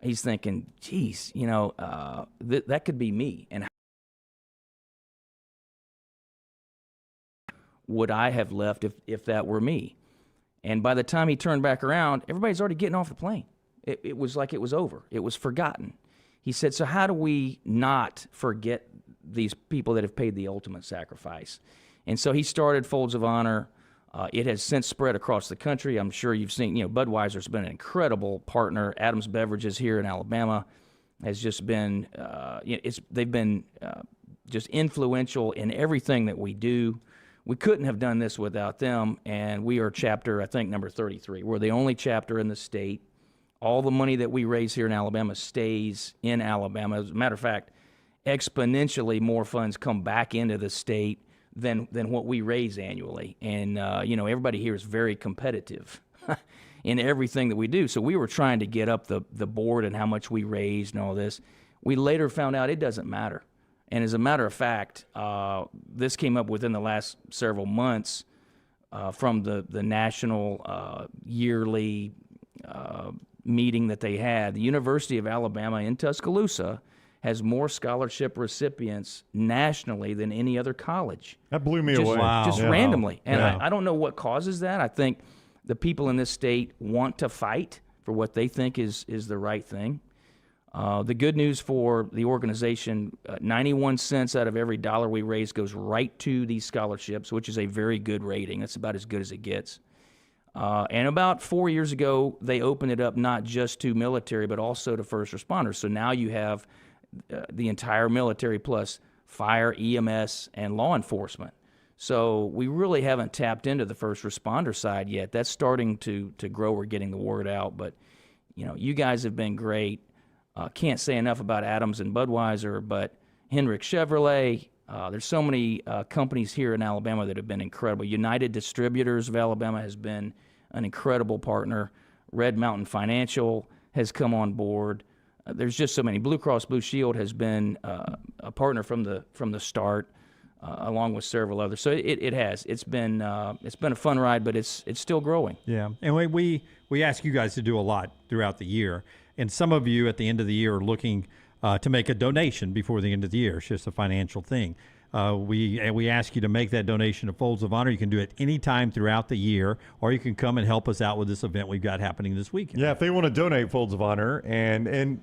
he's thinking, geez, that could be me. And would I have left if that were me? And by the time he turned back around, everybody's already getting off the plane. It was like it was over. It was forgotten. He said, so how do we not forget these people that have paid the ultimate sacrifice? And so he started Folds of Honor. It has since spread across the country. I'm sure you've seen, Budweiser's been an incredible partner. Adams Beverages here in Alabama has just been, they've been just influential in everything that we do. We couldn't have done this without them, and we are chapter, I think, number 33. We're the only chapter in the state. All the money that we raise here in Alabama stays in Alabama. As a matter of fact, exponentially more funds come back into the state than what we raise annually. And, everybody here is very competitive in everything that we do. So we were trying to get up the board and how much we raised and all this. We later found out it doesn't matter. And as a matter of fact, this came up within the last several months from the national yearly meeting that they had. The University of Alabama in Tuscaloosa has more scholarship recipients nationally than any other college. That blew me away. Wow. Just randomly. And yeah. I don't know what causes that. I think the people in this state want to fight for what they think is the right thing. The good news for the organization, 91 cents out of every dollar we raise goes right to these scholarships, which is a very good rating. That's about as good as it gets. And about 4 years ago, they opened it up not just to military, but also to first responders. So now you have the entire military plus fire, EMS, and law enforcement. So we really haven't tapped into the first responder side yet. That's starting to grow. We're getting the word out. But, you guys have been great. Can't say enough about Adams and Budweiser, but Hendrick Chevrolet. There's so many companies here in Alabama that have been incredible. United Distributors of Alabama has been an incredible partner. Red Mountain Financial has come on board. There's just so many. Blue Cross Blue Shield has been a partner from the start, along with several others. So it has. It's been a fun ride, but it's still growing. Yeah, and we ask you guys to do a lot throughout the year, and some of you at the end of the year are looking to make a donation before the end of the year. It's just a financial thing. We ask you to make that donation to Folds of Honor. You can do it any time throughout the year, or you can come and help us out with this event we've got happening this weekend. Yeah, if they want to donate Folds of Honor, and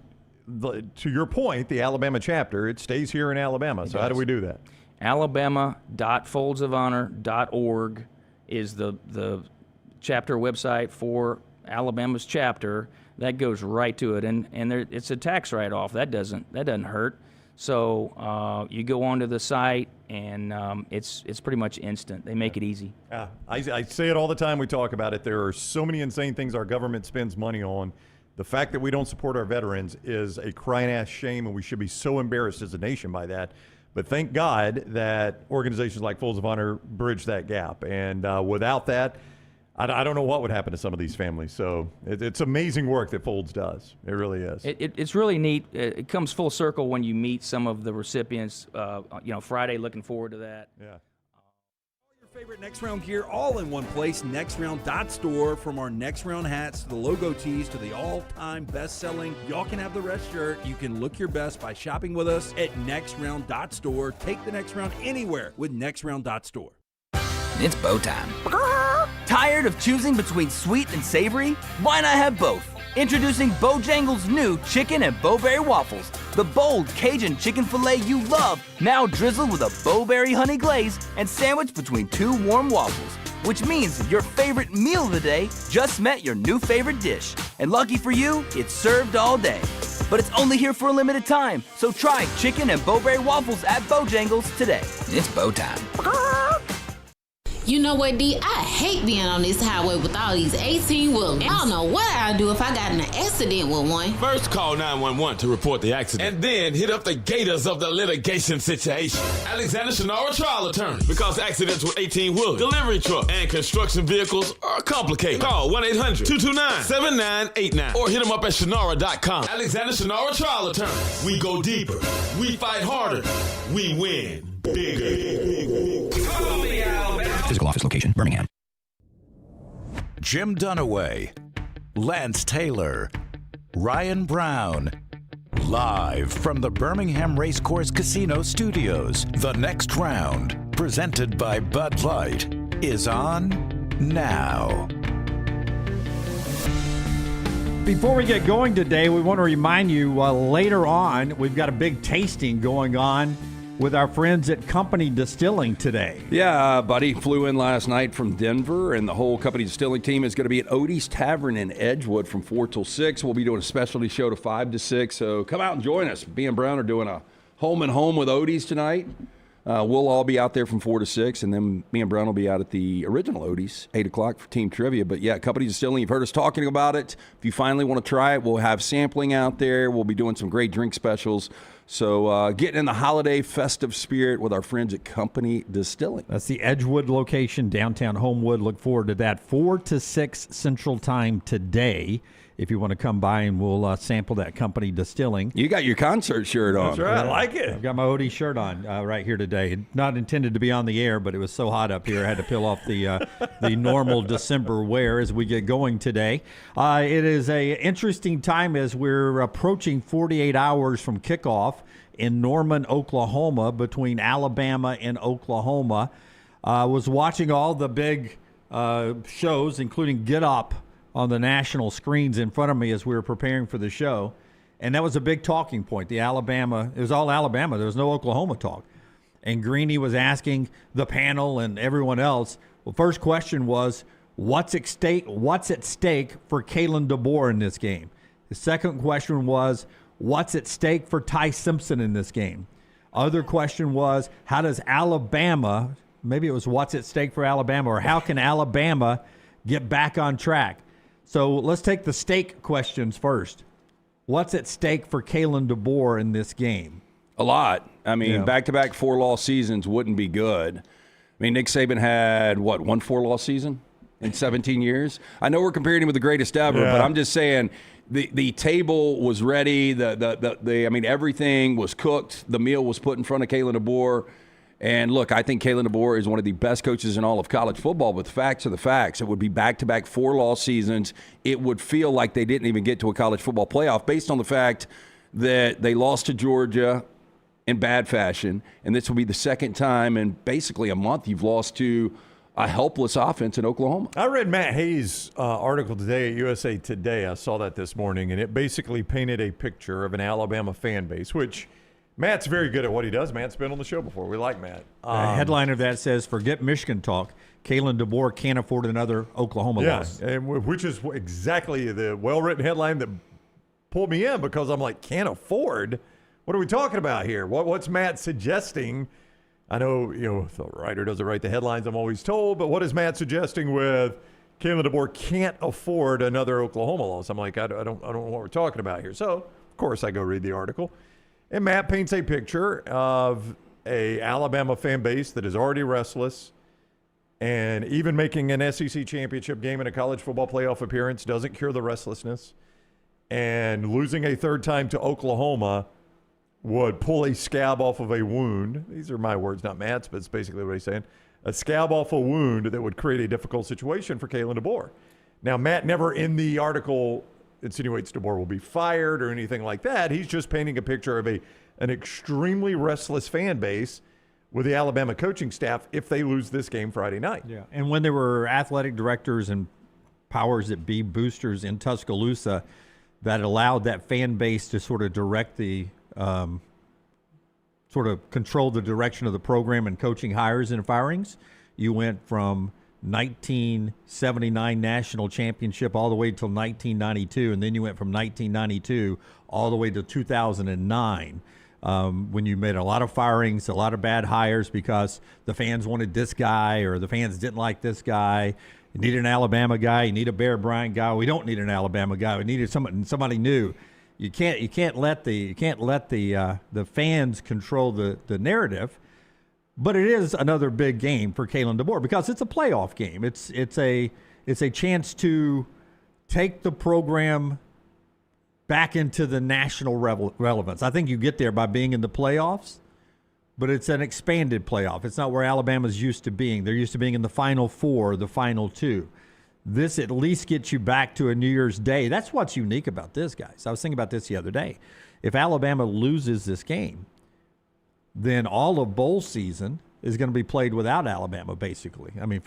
to your point, the Alabama chapter, it stays here in Alabama. So how do we do that? Alabama.foldsofhonor.org is the chapter website for Alabama's chapter. That goes right to it, and it's a tax write-off. That doesn't hurt. So you go onto the site, and it's pretty much instant. They make it easy. I say it all the time. We talk about it. There are so many insane things our government spends money on. The fact that we don't support our veterans is a crying-ass shame, and we should be so embarrassed as a nation by that. But thank God that organizations like Folds of Honor bridge that gap. And without that, I don't know what would happen to some of these families. So it's amazing work that Folds does. It really is. It's really neat. It comes full circle when you meet some of the recipients. Friday, looking forward to that. Yeah. Favorite Next Round gear all in one place, nextround.store. From our Next Round hats to the logo tees to the all-time best-selling Y'all Can Have the Rest shirt, you can look your best by shopping with us at nextround.store. Take the Next Round anywhere with nextround.store. It's bow time. Tired of choosing between sweet and savory? Why not have both? Introducing Bojangles' new chicken and bowberry waffles. The bold Cajun chicken filet you love, now drizzled with a bowberry honey glaze and sandwiched between two warm waffles. Which means your favorite meal of the day just met your new favorite dish. And lucky for you, it's served all day. But it's only here for a limited time, so try chicken and bowberry waffles at Bojangles today. It's bow time. You know what, D? I hate being on this highway with all these 18-wheelers. I don't know what I'd do if I got in an accident with one. First, call 911 to report the accident, and then hit up the gators of the litigation situation. Alexander Shannara Trial Attorney, because accidents with 18-wheelers, delivery trucks, and construction vehicles are complicated. Call 1-800-229-7989 or hit them up at Shannara.com. Alexander Shannara Trial Attorney. We go deeper. We fight harder. We win bigger. Call me, Alabama. Physical office location, Birmingham. Jim Dunaway, Lance Taylor, Ryan Brown. Live from the Birmingham Racecourse Casino Studios, the next round, presented by Bud Light, is on now. Before we get going today, we want to remind you later on, we've got a big tasting going on with our friends at Company Distilling today. Yeah, buddy flew in last night from Denver, and the whole Company Distilling team is going to be at Odie's Tavern in Edgewood from 4 till 6. We'll be doing a specialty show to 5 to 6, so come out and join us. Me and Brown are doing a home and home with Odie's tonight. We'll all be out there from 4 to 6, and then me and Brown will be out at the original Odie's, 8 o'clock for team trivia. But yeah, Company Distilling, you've heard us talking about it. If you finally want to try it, we'll have sampling out there. We'll be doing some great drink specials. So getting in the holiday festive spirit with our friends at Company Distilling. That's the Edgewood location, downtown Homewood. Look forward to that. 4 to 6 Central Time today. If you want to come by and we'll sample that Company Distilling. You got your concert shirt on. That's right. I like it. I've got my Odie shirt on right here today. Not intended to be on the air, but it was so hot up here I had to peel off the normal December wear as we get going today. It is an interesting time as we're approaching 48 hours from kickoff in Norman, Oklahoma, between Alabama and Oklahoma. I was watching all the big shows, including Get Up, on the national screens in front of me as we were preparing for the show. And that was a big talking point. It was all Alabama. There was no Oklahoma talk. And Greeny was asking the panel and everyone else, well, first question was, what's at stake for Kalen DeBoer in this game? The second question was, what's at stake for Ty Simpson in this game? Other question was, how does Alabama, maybe it was what's at stake for Alabama, or how can Alabama get back on track? So let's take the stake questions first. What's at stake for Kalen DeBoer in this game? A lot. I mean, back-to-back 4-loss seasons wouldn't be good. I mean, Nick Saban had, one 4-loss season in 17 years? I know we're comparing him with the greatest ever, but I'm just saying the table was ready. Everything was cooked. The meal was put in front of Kalen DeBoer. And look, I think Kalen DeBoer is one of the best coaches in all of college football, but the facts are the facts. It would be back-to-back 4-loss seasons. It would feel like they didn't even get to a college football playoff based on the fact that they lost to Georgia in bad fashion, and this will be the second time in basically a month you've lost to a helpless offense in Oklahoma. I read Matt Hayes' article today at USA Today. I saw that this morning, and it basically painted a picture of an Alabama fan base, which – Matt's very good at what he does. Matt's been on the show before. We like Matt. The headline of that says, forget Michigan talk. Kalen DeBoer can't afford another Oklahoma loss. And which is exactly the well-written headline that pulled me in, because I'm like, can't afford? What are we talking about here? What's Matt suggesting? I know, the writer doesn't write the headlines, I'm always told, but what is Matt suggesting with Kalen DeBoer can't afford another Oklahoma loss? I'm like, I don't know what we're talking about here. So, of course, I go read the article. And Matt paints a picture of a Alabama fan base that is already restless, and even making an SEC championship game and a college football playoff appearance doesn't cure the restlessness. And losing a third time to Oklahoma would pull a scab off of a wound. These are my words, not Matt's, but it's basically what he's saying. A scab off a wound that would create a difficult situation for Kalen DeBoer. Now, Matt never in the article insinuates DeBoer will be fired or anything like that. He's just painting a picture of an extremely restless fan base with the Alabama coaching staff if they lose this game Friday night. Yeah, and when there were athletic directors and powers that be boosters in Tuscaloosa that allowed that fan base to sort of direct the control the direction of the program and coaching hires and firings, you went from 1979 national championship all the way till 1992, and then you went from 1992 all the way to 2009, when you made a lot of firings, a lot of bad hires because the fans wanted this guy or the fans didn't like this guy. You need an Alabama guy, you need a Bear Bryant guy. We don't need an Alabama guy. We needed somebody new. You can't let the fans control the narrative. But it is another big game for Kalen DeBoer because it's a playoff game. It's a chance to take the program back into the national relevance. I think you get there by being in the playoffs, but it's an expanded playoff. It's not where Alabama's used to being. They're used to being in the Final Four, the Final Two. This at least gets you back to a New Year's Day. That's what's unique about this, guys. I was thinking about this the other day. If Alabama loses this game, then all of bowl season is going to be played without Alabama, basically. I mean,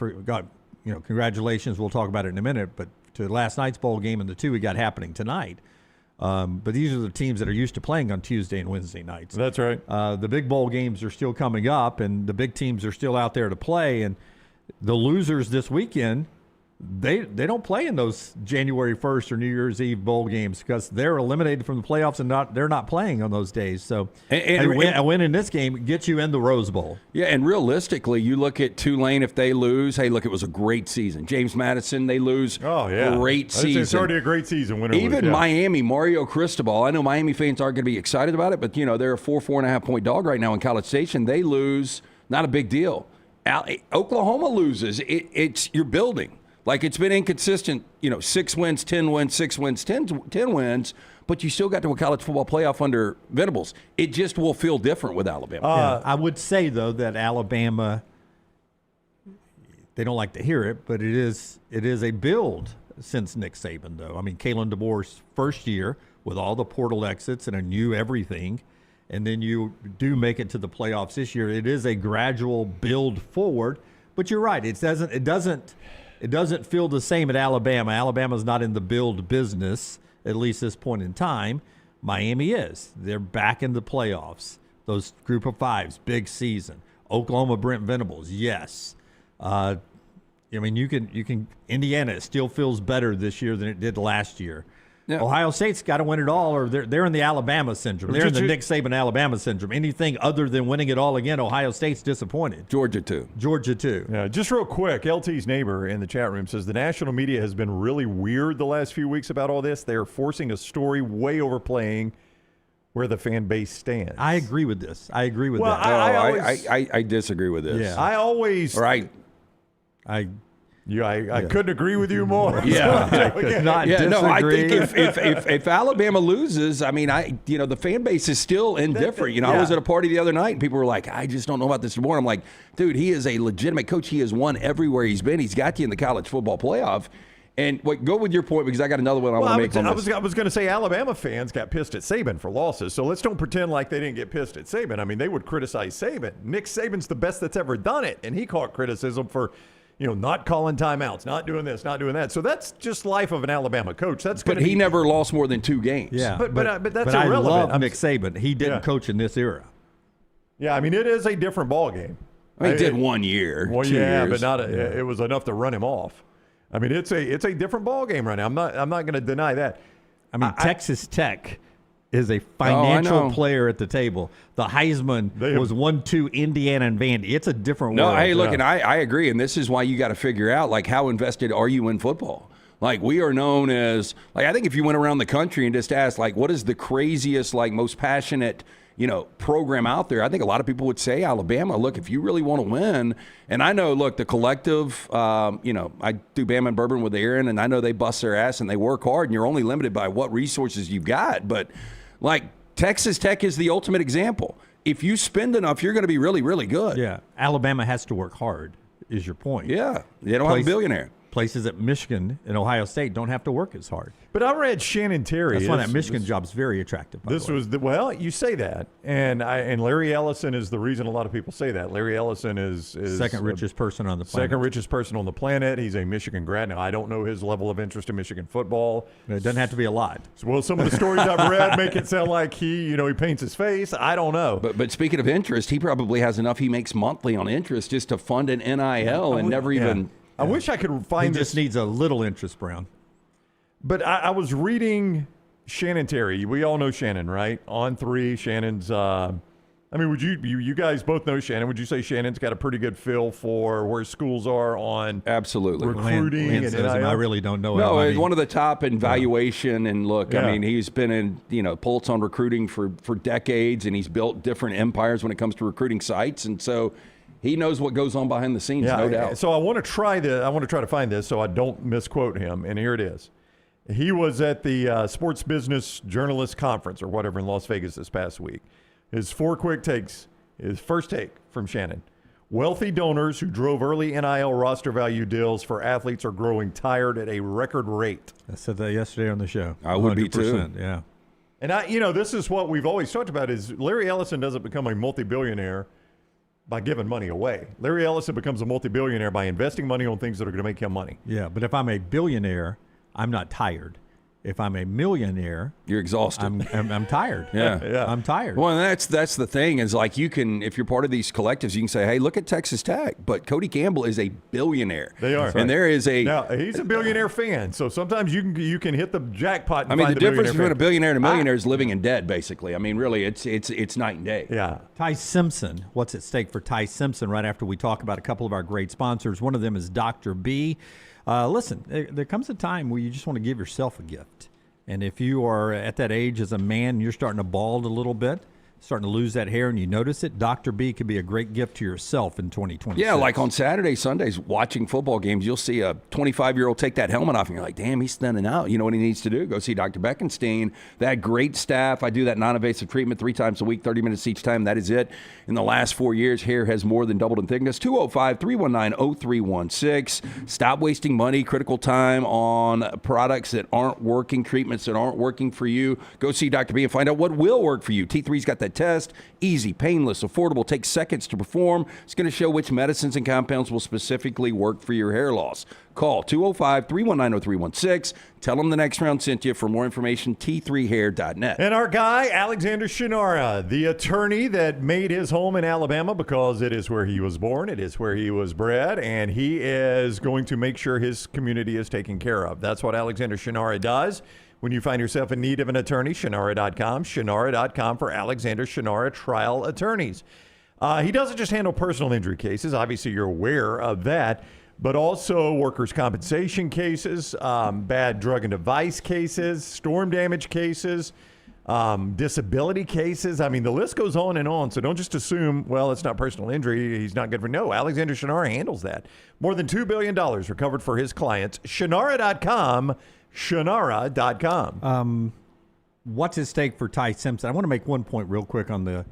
congratulations. We'll talk about it in a minute. But to last night's bowl game and the two we got happening tonight. But these are the teams that are used to playing on Tuesday and Wednesday nights. That's right. The big bowl games are still coming up, and the big teams are still out there to play. And the losers this weekend, they don't play in those January 1st or New Year's Eve bowl games because they're eliminated from the playoffs and they're not playing on those days. So a win in this game gets you in the Rose Bowl. Yeah, and realistically, you look at Tulane, if they lose, hey, look, it was a great season. James Madison, they lose. Oh, yeah. Great season. It's already a great season. Even Miami, Mario Cristobal, I know Miami fans aren't going to be excited about it, but, they're a 4.5 point dog right now in College Station. They lose, not a big deal. Oklahoma loses. You're building. Like, it's been inconsistent, 6 wins, 10 wins, 6 wins, 10 wins, but you still got to a college football playoff under Venables. It just will feel different with Alabama. I would say, though, that Alabama, they don't like to hear it, but it is a build since Nick Saban, though. I mean, Kalen DeBoer's first year with all the portal exits and a new everything, and then you do make it to the playoffs this year. It is a gradual build forward, but you're right. It doesn't feel the same at Alabama. Alabama's not in the build business, at least this point in time. Miami is. They're back in the playoffs. Those group of fives, big season. Oklahoma, Brent Venables, yes. I mean, you can. Indiana still feels better this year than it did last year. Yeah. Ohio State's got to win it all, or they're in the Alabama syndrome. They're in the Nick Saban Alabama syndrome. Anything other than winning it all again, Ohio State's disappointed. Georgia too. Yeah, just real quick, LT's neighbor in the chat room says the national media has been really weird the last few weeks about all this. They're forcing a story way overplaying where the fan base stands. I agree with this. I agree with that. I disagree with this. Yeah. I always. Right. I couldn't agree with you more. Yeah, I could not disagree. I think if Alabama loses, I mean, the fan base is still indifferent. I was at a party the other night and people were like, I just don't know about this anymore. I'm like, dude, he is a legitimate coach. He has won everywhere he's been. He's got you in the college football playoff. And go with your point because I got another one I want to make on this. I was going to say Alabama fans got pissed at Saban for losses, so let's don't pretend like they didn't get pissed at Saban. I mean, they would criticize Saban. Nick Saban's the best that's ever done it, and he caught criticism for not calling timeouts, not doing this, not doing that. So that's just life of an Alabama coach. But he never lost more than 2 games. Yeah, but that's irrelevant. I love Nick Saban. He didn't coach in this era. Yeah, I mean, it is a different ball game. I mean, he did 1 year. Well, 2 years. But not. It was enough to run him off. I mean, it's a different ball game right now. I'm not going to deny that. I mean, Texas Tech is a financial player at the table. The Heisman was 1-2 Indiana and Vandy. It's a different world. No, hey, look, and I agree, and this is why you got to figure out, like, how invested are you in football? Like, we are known as, like, I think if you went around the country and just asked, like, what is the craziest, like, most passionate, program out there, I think a lot of people would say Alabama. Look, if you really want to win, and I know, look, the collective, I do Bama and Bourbon with Aaron, and I know they bust their ass and they work hard, and you're only limited by what resources you've got, but like Texas Tech is the ultimate example. If you spend enough, you're going to be really, really good. Yeah. Alabama has to work hard, is your point. Yeah. They don't have a billionaire. Places at Michigan and Ohio State don't have to work as hard. But I read Shannon Terry. That's why that Michigan job's very attractive. Well, you say that, and Larry Ellison is the reason a lot of people say that. Larry Ellison is second richest person on the planet. Second richest person on the planet. He's a Michigan grad. Now I don't know his level of interest in Michigan football. It doesn't have to be a lot. Well, some of the stories I've read make it sound like he paints his face. I don't know. But speaking of interest, he probably has enough he makes monthly on interest just to fund an NIL and never even. I wish I could find this. He just needs a little interest, Brown. But I was reading Shannon Terry. We all know Shannon, right? On 3, Shannon's. Would you guys both know Shannon? Would you say Shannon's got a pretty good feel for where schools are on absolutely recruiting? And I really don't know. No, he's one of the top in valuation. And look, I mean, he's been in pulse on recruiting for decades, and he's built different empires when it comes to recruiting sites, and so. He knows what goes on behind the scenes, no doubt. So I want to try to find this so I don't misquote him. And here it is. He was at the Sports Business Journalist Conference or whatever in Las Vegas this past week. His 4 quick takes. His first take from Shannon. Wealthy donors who drove early NIL roster value deals for athletes are growing tired at a record rate. I said that yesterday on the show. I would be too. Yeah. And this is what we've always talked about is Larry Ellison doesn't become a multi-billionaire by giving money away. Larry Ellison becomes a multi-billionaire by investing money on things that are going to make him money. Yeah, but if I'm a billionaire, I'm not tired. If I'm a millionaire, you're exhausted. I'm tired. Yeah. I'm tired. Well, and that's the thing is like you can, if you're part of these collectives, you can say, hey, look at Texas Tech. But Cody Campbell is a billionaire. They are. And there is a. Now, he's a billionaire fan. So sometimes you can hit the jackpot. And I mean, find the difference between a fan. billionaire and a millionaire is living and dead, basically. I mean, really, it's night and day. Yeah. Ty Simpson. What's at stake for Ty Simpson right after we talk about a couple of our great sponsors? One of them is Dr. B. Listen, there comes a time where you just want to give yourself a gift. And if you are at that age as a man, you're starting to bald a little bit, starting to lose that hair, and you notice it, Dr. B could be a great gift to yourself in 2026. Yeah, like on Saturdays, Sundays, watching football games, you'll see a 25-year-old take that helmet off, and you're like, damn, he's thinning out. You know what he needs to do? Go see Dr. Beckenstein. That great staff. I do that non-invasive treatment 3 times a week, 30 minutes each time. That is it. In the last 4 years, hair has more than doubled in thickness. 205-319-0316. Stop wasting money, critical time on products that aren't working, treatments that aren't working for you. Go see Dr. B and find out what will work for you. T3's got that test. Easy, painless, affordable, takes seconds to perform. It's going to show which medicines and compounds will specifically work for your hair loss. Call 205-319-0316. Tell them the next round sent you. For more information, t3hair.net. And our guy, Alexander Shinara, the attorney that made his home in Alabama because it is where he was born, it is where he was bred, and he is going to make sure his community is taken care of. That's what Alexander Shinara does. When you find yourself in need of an attorney, Shinara.com, Shinara.com for Alexander Shinara trial attorneys. He doesn't just handle personal injury cases. Obviously, you're aware of that. But also workers' compensation cases, bad drug and device cases, storm damage cases, disability cases. I mean, the list goes on and on. So don't just assume, well, it's not personal injury. He's not good for. No, Alexander Shinara handles that. More than $2 billion recovered for his clients. Shinara.com. Shinara.com. What's at stake for Ty Simpson? I want to make one point real quick on the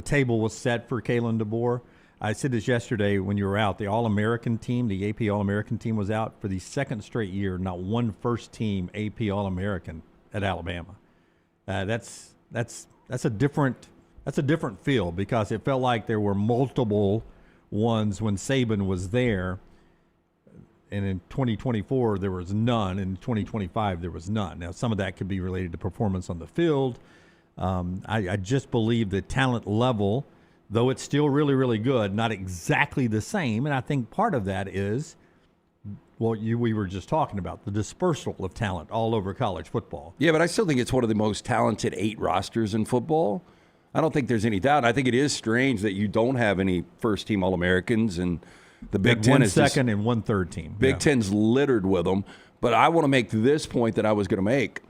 table was set for Kalen DeBoer. I said this yesterday when you were out. The All-American team, the AP All-American team, was out for the second straight year. Not one first-team AP All-American at Alabama. That's a different feel because it felt like there were multiple ones when Saban was there. And in 2024, there was none. In 2025, there was none. Now, some of that could be related to performance on the field. I just believe the talent level, though it's still really, really good, not exactly the same. And I think part of that is what we were just talking about, the dispersal of talent all over college football. Yeah, but I still think it's one of the most talented 8 rosters in football. I don't think there's any doubt. I think it is strange that you don't have any first-team All-Americans and the Big Ten is one second and 1/3 team. Big Ten's littered with them. But I want to make this point that I was going to make.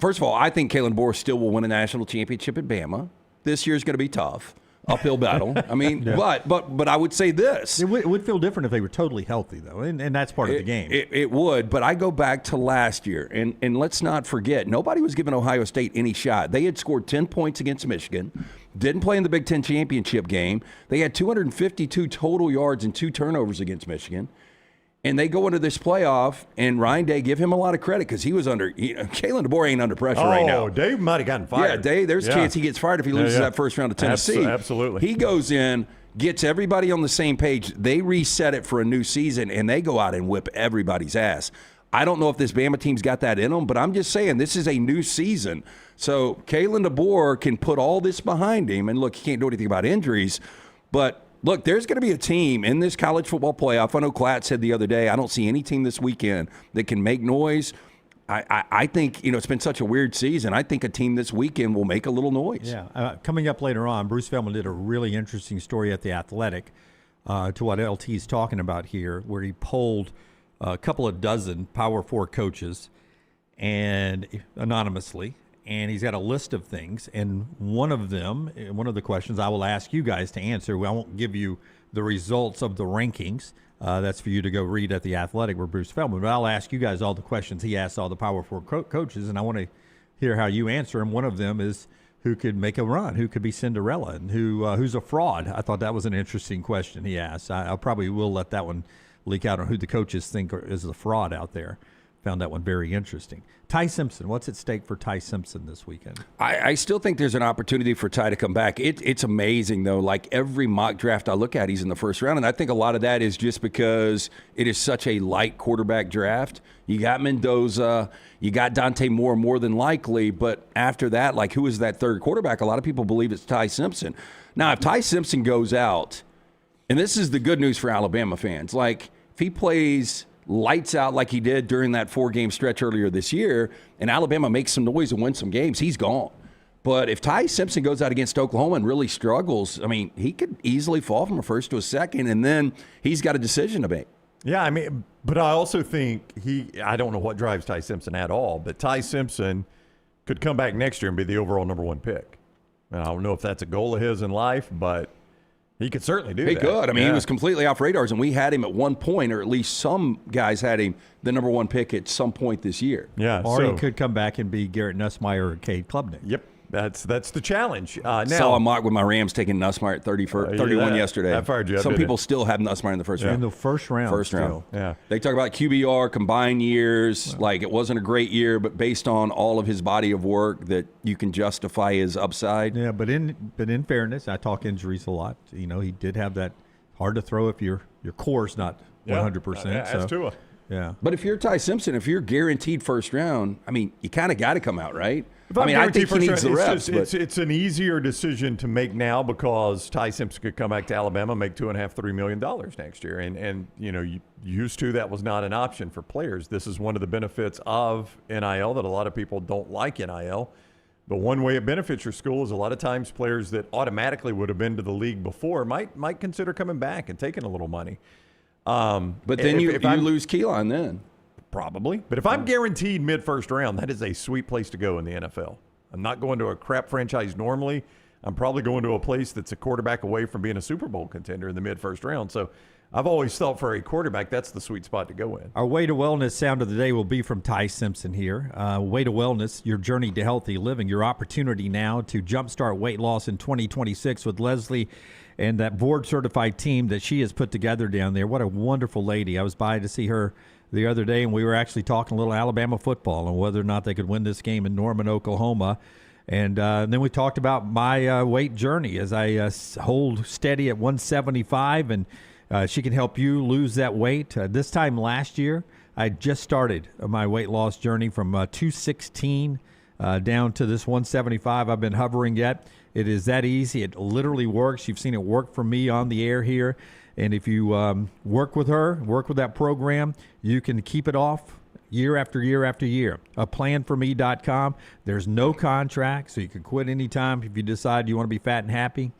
First of all, I think Kalen DeBoer still will win a national championship at Bama. This year's going to be tough. Uphill battle. I mean, but I would say this. It would feel different if they were totally healthy, though, and that's part of the game. It would, but I go back to last year, and let's not forget, nobody was giving Ohio State any shot. They had scored 10 points against Michigan, didn't play in the Big Ten championship game. They had 252 total yards and 2 turnovers against Michigan. And they go into this playoff, and Ryan Day, give him a lot of credit because he was under. Kalen DeBoer ain't under pressure right now. Oh, Dave might have gotten fired. Yeah, Dave, there's a chance he gets fired if he loses that first round of Tennessee. Absolutely. He goes in, gets everybody on the same page. They reset it for a new season, and they go out and whip everybody's ass. I don't know if this Bama team's got that in them, but I'm just saying this is a new season. So Kalen DeBoer can put all this behind him, and look, he can't do anything about injuries, but look, there's going to be a team in this college football playoff. I know Klatt said the other day, I don't see any team this weekend that can make noise. I think, it's been such a weird season. I think a team this weekend will make a little noise. Yeah. Coming up later on, Bruce Feldman did a really interesting story at The Athletic to what LT's talking about here, where he polled a couple of dozen Power 4 coaches and anonymously. And he's got a list of things, and one of the questions I will ask you guys to answer. I won't give you the results of the rankings. That's for you to go read at The Athletic with Bruce Feldman. But I'll ask you guys all the questions he asked all the Power 4 coaches, and I want to hear how you answer them. One of them is, who could make a run, who could be Cinderella, and who's a fraud. I thought that was an interesting question he asked. I probably will let that one leak out on who the coaches think is the fraud out there. Found that one very interesting. Ty Simpson, what's at stake for Ty Simpson this weekend? I still think there's an opportunity for Ty to come back. It's amazing, though. Like every mock draft I look at, he's in the first round. And I think a lot of that is just because it is such a light quarterback draft. You got Mendoza, you got Dante Moore more than likely. But after that, like who is that third quarterback? A lot of people believe it's Ty Simpson. Now, if Ty Simpson goes out, and this is the good news for Alabama fans, like if he plays lights out like he did during that 4-game stretch earlier this year, and Alabama makes some noise and wins some games, he's gone. But if Ty Simpson goes out against Oklahoma and really struggles, I mean, he could easily fall from a first to a second, and then he's got a decision to make. Yeah, I mean, but I also think I don't know what drives Ty Simpson at all, but Ty Simpson could come back next year and be the overall number 1 pick. And I don't know if that's a goal of his in life, but he could certainly do that. He could. I mean, he was completely off radars, and we had him at one point, or at least some guys had him the number 1 pick at some point this year. Yeah, or he could come back and be Garrett Nussmeier or Cade Klubnik. Yep, that's the challenge. Now, saw a mock with my Rams taking Nussmeier at 31 yesterday. That fired you up, some didn't people it? still have Nussmeier in the first round. In the first round. First round. Still. Yeah. They talk about QBR, combined years. Like it wasn't a great year, but based on all of his body of work, that you can justify his upside. Yeah, but in fairness, I talk injuries a lot. You know, he did have that hard to throw if your core's not 100%. That's Tua. Yeah. But if you're Ty Simpson, if you're guaranteed first round, I mean, you kind of got to come out, right? I mean, I think he needs the reps. It's an easier decision to make now because Ty Simpson could come back to Alabama and make $2.5–3 million next year. And you know, used to that was not an option for players. This is one of the benefits of NIL that a lot of people don't like NIL. But one way it benefits your school is a lot of times players that automatically would have been to the league before might consider coming back and taking a little money. But then you lose Keelan then. Probably. But if I'm guaranteed mid-first round, that is a sweet place to go in the NFL. I'm not going to a crap franchise normally. I'm probably going to a place that's a quarterback away from being a Super Bowl contender in the mid-first round. So I've always thought for a quarterback, that's the sweet spot to go in. Our Way to Wellness sound of the day will be from Ty Simpson here. Way to Wellness, your journey to healthy living, your opportunity now to jumpstart weight loss in 2026 with Leslie and that board-certified team that she has put together down there. What a wonderful lady. I was by to see her the other day, and we were actually talking a little Alabama football and whether or not they could win this game in Norman, Oklahoma. And then we talked about my weight journey as I hold steady at 175, and she can help you lose that weight. This time last year, I just started my weight loss journey from 216 down to this 175. I've been hovering yet. It is that easy. It literally works. You've seen it work for me on the air here. And if you work with her, work with that program, you can keep it off year after year after year. Planforme.com. There's no contract, so you can quit anytime if you decide you want to be fat and happy.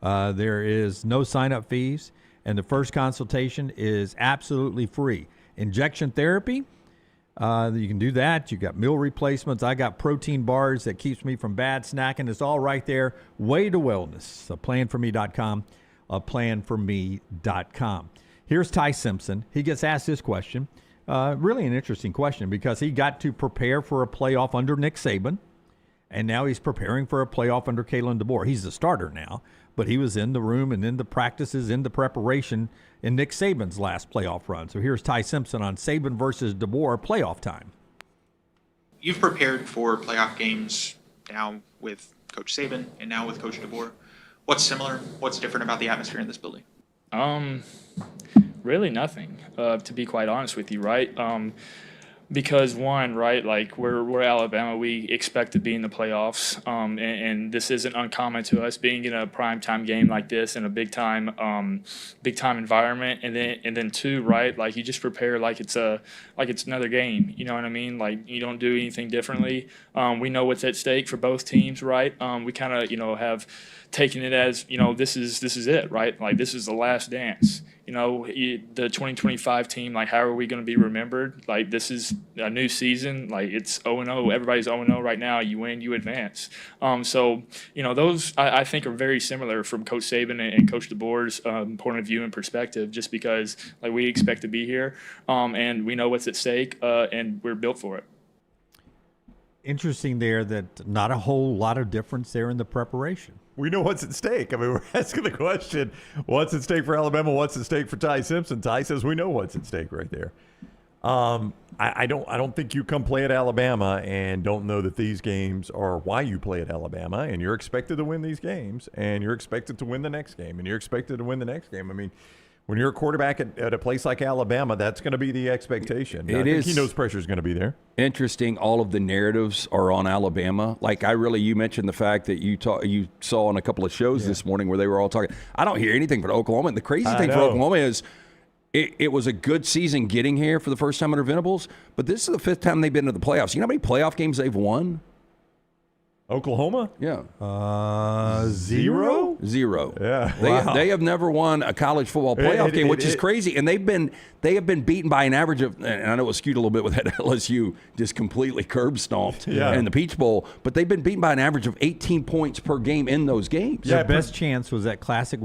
There is no sign-up fees, and the first consultation is absolutely free. Injection therapy, you can do that. You got meal replacements. I got protein bars that keeps me from bad snacking. It's all right there. Way to Wellness. Planforme.com. Planforme.com. Here's Ty Simpson. He gets asked this question. Really an interesting question because he got to prepare for a playoff under Nick Saban, and now he's preparing for a playoff under Kalen DeBoer. He's the starter now, but he was in the room and in the practices, in the preparation in Nick Saban's last playoff run. So here's Ty Simpson on Saban versus DeBoer playoff time. You've prepared for playoff games now with Coach Saban and now with Coach DeBoer. What's similar? What's different about the atmosphere in this building? Really nothing, to be quite honest with you, right? Because one, right, like we're Alabama, we expect to be in the playoffs, and this isn't uncommon to us being in a primetime game like this in a big time environment, and then two, right, like you just prepare like it's another game, you know what I mean? Like you don't do anything differently. We know what's at stake for both teams, right? We kind of have taken it as this is it, right? Like this is the last dance. The 2025 team, like, how are we going to be remembered? Like, this is a new season. Like, it's 0-0. Everybody's 0-0 right now. You win, you advance. So, those I think are very similar from Coach Saban and Coach DeBoer's point of view and perspective, just because, like, we expect to be here and we know what's at stake and we're built for it. interesting there that not a whole lot of difference there in the preparation. We know what's at stake. I mean, we're asking the question, what's at stake for Alabama? What's at stake for Ty Simpson? Ty says we know what's at stake right there. I don't think you come play at Alabama and don't know that these games are why you play at Alabama, and you're expected to win these games, and you're expected to win the next game, and you're expected to win the next game. I mean, when you're a quarterback at a place like Alabama, that's going to be the expectation. I think he knows pressure is going to be there. Interesting. All of the narratives are on Alabama. Like you mentioned the fact that you saw on a couple of shows this morning where they were all talking. I don't hear anything from Oklahoma. And the crazy thing for Oklahoma is it was a good season getting here for the first time under Venables, but this is the 5th time they've been to the playoffs. You know how many playoff games they've won? Oklahoma? Yeah. 0? 0. Yeah. They have never won a college football playoff game, which is crazy. And they have been beaten by an average of, and I know it was skewed a little bit with that LSU just completely curb stomped in the Peach Bowl, but they've been beaten by an average of 18 points per game in those games. Their best chance was that classic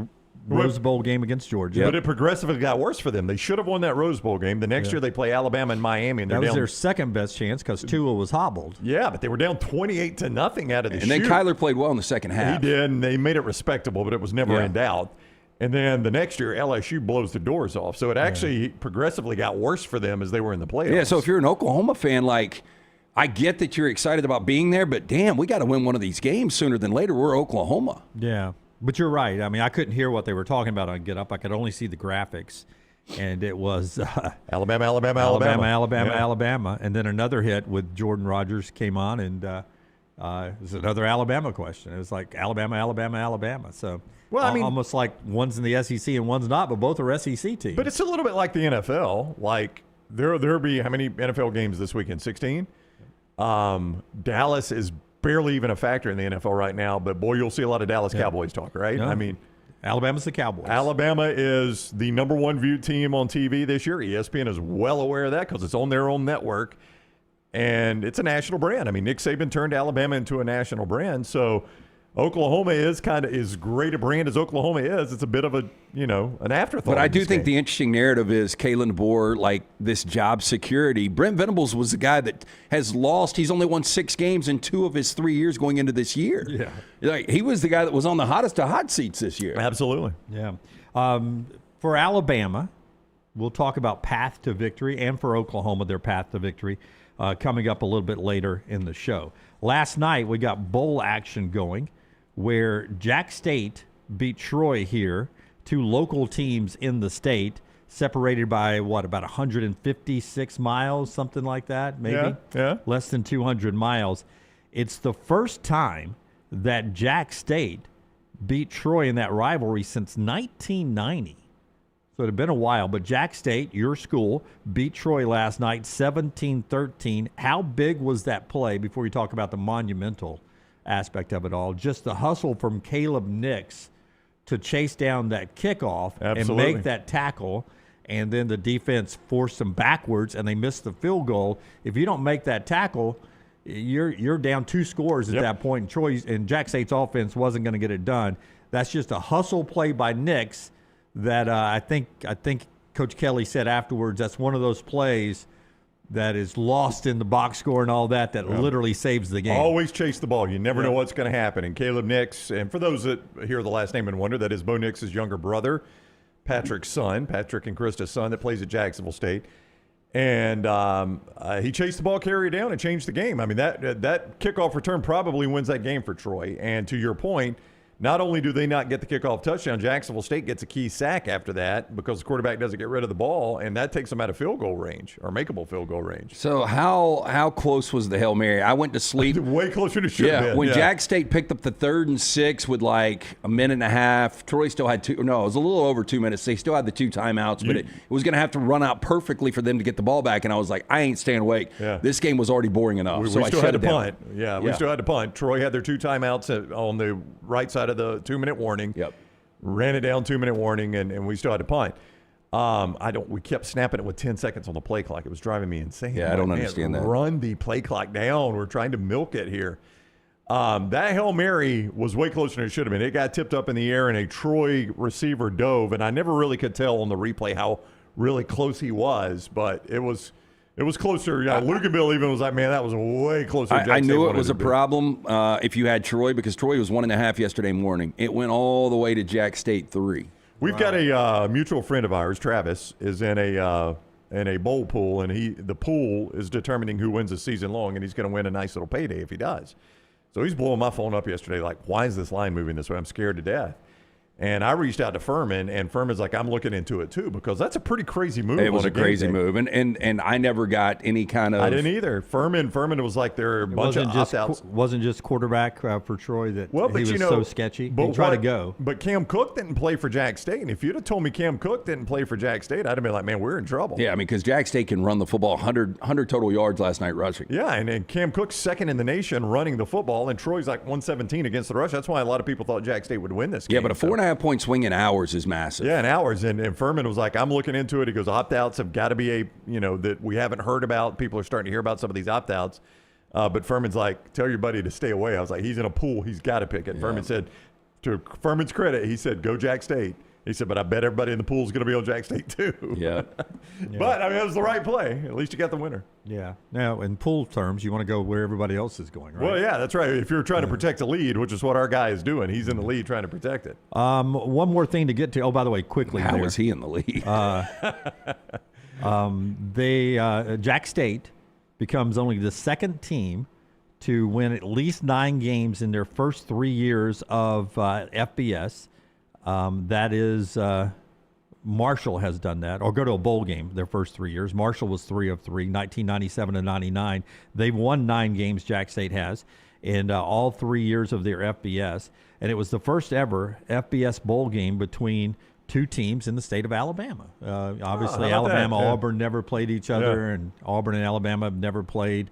Rose Bowl game against Georgia. But it progressively got worse for them. They should have won that Rose Bowl game. The next year they play Alabama and Miami. And that was their second best chance because Tua was hobbled. Yeah, but they were down 28-0 out of the And then Kyler played well in the second half. He did, and they made it respectable, but it was never in doubt. And then the next year, LSU blows the doors off. So it actually progressively got worse for them as they were in the playoffs. Yeah, so if you're an Oklahoma fan, I get that you're excited about being there, but damn, we got to win one of these games sooner than later. We're Oklahoma. Yeah. But you're right. I mean, I couldn't hear what they were talking about on Get Up. I could only see the graphics, and it was Alabama. And then another hit with Jordan Rogers came on, and it was another Alabama question. It was like Alabama. So, well, I mean, almost like one's in the SEC and one's not, but both are SEC teams. But it's a little bit like the NFL. Like there'll be how many NFL games this weekend? 16. Dallas is barely even a factor in the NFL right now, but boy, you'll see a lot of Dallas Cowboys talk, right? No. I mean, Alabama's the Cowboys. Alabama is the number one viewed team on TV this year. ESPN is well aware of that because it's on their own network, and it's a national brand. I mean, Nick Saban turned Alabama into a national brand, so Oklahoma is as great a brand as Oklahoma is. It's a bit of an afterthought. But I do think the interesting narrative is Kalen DeBoer, like this job security. Brent Venables was the guy that has lost. He's only won 6 games in 2 of his 3 years going into this year. Yeah. Like he was the guy that was on the hottest of hot seats this year. Absolutely. Yeah. For Alabama, we'll talk about path to victory, and for Oklahoma, their path to victory, coming up a little bit later in the show. Last night, we got bowl action going, where Jack State beat Troy here, 2 local teams in the state, separated by, about 156 miles, something like that, maybe? Yeah. Less than 200 miles. It's the first time that Jack State beat Troy in that rivalry since 1990. So it had been a while, but Jack State, your school, beat Troy last night 17-13. How big was that play, before you talk about the monumental aspect of it all? Just the hustle from Caleb Nix to chase down that kickoff and make that tackle, and then the defense forced them backwards and they missed the field goal. If you don't make that tackle, you're down 2 scores at that point. And Jack State's offense wasn't going to get it done. That's just a hustle play by Nix that I think Coach Kelly said afterwards, that's one of those plays that is lost in the box score and all that literally saves the game. Always chase the ball. You never know what's going to happen. And Caleb Nix, and for those that hear the last name and wonder, that is Bo Nix's younger brother, Patrick and Krista's son, that plays at Jacksonville State. And he chased the ball, carried it down, and changed the game. I mean, that kickoff return probably wins that game for Troy. And to your point, not only do they not get the kickoff touchdown, Jacksonville State gets a key sack after that because the quarterback doesn't get rid of the ball, and that takes them out of field goal range or makeable field goal range. So how close was the Hail Mary? I went to sleep. Way closer than it should have been. When Jack State picked up the 3rd and 6 with like a minute and a half, Troy still had it was a little over 2 minutes. They still had the 2 timeouts, but it was going to have to run out perfectly for them to get the ball back, and I was like, I ain't staying awake. Yeah. This game was already boring enough, We so I still shut had it to down. punt. We still had to punt. Troy had their 2 timeouts on the right side of the 2-minute warning. Yep. Ran it down, 2-minute warning, and we still had to punt. We kept snapping it with 10 seconds on the play clock. It was driving me insane. Yeah, I don't understand that. Run the play clock down. We're trying to milk it here. That Hail Mary was way closer than it should have been. It got tipped up in the air, and a Troy receiver dove, and I never really could tell on the replay how really close he was, but it was It was closer. Yeah, Luganville even was like, man, that was way closer. I knew it was a problem if you had Troy, because Troy was 1.5 yesterday morning. It went all the way to Jack State 3. We've got a mutual friend of ours, Travis, is in a bowl pool, and the pool is determining who wins the season long, and he's going to win a nice little payday if he does. So he's blowing my phone up yesterday like, why is this line moving this way? I'm scared to death. And I reached out to Furman, and Furman's like, I'm looking into it too, because that's a pretty crazy move. It was a crazy move, and I never got any kind of. I didn't either. Furman was like, there are a bunch of opt-outs. Wasn't just quarterback for Troy that he was so sketchy. But he tried to go. But Cam Cook didn't play for Jack State, and if you'd have told me Cam Cook didn't play for Jack State, I'd have been like, man, we're in trouble. Yeah, I mean, because Jack State can run the football 100 total yards last night rushing. Yeah, and Cam Cook's second in the nation running the football, and Troy's like 117 against the rush. That's why a lot of people thought Jack State would win this game. Yeah, but a 4.5-point swing in hours is massive. Yeah, in hours. And Furman was like, I'm looking into it. He goes, opt-outs have got to be that we haven't heard about. People are starting to hear about some of these opt-outs. But Furman's like, tell your buddy to stay away. I was like, he's in a pool. He's got to pick it. Yeah. Furman said, to Furman's credit, he said, go Jack State. He said, but I bet everybody in the pool is going to be on Jack State too. Yeah. But, I mean, it was the right play. At least you got the winner. Yeah. Now, in pool terms, you want to go where everybody else is going, right? Well, yeah, that's right. If you're trying to protect the lead, which is what our guy is doing, he's in the lead trying to protect it. One more thing to get to. Oh, by the way, quickly. How is he in the lead? Jack State becomes only the second team to win at least 9 games in their first 3 years of FBS. That is, Marshall has done that, or go to a bowl game their first 3 years. Marshall was 3 of 3, 1997 to 99. They've won 9 games, Jack State has, in all 3 years of their FBS. And it was the first ever FBS bowl game between 2 teams in the state of Alabama. Obviously, Alabama, Auburn never played each other, and Auburn and Alabama have never played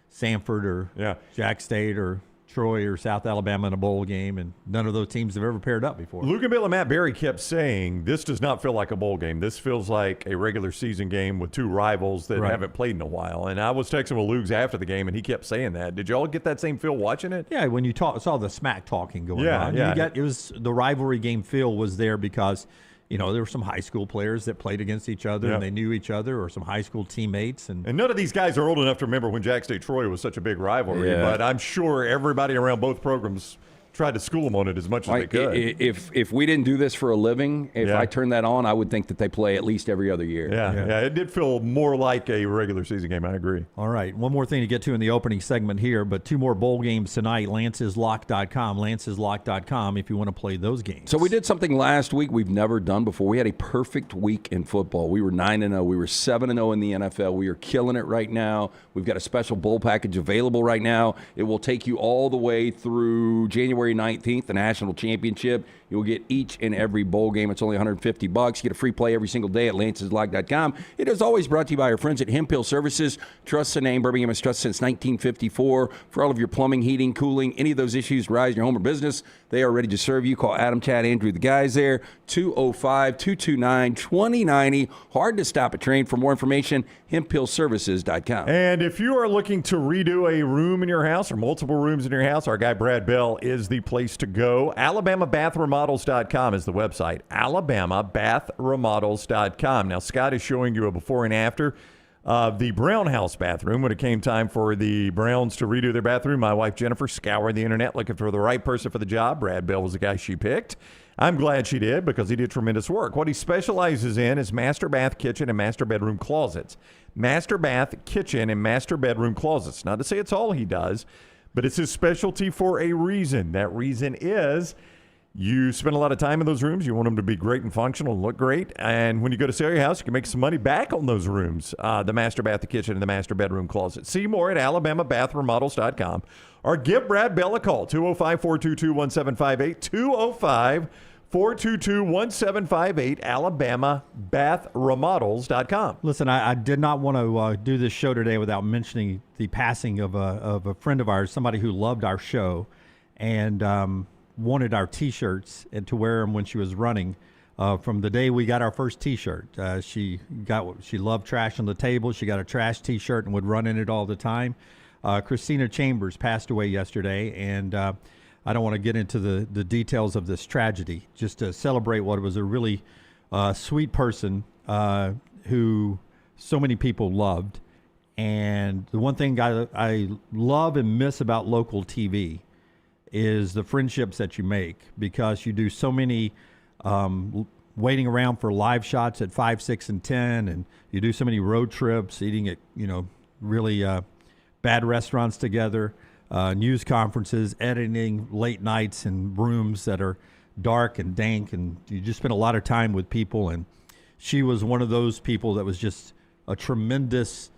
Sanford or Jack State or Troy or South Alabama in a bowl game, and none of those teams have ever paired up before. Luganville and Matt Berry kept saying, this does not feel like a bowl game. This feels like a regular season game with 2 rivals that haven't played in a while. And I was texting with Lugs after the game, and he kept saying that. Did y'all get that same feel watching it? Yeah, when you saw the smack talking going on. Yeah. It was the rivalry game feel was there because there were some high school players that played against each other and they knew each other, or some high school teammates. And none of these guys are old enough to remember when Jack State-Troy was such a big rivalry, but I'm sure everybody around both programs tried to school them on it as much as they could. If we didn't do this for a living, if I turned that on, I would think that they play at least every other year. Yeah, it did feel more like a regular season game. I agree. All right, one more thing to get to in the opening segment here, but 2 more bowl games tonight. Lance'sLock.com, Lance'sLock.com if you want to play those games. So we did something last week we've never done before. We had a perfect week in football. We were 9-0. We were 7-0 in the NFL. We are killing it right now. We've got a special bowl package available right now. It will take you all the way through January 19th, the national championship. You'll get each and every bowl game. It's only $150. You get a free play every single day at Lance'sLock.com. It is always brought to you by our friends at Hemphill Services. Trust the name. Birmingham has trusted since 1954. For all of your plumbing, heating, cooling, any of those issues rise in your home or business, they are ready to serve you. Call Adam, Chad, Andrew, the guys there, 205-229-2090. Hard to stop a train. For more information, HemphillServices.com. And if you are looking to redo a room in your house or multiple rooms in your house, our guy Brad Bell is the place to go. AlabamaBathRemodels.com is the website. AlabamaBathRemodels.com. Now, Scott is showing you a before and after of the Brown House bathroom. When it came time for the Browns to redo their bathroom, my wife Jennifer scoured the internet looking for the right person for the job. Brad Bell was the guy she picked. I'm glad she did because he did tremendous work. What he specializes in is master bath, kitchen, and master bedroom closets. Master bath, kitchen, and master bedroom closets. Not to say it's all he does, but it's his specialty for a reason. That reason is you spend a lot of time in those rooms. You want them to be great and functional and look great. And when you go to sell your house, you can make some money back on those rooms, the master bath, the kitchen, and the master bedroom closet. See more at AlabamaBathRemodels.com or give Brad Bell a call, 205-422-1758, 205-422-1758, AlabamaBathRemodels.com. Listen, I did not want to do this show today without mentioning the passing of a friend of ours, somebody who loved our show and wanted our T-shirts and to wear them when she was running. From the day we got our first T-shirt, she loved Trash on the Table. She got a trash T-shirt and would run in it all the time. Christina Chambers passed away yesterday, and I don't want to get into the details of this tragedy. Just to celebrate what was a really sweet person who so many people loved. And the one thing I love and miss about local TV is the friendships that you make, because you do so many waiting around for live shots at 5, 6, and 10, and you do so many road trips, eating at really bad restaurants together, news conferences, editing late nights in rooms that are dark and dank, and you just spend a lot of time with people. And she was one of those people that was just a tremendous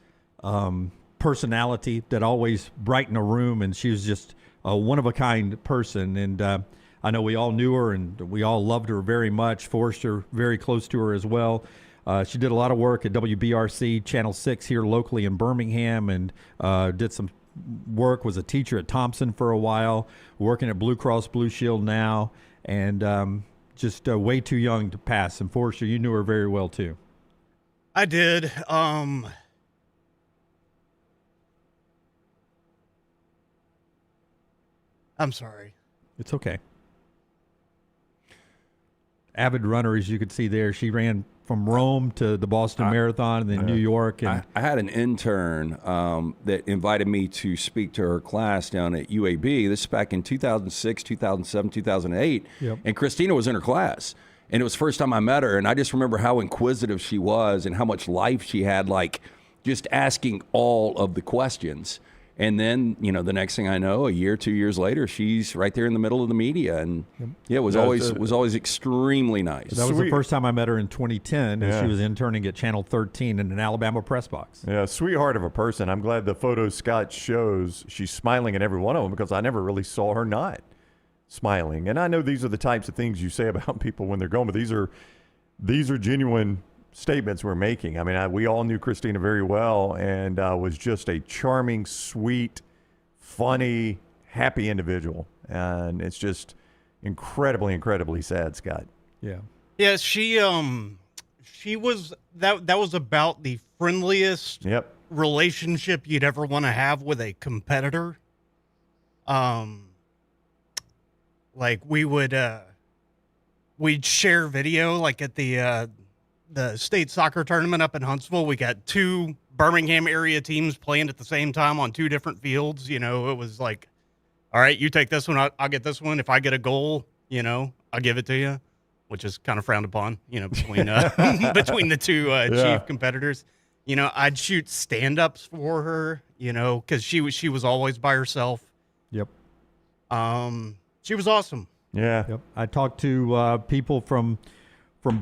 personality that always brightened a room, and she was just a one-of-a-kind person. And I know we all knew her, and we all loved her very much. Forrester, very close to her as well. She did a lot of work at WBRC Channel 6 here locally in Birmingham, and did some work, was a teacher at Thompson for a while, working at Blue Cross Blue Shield now, and just way too young to pass. And Forrester, you knew her very well too. I did. I'm sorry. It's okay. Avid runner, as you could see there. She ran from Rome to the Boston Marathon and then New York. And I had an intern that invited me to speak to her class down at UAB. This is back in 2006, 2007, 2008. Yep. And Christina was in her class. And it was the first time I met her. And I just remember how inquisitive she was and how much life she had, like just asking all of the questions. And then, the next thing I know, a year, 2 years later, she's right there in the middle of the media. And it was always extremely nice. That was the first time I met her in 2010, and she was interning at Channel 13 in an Alabama press box. Yeah, sweetheart of a person. I'm glad the photo Scott shows, she's smiling at every one of them, because I never really saw her not smiling. And I know these are the types of things you say about people when they're going, but these are genuine statements we're making. I mean, we all knew Christina very well, and was just a charming, sweet, funny, happy individual. And it's just incredibly, incredibly sad, Scott. Yeah. Yeah, she was that was about the friendliest relationship you'd ever want to have with a competitor. Like we'd share video, like at the state soccer tournament up in Huntsville. We got 2 Birmingham area teams playing at the same time on 2 different fields. It was like, all right, you take this one, I'll get this one. If I get a goal, I'll give it to you, which is kind of frowned upon, between between the 2 chief competitors. I'd shoot stand-ups for her, because she was always by herself. Yep. She was awesome. Yeah. Yep. I talked to people from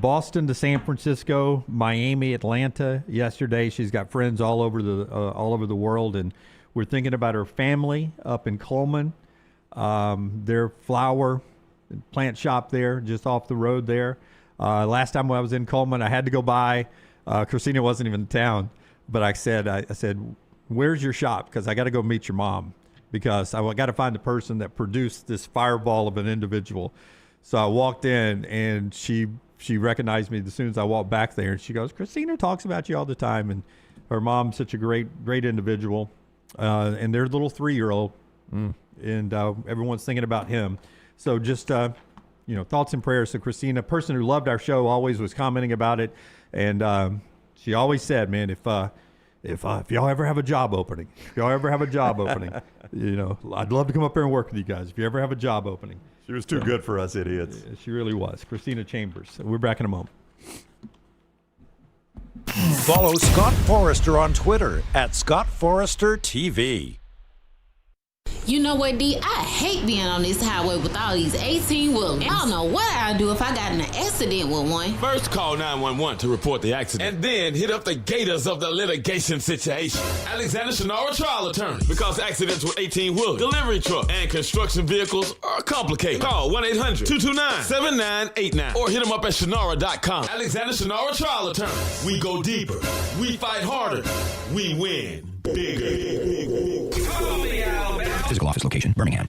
Boston to San Francisco, Miami, Atlanta yesterday. She's got friends all over the world, and we're thinking about her family up in Coleman, their flower plant shop there, just off the road there. Last time when I was in Coleman, I had to go by. Christina wasn't even in town, but I said, "Where's your shop? Because I got to go meet your mom, because I got to find the person that produced this fireball of an individual." So I walked in, and she recognized me as soon as I walked back there, and she goes, "Christina talks about you all the time." And her mom's such a great individual, and their little 3-year-old, and everyone's thinking about him. So just thoughts and prayers to Christina, a person who loved our show, always was commenting about it, and she always said, "Man, if y'all ever have a job opening, I'd love to come up here and work with you guys. If you ever have a job opening." She was too good for us idiots. She really was. Christina Chambers. We're back in a moment. Follow Scott Forrester on Twitter at Scott Forrester TV. You know what, D? I hate being on this highway with all these 18-wheelers. I don't know what I'd do if I got in an accident with one. First, call 911 to report the accident, and then hit up the gators of the litigation situation. Alexander Shinara trial attorney, because accidents with 18-wheelers, delivery truck, and construction vehicles are complicated. Call 1-800-229-7989 or hit them up at Shinara.com. Alexander Shinara trial attorney. We go deeper. We fight harder. We win bigger. Physical office location, Birmingham.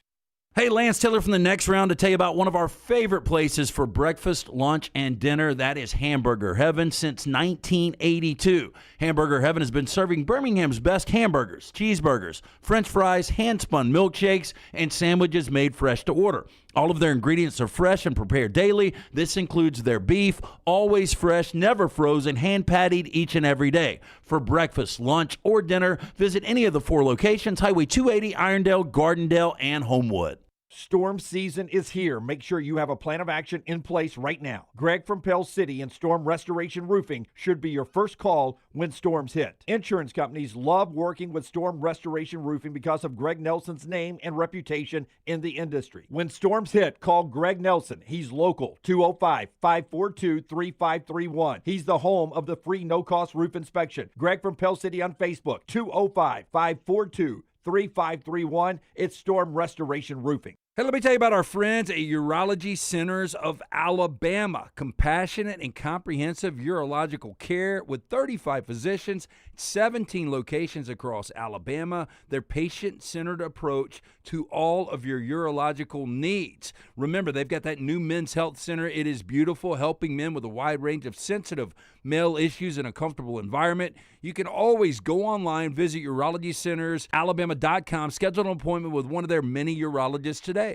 Hey, Lance Taylor from the Next Round to tell you about one of our favorite places for breakfast, lunch, and dinner. That is Hamburger Heaven since 1982. Hamburger Heaven has been serving Birmingham's best hamburgers, cheeseburgers, French fries, hand-spun milkshakes, and sandwiches made fresh to order. All of their ingredients are fresh and prepared daily. This includes their beef, always fresh, never frozen, hand-pattied each and every day. For breakfast, lunch, or dinner, visit any of the 4 locations, Highway 280, Irondale, Gardendale, and Homewood. Storm season is here. Make sure you have a plan of action in place right now. Greg from Pell City and Storm Restoration Roofing should be your first call when storms hit. Insurance companies love working with Storm Restoration Roofing because of Greg Nelson's name and reputation in the industry. When storms hit, call Greg Nelson. He's local, 205-542-3531. He's the home of the free no-cost roof inspection. Greg from Pell City on Facebook, 205-542-3531. It's Storm Restoration Roofing. Hey, let me tell you about our friends at Urology Centers of Alabama. Compassionate and comprehensive urological care with 35 physicians, 17 locations across Alabama. Their patient-centered approach to all of your urological needs. Remember, they've got that new men's health center. It is beautiful, helping men with a wide range of sensitive male issues in a comfortable environment. You can always go online, visit urologycentersalabama.com, schedule an appointment with one of their many urologists today.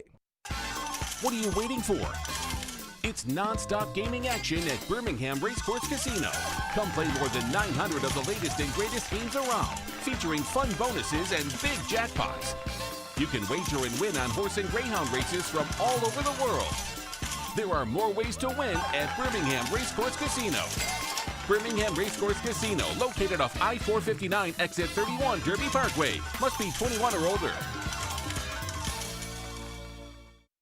What are you waiting for? It's non-stop gaming action at Birmingham Racecourse Casino. Come play more than 900 of the latest and greatest games around, featuring fun bonuses and big jackpots. You can wager and win on horse and greyhound races from all over the world. There are more ways to win at Birmingham Racecourse Casino. Birmingham Racecourse Casino, located off I-459, exit 31, Derby Parkway. Must be 21 or older.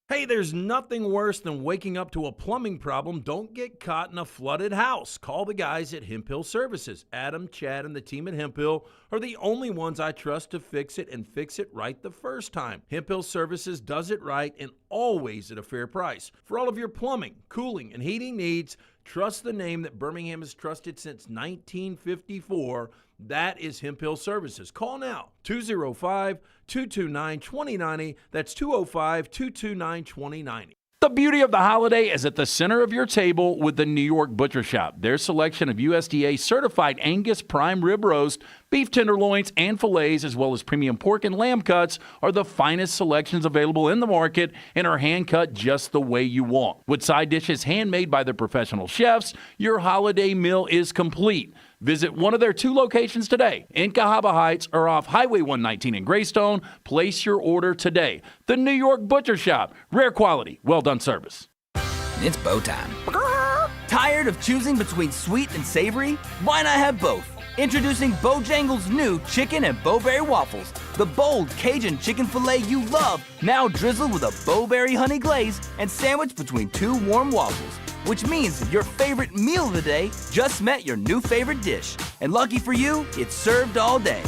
Hey, there's nothing worse than waking up to a plumbing problem. Don't get caught in a flooded house. Call the guys at Hemphill Services. Adam, Chad, and the team at Hemphill are the only ones I trust to fix it and fix it right the first time. Hemphill Services does it right and always at a fair price. For all of your plumbing, cooling, and heating needs, trust the name that Birmingham has trusted since 1954. That is Hemphill Services. Call now, 205-229-2090. That's 205-229-2090. The beauty of the holiday is at the center of your table with the New York Butcher Shop. Their selection of USDA certified Angus prime rib roast, beef tenderloins, and fillets, as well as premium pork and lamb cuts, are the finest selections available in the market and are hand-cut just the way you want. With side dishes handmade by their professional chefs, your holiday meal is complete. Visit one of their 2 locations today in Cahaba Heights or off Highway 119 in Greystone. Place your order today. The New York Butcher Shop. Rare quality, well-done service. It's bow time. Tired of choosing between sweet and savory? Why not have both? Introducing Bojangles' new chicken and bowberry waffles. The bold Cajun chicken filet you love, now drizzled with a bowberry honey glaze and sandwiched between 2 warm waffles. Which means your favorite meal of the day just met your new favorite dish. And lucky for you, it's served all day.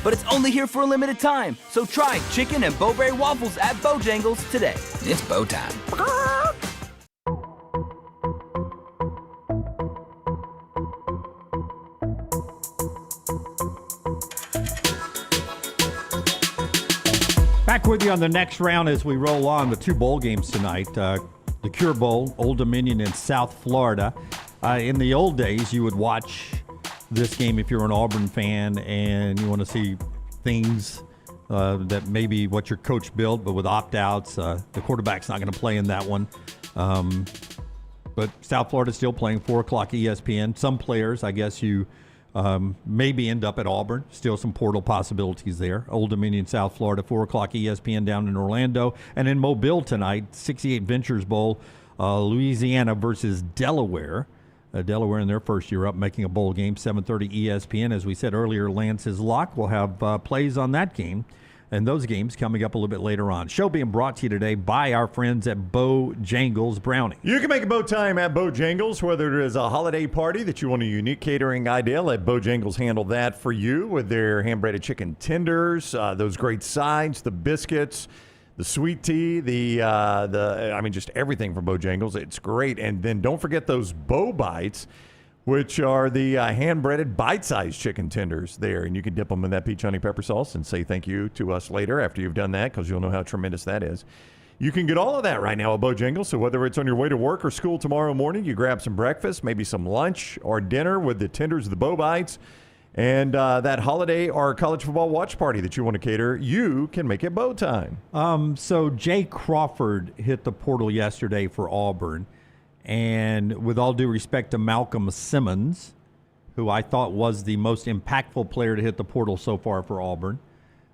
But it's only here for a limited time, so try chicken and bowberry waffles at Bojangles today. It's bow time. Back with you on the next round as we roll on the 2 bowl games tonight. The Cure Bowl, Old Dominion in South Florida. In the old days, you would watch this game if you're an Auburn fan and you want to see things that maybe what your coach built, but with opt-outs. The quarterback's not going to play in that one. But South Florida's still playing 4 o'clock ESPN. Some players, I guess you maybe end up at Auburn. Still some portal possibilities there. Old Dominion, South Florida, 4 o'clock ESPN down in Orlando. And in Mobile tonight, 68 Ventures Bowl, Louisiana versus Delaware. Delaware in their first year up, making a bowl game, 7:30 ESPN. As we said earlier, Lance's Lock will have plays on that game. And those games coming up a little bit later on. Show being brought to you today by our friends at Bojangles Browning. You can make a bow time at Bojangles, whether it is a holiday party that you want a unique catering idea. Let Bojangles handle that for you with their hand-breaded chicken tenders, those great sides, the biscuits, the sweet tea, just everything from Bojangles. It's great. And then don't forget those Bo Bites, which are the hand-breaded bite-sized chicken tenders there. And you can dip them in that peach honey pepper sauce and say thank you to us later after you've done that, because you'll know how tremendous that is. You can get all of that right now at Bojangles. So whether it's on your way to work or school tomorrow morning, you grab some breakfast, maybe some lunch or dinner with the tenders of the Bo Bites, and that holiday or college football watch party that you want to cater, you can make it Bo time. So Jay Crawford hit the portal yesterday for Auburn. And with all due respect to Malcolm Simmons, who I thought was the most impactful player to hit the portal so far for Auburn,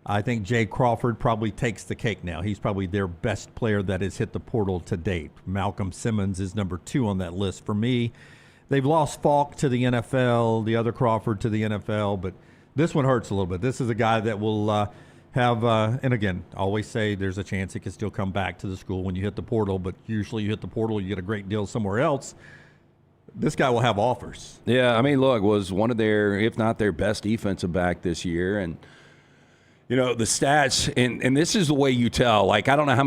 I think Jay Crawford probably takes the cake now. He's probably their best player that has hit the portal to date. Malcolm Simmons is number 2 on that list for me. They've lost Falk to the NFL, the other Crawford to the NFL, but this one hurts a little bit. This is a guy that will have, and again, I always say there's a chance he can still come back to the school when you hit the portal, but usually you hit the portal, you get a great deal somewhere else. This guy will have offers. Yeah, I mean, look, was one of their, if not their best defensive back this year, and you know, the stats, and this is the way you tell. Like, I don't know how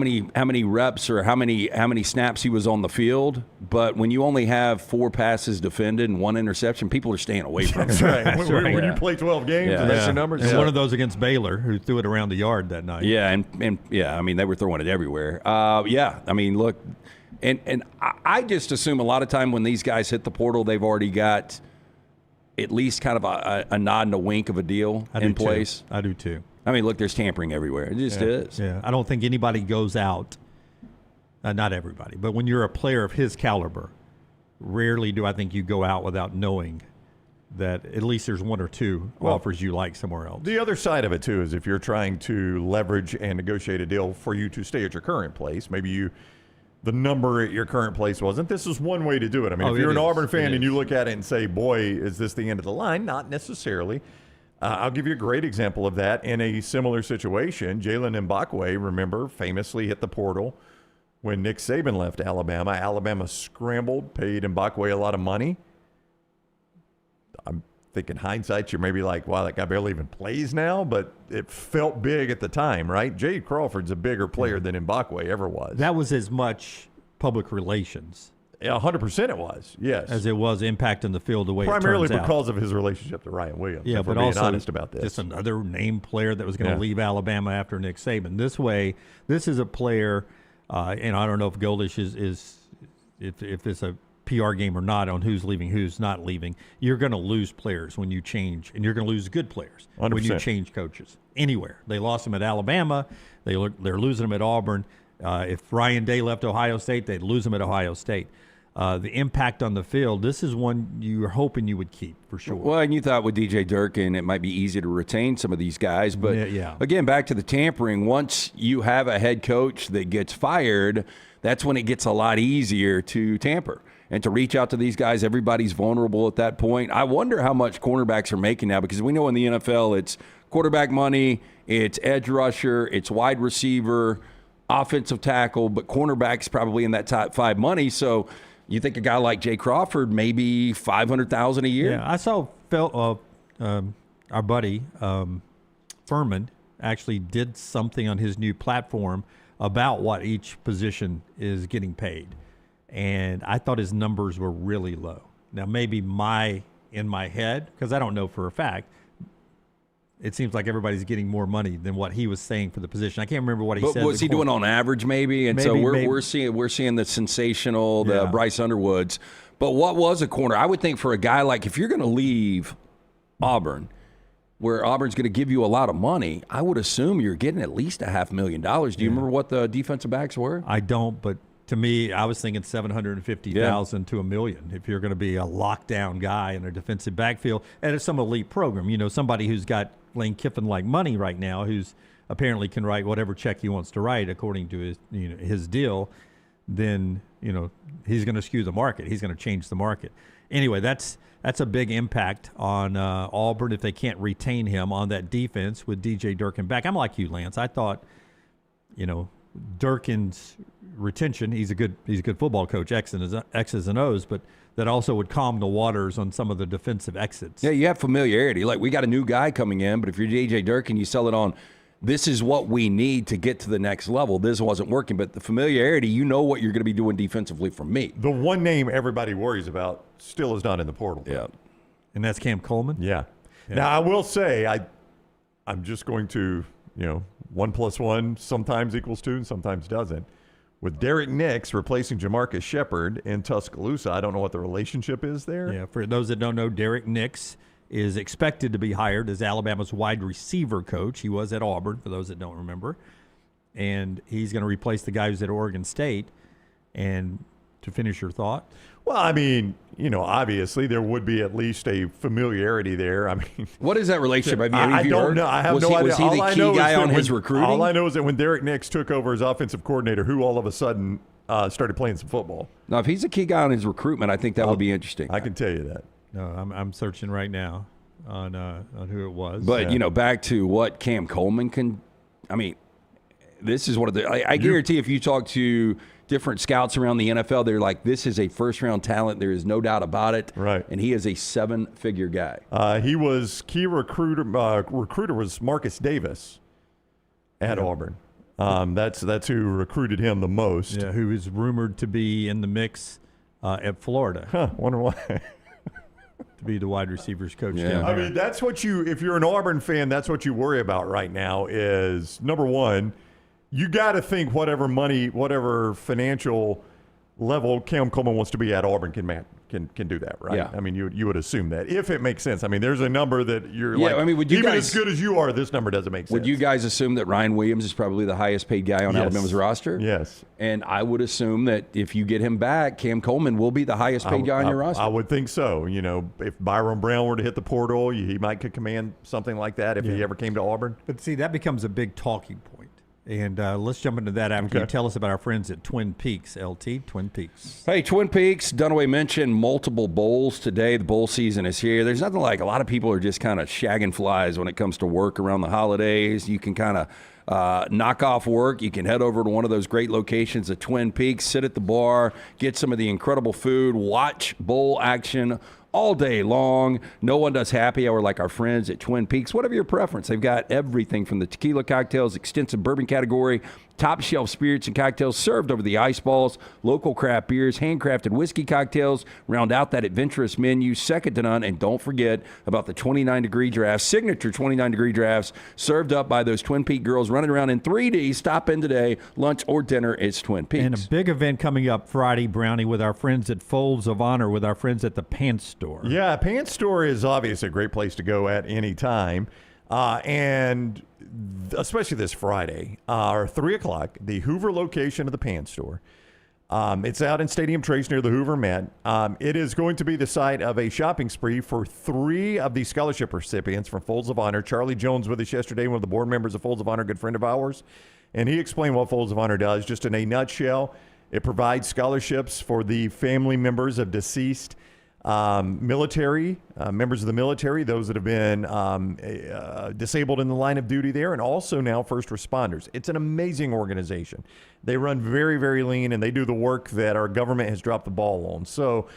many reps or how many snaps he was on the field, but when you only have 4 passes defended and 1 interception, people are staying away from him. That's right. When you play 12 games, and that's your numbers. And one of those against Baylor, who threw it around the yard that night. Yeah, and I mean, they were throwing it everywhere. Yeah, I mean, look, and I just assume a lot of time when these guys hit the portal, they've already got at least kind of a nod and a wink of a deal in place. I do too. I mean, look, there's tampering everywhere. It just is. Yeah, I don't think anybody goes out, not everybody, but when you're a player of his caliber, rarely do I think you go out without knowing that at least there's 1 or 2 offers you like somewhere else. The other side of it, too, is if you're trying to leverage and negotiate a deal for you to stay at your current place, maybe the number at your current place wasn't. This is one way to do it. I mean, if you're an Auburn fan and you look at it and say, boy, is this the end of the line? Not necessarily. I'll give you a great example of that in a similar situation. Jalen Mbakwe, remember, famously hit the portal when Nick Saban left Alabama. Alabama scrambled, paid Mbakwe a lot of money. I'm thinking hindsight, you're maybe like, wow, that guy barely even plays now, but it felt big at the time, right? Jay Crawford's a bigger player than Mbakwe ever was. That was as much public relations. 100% it was, yes. As it was impacting the field the way primarily it turns out. because of his relationship to Ryan Williams. Yeah, but being also honest about this. Just another name player that was going to leave Alabama after Nick Saban. This is a player, and I don't know if Goldish if it's a PR game or not on who's leaving, who's not leaving. You're going to lose players when you change, and you're going to lose good players 100%. when you change coaches anywhere. They lost him at Alabama. They're losing him at Auburn. If Ryan Day left Ohio State, they'd lose him at Ohio State. The impact on the field, this is one you're hoping you would keep for sure. Well, and you thought with DJ Durkin, it might be easy to retain some of these guys. But again, back to the tampering, once you have a head coach that gets fired, that's when it gets a lot easier to tamper and to reach out to these guys. Everybody's vulnerable at that point. I wonder how much cornerbacks are making now, because we know in the NFL it's quarterback money, it's edge rusher, it's wide receiver, offensive tackle, but cornerback's probably in that top 5 money. So you think a guy like Jay Crawford, maybe $500,000 a year? Yeah, I saw our buddy Furman actually did something on his new platform about what each position is getting paid, and I thought his numbers were really low. Now, maybe in my head, because I don't know for a fact, it seems like everybody's getting more money than what he was saying for the position. I can't remember what he said. But what's he doing on average, maybe? And so we're seeing the sensational, the Bryce Underwoods. But what was a corner? I would think for a guy like, if you're going to leave Auburn, where Auburn's going to give you a lot of money, I would assume you're getting at least $500,000. Do you remember what the defensive backs were? I don't, but to me, I was thinking $750,000 to $1 million if you're going to be a lockdown guy in a defensive backfield at some elite program. You know, somebody who's got Lane Kiffin-like money right now, who's apparently can write whatever check he wants to write according to his deal, then he's going to skew the market. He's going to change the market. Anyway, that's a big impact on Auburn if they can't retain him on that defense with DJ Durkin back. I'm like you, Lance. I thought, Durkin's retention. He's a good football coach, X's and O's, but that also would calm the waters on some of the defensive exits. Yeah, you have familiarity. Like, we got a new guy coming in, but if you're DJ Durkin, you sell it on, this is what we need to get to the next level. This wasn't working, but the familiarity, you know what you're going to be doing defensively from me. The one name everybody worries about still is not in the portal. Yeah. And that's Cam Coleman? Yeah. Now, I will say, I'm just going to, 1 + 1 sometimes equals 2 and sometimes doesn't. with Derek Nix replacing Jamarcus Shepard in Tuscaloosa. I don't know what the relationship is there. Yeah, for those that don't know, Derek Nix is expected to be hired as Alabama's wide receiver coach. He was at Auburn, for those that don't remember. And he's going to replace the guy who's at Oregon State. And to finish your thought? Well, I mean, obviously there would be at least a familiarity there. I mean, what is that relationship? I don't know. I have no idea. Was he the key guy on his recruiting? All I know is that when Derek Nix took over as offensive coordinator, who all of a sudden started playing some football. Now, if he's a key guy on his recruitment, I think that would be interesting. I can tell you that. No, I'm searching right now on who it was. But back to what Cam Coleman can. I mean, this is one of the. I guarantee if you talk to different scouts around the NFL, they're like, this is a first-round talent. There is no doubt about it. Right. And he is a 7-figure guy. He was key recruiter. Recruiter was Marcus Davis at Auburn. That's who recruited him the most. Yeah, who is rumored to be in the mix at Florida. Huh, wonder why. To be the wide receivers coach down there. I mean, that's what if you're an Auburn fan, that's what you worry about right now is, number one, you got to think whatever money, whatever financial level Cam Coleman wants to be at, Auburn can do that, right? Yeah. I mean, you would assume that, if it makes sense. I mean, there's a number that you're would you even guys, as good as you are, this number doesn't make sense. Would you guys assume that Ryan Williams is probably the highest paid guy on Alabama's roster? Yes. And I would assume that if you get him back, Cam Coleman will be the highest paid guy on your roster. I would think so. If Byron Brown were to hit the portal, he might could command something like that if he ever came to Auburn. But see, that becomes a big talking point. And let's jump into that after you tell us about our friends at Twin Peaks, LT, Twin Peaks. Hey, Twin Peaks, Dunaway mentioned multiple bowls today. The bowl season is here. There's nothing like a lot of people are just kind of shagging flies when it comes to work around the holidays. You can kind of knock off work. You can head over to one of those great locations at Twin Peaks, sit at the bar, get some of the incredible food, watch bowl action all day long. No one does happy hour like our friends at Twin Peaks. Whatever your preference, they've got everything from the tequila cocktails, extensive bourbon category, top shelf spirits and cocktails served over the ice balls, local craft beers, handcrafted whiskey cocktails, round out that adventurous menu, second to none. And don't forget about the 29-degree drafts, signature 29-degree drafts served up by those Twin Peaks girls running around in 3D. Stop in today, lunch or dinner, it's Twin Peaks. And a big event coming up Friday, Brownie, with our friends at Folds of Honor, with our friends at the Pants Store. Yeah, Pants Store is obviously a great place to go at any time. And especially this Friday, or 3 o'clock, the Hoover location of the Pants Store. It's out in Stadium Trace near the Hoover Met. It is going to be the site of a shopping spree for 3 of the scholarship recipients from Folds of Honor. Charlie Jones with us yesterday, one of the board members of Folds of Honor, good friend of ours. And he explained what Folds of Honor does. Just in a nutshell, it provides scholarships for the family members of deceased military, members of the military, those that have been disabled in the line of duty there, and also now first responders. It's an amazing organization. They run very, very lean, and they do the work that our government has dropped the ball on. So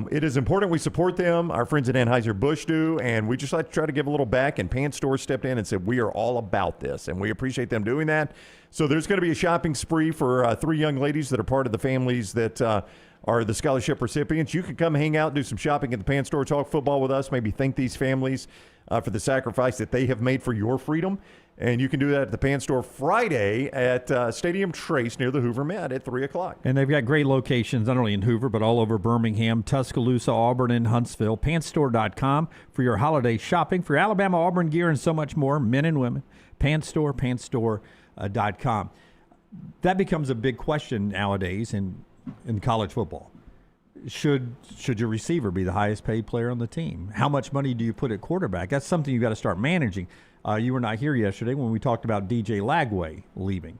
it is important we support them. Our friends at Anheuser-Busch do, and we just like to try to give a little back, and Pants Store stepped in and said, we are all about this, and we appreciate them doing that. So there's going to be a shopping spree for 3 young ladies that are part of the families that are the scholarship recipients. You can come hang out, do some shopping at the Pants Store, talk football with us, maybe thank these families for the sacrifice that they have made for your freedom. And you can do that at the Pants Store Friday at Stadium Trace near the Hoover Met at 3 o'clock. And they've got great locations, not only in Hoover, but all over Birmingham, Tuscaloosa, Auburn, and Huntsville. PantsStore.com for your holiday shopping, for Alabama, Auburn gear, and so much more, men and women. PantsStore, PantsStore.com. That becomes a big question nowadays in college football. Should your receiver be the highest paid player on the team? How much money do you put at quarterback? That's something you've got to start managing. You were not here yesterday when we talked about DJ Lagway leaving.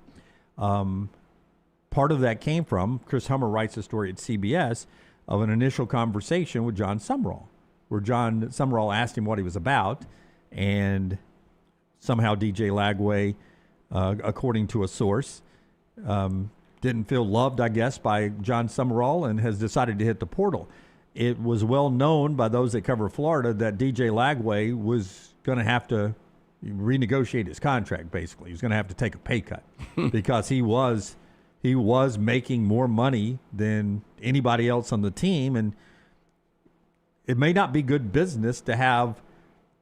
Part of that came from, Chris Hummer writes a story at CBS, of an initial conversation with Jon Sumrall, where Jon Sumrall asked him what he was about, and somehow DJ Lagway, according to a source, didn't feel loved, I guess, by Jon Sumrall and has decided to hit the portal. It was well known by those that cover Florida that DJ Lagway was going to have to renegotiate his contract, basically. He was going to have to take a pay cut because he was making more money than anybody else on the team. And it may not be good business to have,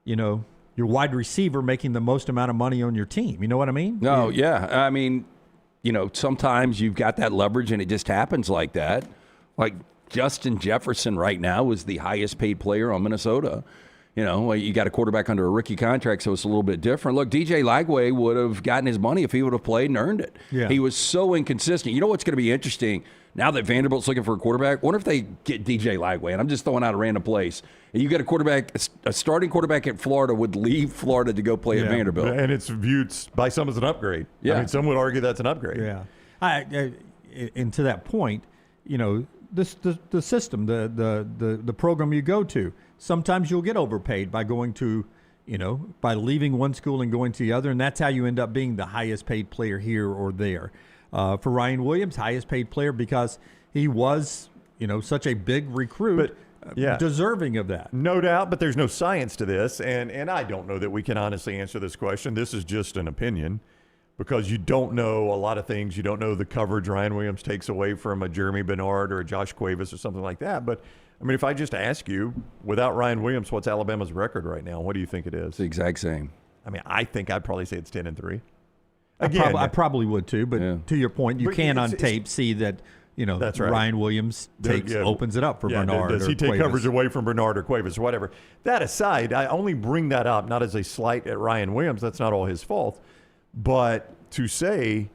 your wide receiver making the most amount of money on your team. You know what I mean? No, yeah. I mean, sometimes you've got that leverage and it just happens like that. Like Justin Jefferson right now is the highest paid player on Minnesota. You got a quarterback under a rookie contract, so it's a little bit different. Look, DJ Lagway would have gotten his money if he would have played and earned it. Yeah. He was so inconsistent. You know what's going to be interesting? Now that Vanderbilt's looking for a quarterback, wonder if they get DJ Lagway, and I'm just throwing out a random place, and you get a starting quarterback at Florida would leave Florida to go play at Vanderbilt. And it's viewed by some as an upgrade. Yeah. I mean, some would argue that's an upgrade. Yeah. And to that point, the system, the program you go to, sometimes you'll get overpaid by going to, by leaving one school and going to the other, and that's how you end up being the highest paid player here or there. For Ryan Williams, highest paid player because he was, such a big recruit, deserving of that. No doubt, but there's no science to this, and I don't know that we can honestly answer this question. This is just an opinion because you don't know a lot of things. You don't know the coverage Ryan Williams takes away from a Jeremy Bernard or a Josh Cuevas or something like that. But, I mean, if I just ask you, without Ryan Williams, what's Alabama's record right now? What do you think it is? It's the exact same. I mean, I think I'd probably say it's 10-3. I probably would too, but to your point, you can on tape see that that's right. Ryan Williams opens it up for Bernard. Does he take Cuevas. coverage away from Bernard or Cuevas or whatever? That aside, I only bring that up not as a slight at Ryan Williams. That's not all his fault, but to say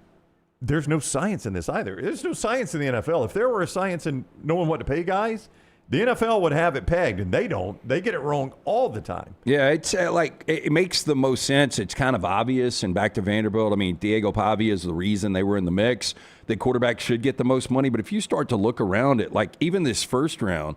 there's no science in this either. There's no science in the NFL. If there were a science in knowing what to pay guys, the NFL would have it pegged, and they don't. They get it wrong all the time. Yeah, it's it makes the most sense. It's kind of obvious. And back to Vanderbilt, I mean, Diego Pavia is the reason they were in the mix. The quarterback should get the most money. But if you start to look around it, like even this first round,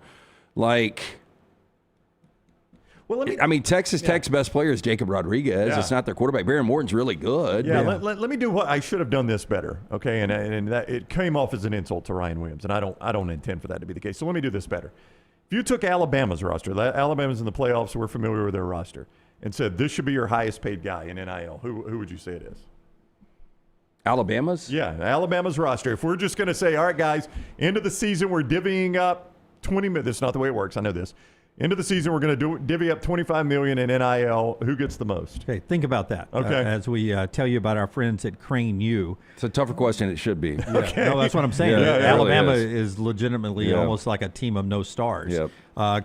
Texas Tech's best player is Jacob Rodriguez. Yeah. It's not their quarterback. Baron Morton's really good. Yeah, let me do what I should have done this better, okay? And that it came off as an insult to Ryan Williams, and I don't intend for that to be the case. So let me do this better. If you took Alabama's roster, Alabama's in the playoffs, so we're familiar with their roster, and said this should be your highest paid guy in NIL, who would you say it is? Alabama's? Yeah, Alabama's roster. If we're just going to say, all right, guys, end of the season, we're divvying up 20 million. That's not the way it works. I know this. End of the season, we're going to divvy up $25 million in NIL. Who gets the most? Okay, think about that. Okay. As we tell you about our friends at Crane U. It's a tougher question. It should be. Okay. No, that's what I'm saying. Alabama is legitimately almost like a team of no stars. Yep.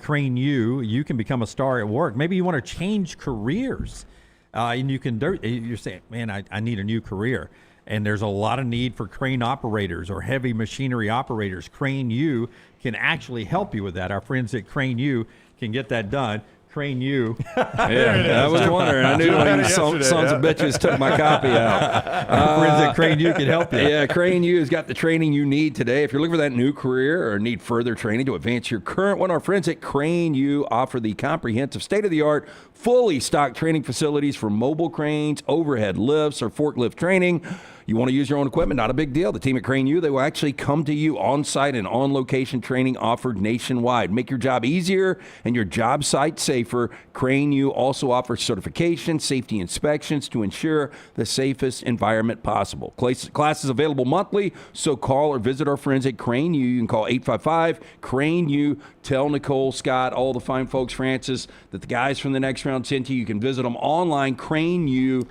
Crane U, you can become a star at work. Maybe you want to change careers, and you're saying, man, I need a new career. And there's a lot of need for crane operators or heavy machinery operators. Crane U can actually help you with that. Our friends at Crane U can get that done. Crane U. I was wondering. I knew when these sons of bitches took my copy out. Friends at Crane U can help you. Yeah, Crane U has got the training you need today. If you're looking for that new career or need further training to advance your current one, our friends at Crane U offer the comprehensive state-of-the-art, fully stocked training facilities for mobile cranes, overhead lifts, or forklift training. You want to use your own equipment? Not a big deal. The team at Crane U, they will actually come to you on-site and on-location training offered nationwide. Make your job easier and your job site safer. Crane U also offers certification, safety inspections to ensure the safest environment possible. Classes available monthly, so call or visit our friends at Crane U. You can call 855-CRANE-U. Tell Nicole, Scott, all the fine folks, Francis, that the guys from the next round sent to you. You can visit them online, CraneU.com.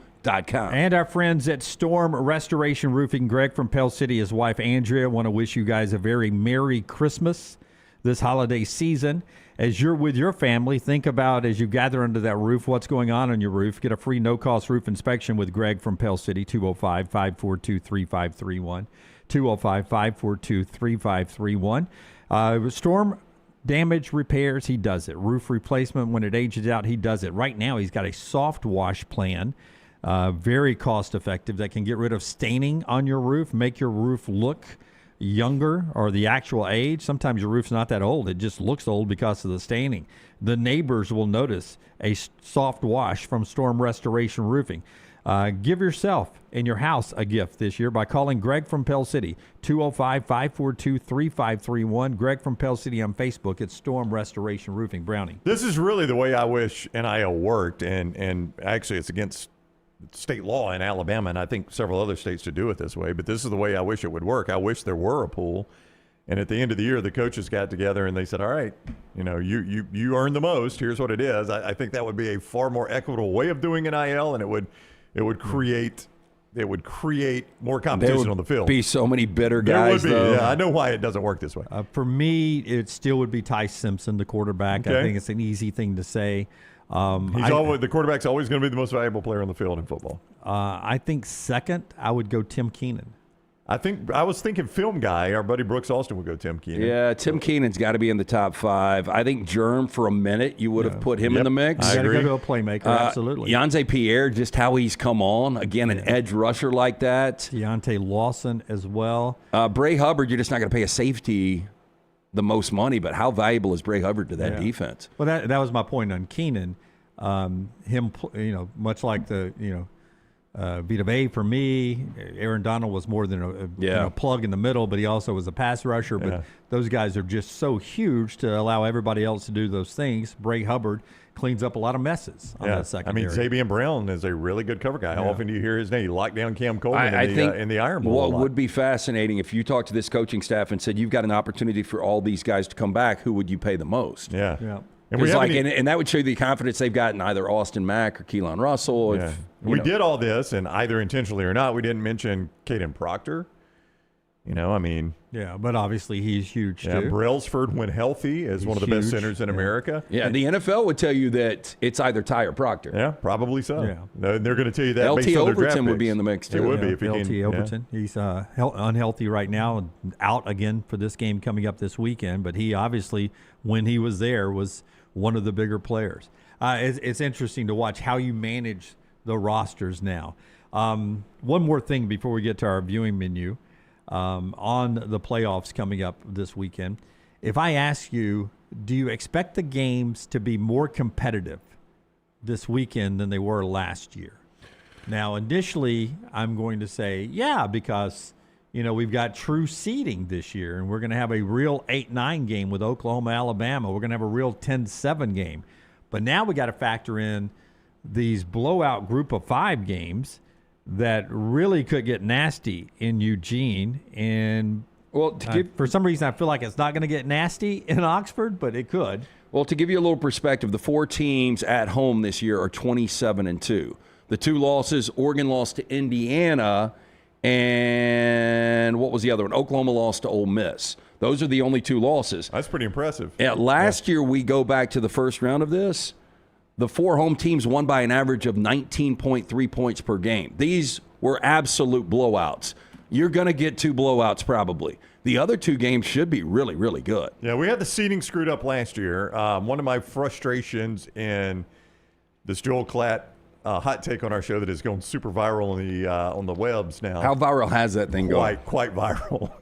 And our friends at Storm Restoration Roofing, Greg from Pell City, his wife Andrea, want to wish you guys a very Merry Christmas this holiday season. As you're with your family, think about, as you gather under that roof, what's going on your roof. Get a free no-cost roof inspection with Greg from Pell City, 205-542-3531, 205-542-3531. Storm damage repairs, he does it. Roof replacement, when it ages out, he does it. Right now, he's got a soft wash plan. Very cost-effective that can get rid of staining on your roof, make your roof look younger or the actual age. Sometimes your roof's not that old. It just looks old because of the staining. The neighbors will notice a soft wash from Storm Restoration Roofing. Give yourself and your house a gift this year by calling Greg from Pell City, 205-542-3531. Greg from Pell City on Facebook. It's Storm Restoration Roofing. Brownie. This is really the way I wish NIL worked, and actually it's against state law in Alabama, and I think several other states to do it this way, but this is the way I wish it would work. I wish there were a pool, and at the end of the year, the coaches got together and they said, all right, you earned the most. Here's what it is. I think that would be a far more equitable way of doing NIL, and it would create it would create more competition on the field. Be so many bitter There guys. would be. Though. Yeah, I know why it doesn't work this way. For me, it still would be Ty Simpson, the quarterback. Okay. I think it's an easy thing to say. The quarterback's always going to be the most valuable player on the field in football. I think second, I would go Tim Keenan. I was thinking film guy. Our buddy Brooks Austin would go Tim Keenan. Yeah, Tim Keenan's got to be in the top 5. I think Germ, for a minute, you would have put him in the mix. I agree. Got to go to a playmaker, absolutely. Yonze Pierre, just how he's come on. Again, an edge rusher like that. Deontay Lawson as well. Bray Hubbard, you're just not going to pay a safety the most money, but how valuable is Bray Hubbard to that defense? Well, that was my point on Keenan. Him, much like the, Vita Vea for me, Aaron Donald was more than a plug in the middle, but he also was a pass rusher. But those guys are just so huge to allow everybody else to do those things. Bray Hubbard cleans up a lot of messes on that secondary. Xavier Brown is a really good cover guy. How often do you hear his name? He locked down Cam Coleman in the Iron Bowl. What would be fascinating if you talked to this coaching staff and said, you've got an opportunity for all these guys to come back, who would you pay the most? Yeah. And that would show you the confidence they've got in either Austin Mack or Keelan Russell. Yeah. We did all this, and either intentionally or not, we didn't mention Caden Proctor. Yeah, but obviously he's huge too. Brailsford, when healthy, is one of the best centers in America. Yeah, the NFL would tell you that it's either Ty or Proctor. Yeah, probably so. Yeah. They're going to tell you that. LT Overton would be in the mix too. It would be if LT Overton. He's unhealthy right now, out again for this game coming up this weekend. But he obviously, when he was there, was one of the bigger players. It's interesting to watch how you manage the rosters now. One more thing before we get to our viewing menu. On the playoffs coming up this weekend, if I ask you, do you expect the games to be more competitive this weekend than they were last year? Now, initially, I'm going to say, yeah, because, we've got true seeding this year, and we're going to have a real 8-9 game with Oklahoma, Alabama. We're going to have a real 10-7 game. But now we got to factor in these blowout group of 5 games that really could get nasty in Eugene. And for some reason, I feel like it's not going to get nasty in Oxford, but it could. Well, to give you a little perspective, the 4 teams at home this year are 27-2. The 2 losses, Oregon lost to Indiana, and what was the other one? Oklahoma lost to Ole Miss. Those are the only 2 losses. That's pretty impressive. Yeah, last year, we go back to the first round of this. The 4 home teams won by an average of 19.3 points per game. These were absolute blowouts. You're going to get 2 blowouts probably. The other 2 games should be really, really good. Yeah, we had the seeding screwed up last year. One of my frustrations in this Joel Klatt hot take on our show that is going super viral on the webs now. How viral has that thing gone? Quite viral.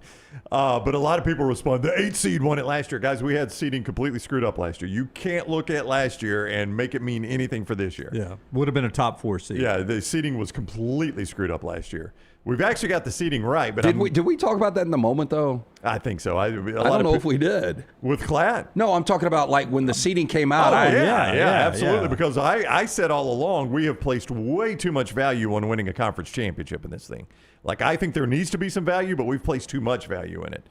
But a lot of people respond, the 8 seed won it last year. Guys, we had seeding completely screwed up last year. You can't look at last year and make it mean anything for this year. Yeah, would have been a top 4 seed. Yeah, the seeding was completely screwed up last year. We've actually got the seeding right. But did we talk about that in the moment, though? I think so. I don't know if we did. With Klatt? No, I'm talking about like when the seeding came out. Absolutely. Because I said all along we have placed way too much value on winning a conference championship in this thing. Like, I think there needs to be some value, but we've placed too much value in it.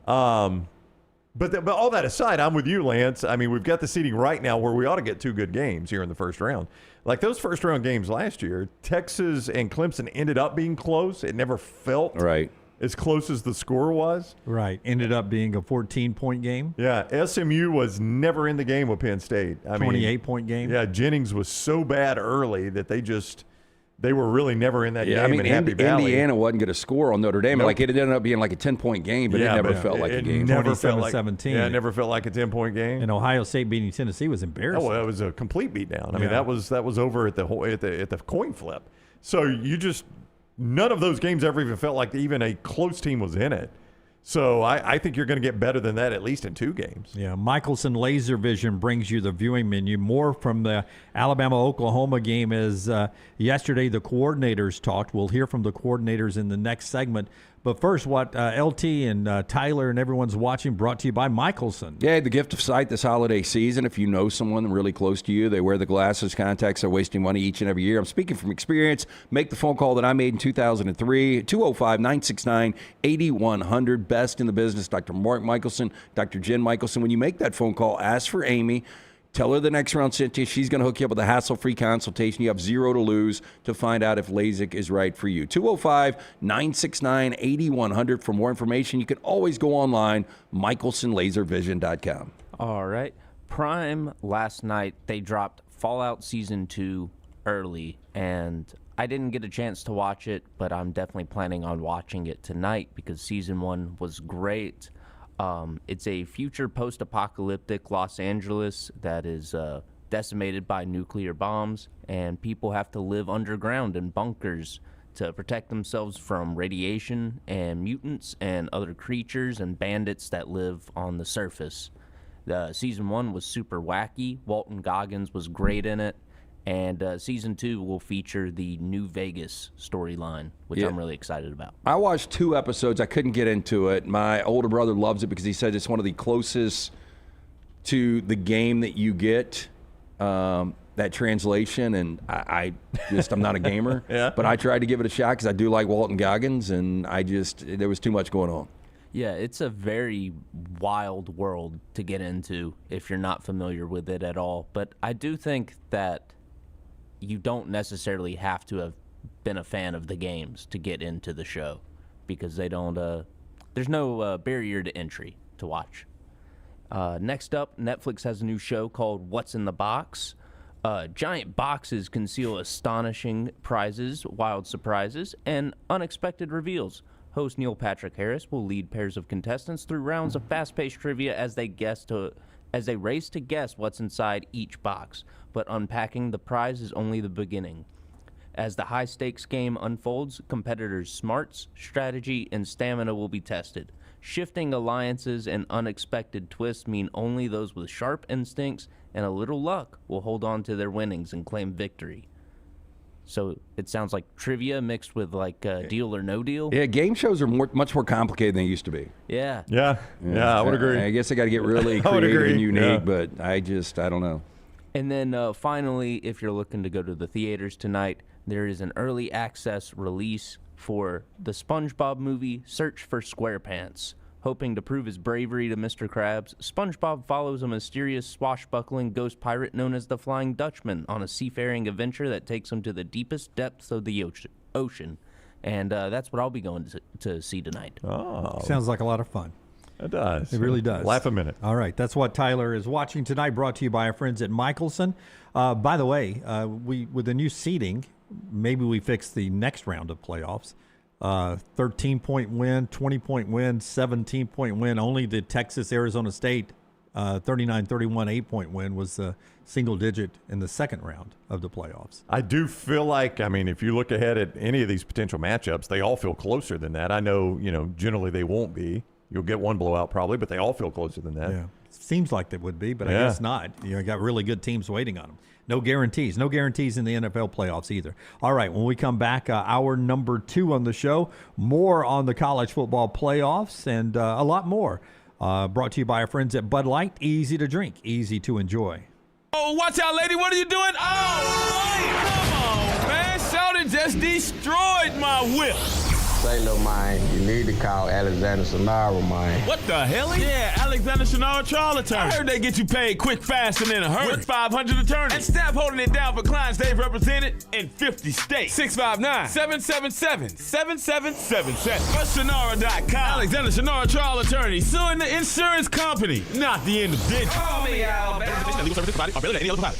But all that aside, I'm with you, Lance. I mean, we've got the seeding right now where we ought to get 2 good games here in the first round. Like those first round games last year, Texas and Clemson ended up being close. It never felt as close as the score was. Right. Ended up being a 14-point game. Yeah. SMU was never in the game with Penn State. 28-point game. Yeah. Jennings was so bad early that they were really never in that game in Happy Valley. Indiana wasn't going to score on Notre Dame. Nope. Like, it ended up being like a 10-point game, but it never felt like a game. 27-17. Yeah, it never felt like a 10-point game. And Ohio State beating Tennessee was embarrassing. Oh, well, it was a complete beatdown. I mean, that was over at the coin flip. So none of those games ever even felt like even a close team was in it. So I think you're going to get better than that at least in 2 games. Yeah, Michelson Laser Vision brings you the viewing menu. More from the Alabama-Oklahoma game as yesterday the coordinators talked. We'll hear from the coordinators in the next segment. But first, what LT and Tyler and everyone's watching, brought to you by Michelson. Yeah, the gift of sight this holiday season. If you know someone really close to you, they wear the glasses, contacts, they're wasting money each and every year. I'm speaking from experience. Make the phone call that I made in 2003, 205-969-8100. Best in the business, Dr. Mark Michelson, Dr. Jen Michelson. When you make that phone call, ask for Amy. Tell her the next round sent you. She's going to hook you up with a hassle-free consultation. You have 0 to lose to find out if LASIK is right for you. 205-969-8100 for more information. You can always go online, michelsonlaservision.com. All right. Prime last night, they dropped Fallout Season 2 early, and I didn't get a chance to watch it, but I'm definitely planning on watching it tonight because Season 1 was great. It's a future post-apocalyptic Los Angeles that is decimated by nuclear bombs, and people have to live underground in bunkers to protect themselves from radiation and mutants and other creatures and bandits that live on the surface. Season 1 was super wacky. Walton Goggins was great in it. And Season 2 will feature the New Vegas storyline, which I'm really excited about. I watched 2 episodes. I couldn't get into it. My older brother loves it because he said it's one of the closest to the game that you get, that translation. And I'm not a gamer. But I tried to give it a shot because I do like Walton Goggins, and there was too much going on. Yeah, it's a very wild world to get into if you're not familiar with it at all. But I do think that you don't necessarily have to have been a fan of the games to get into the show because they don't there's no barrier to entry to watch. Next up, Netflix has a new show called What's in the Box. Giant boxes conceal astonishing prizes, wild surprises, and unexpected reveals. Host Neil Patrick Harris will lead pairs of contestants through rounds of fast-paced trivia as they race to guess what's inside each box. But unpacking the prize is only the beginning. As the high-stakes game unfolds, competitors' smarts, strategy, and stamina will be tested. Shifting alliances and unexpected twists mean only those with sharp instincts and a little luck will hold on to their winnings and claim victory. So it sounds like trivia mixed with Deal or No Deal. Yeah, game shows are much more complicated than they used to be. Yeah. Yeah, I would agree. I guess they got to get really creative and unique, but I don't know. And then finally, if you're looking to go to the theaters tonight, there is an early access release for the SpongeBob movie Search for SquarePants. Hoping to prove his bravery to Mr. Krabs, SpongeBob follows a mysterious swashbuckling ghost pirate known as the Flying Dutchman on a seafaring adventure that takes him to the deepest depths of the ocean. And that's what I'll be going to see tonight. Oh. Sounds like a lot of fun. It does. It really does. Laugh a minute. All right. That's what Tyler is watching tonight, brought to you by our friends at Michelson. By the way, with the new seating, maybe we fix the next round of playoffs. 13-point win, 20-point win, 17-point win. Only the Texas-Arizona State 39-31 8-point win was single digit in the second round of the playoffs. I do feel like, if you look ahead at any of these potential matchups, they all feel closer than that. I know, generally they won't be. You'll get one blowout probably, but they all feel closer than that. Yeah, seems like they would be, but I guess not. You got really good teams waiting on them. No guarantees. No guarantees in the NFL playoffs either. All right, when we come back, hour number 2 on the show, more on the college football playoffs and a lot more. Brought to you by our friends at Bud Light. Easy to drink, easy to enjoy. Oh, watch out, lady. What are you doing? Oh, come on, man. Shawty just destroyed my whip. Say no, man. You need to call Alexander Sumrall, man. What the hell? Yeah, Alexander Sumrall trial attorney. I heard they get you paid quick, fast, and in a hurry. With 500 attorneys. And staff holding it down for clients they've represented in 50 states. 659-777-7777. Or Sonora.com. Alexander Sumrall trial attorney suing the insurance company, not the individual. Call me, Alabama.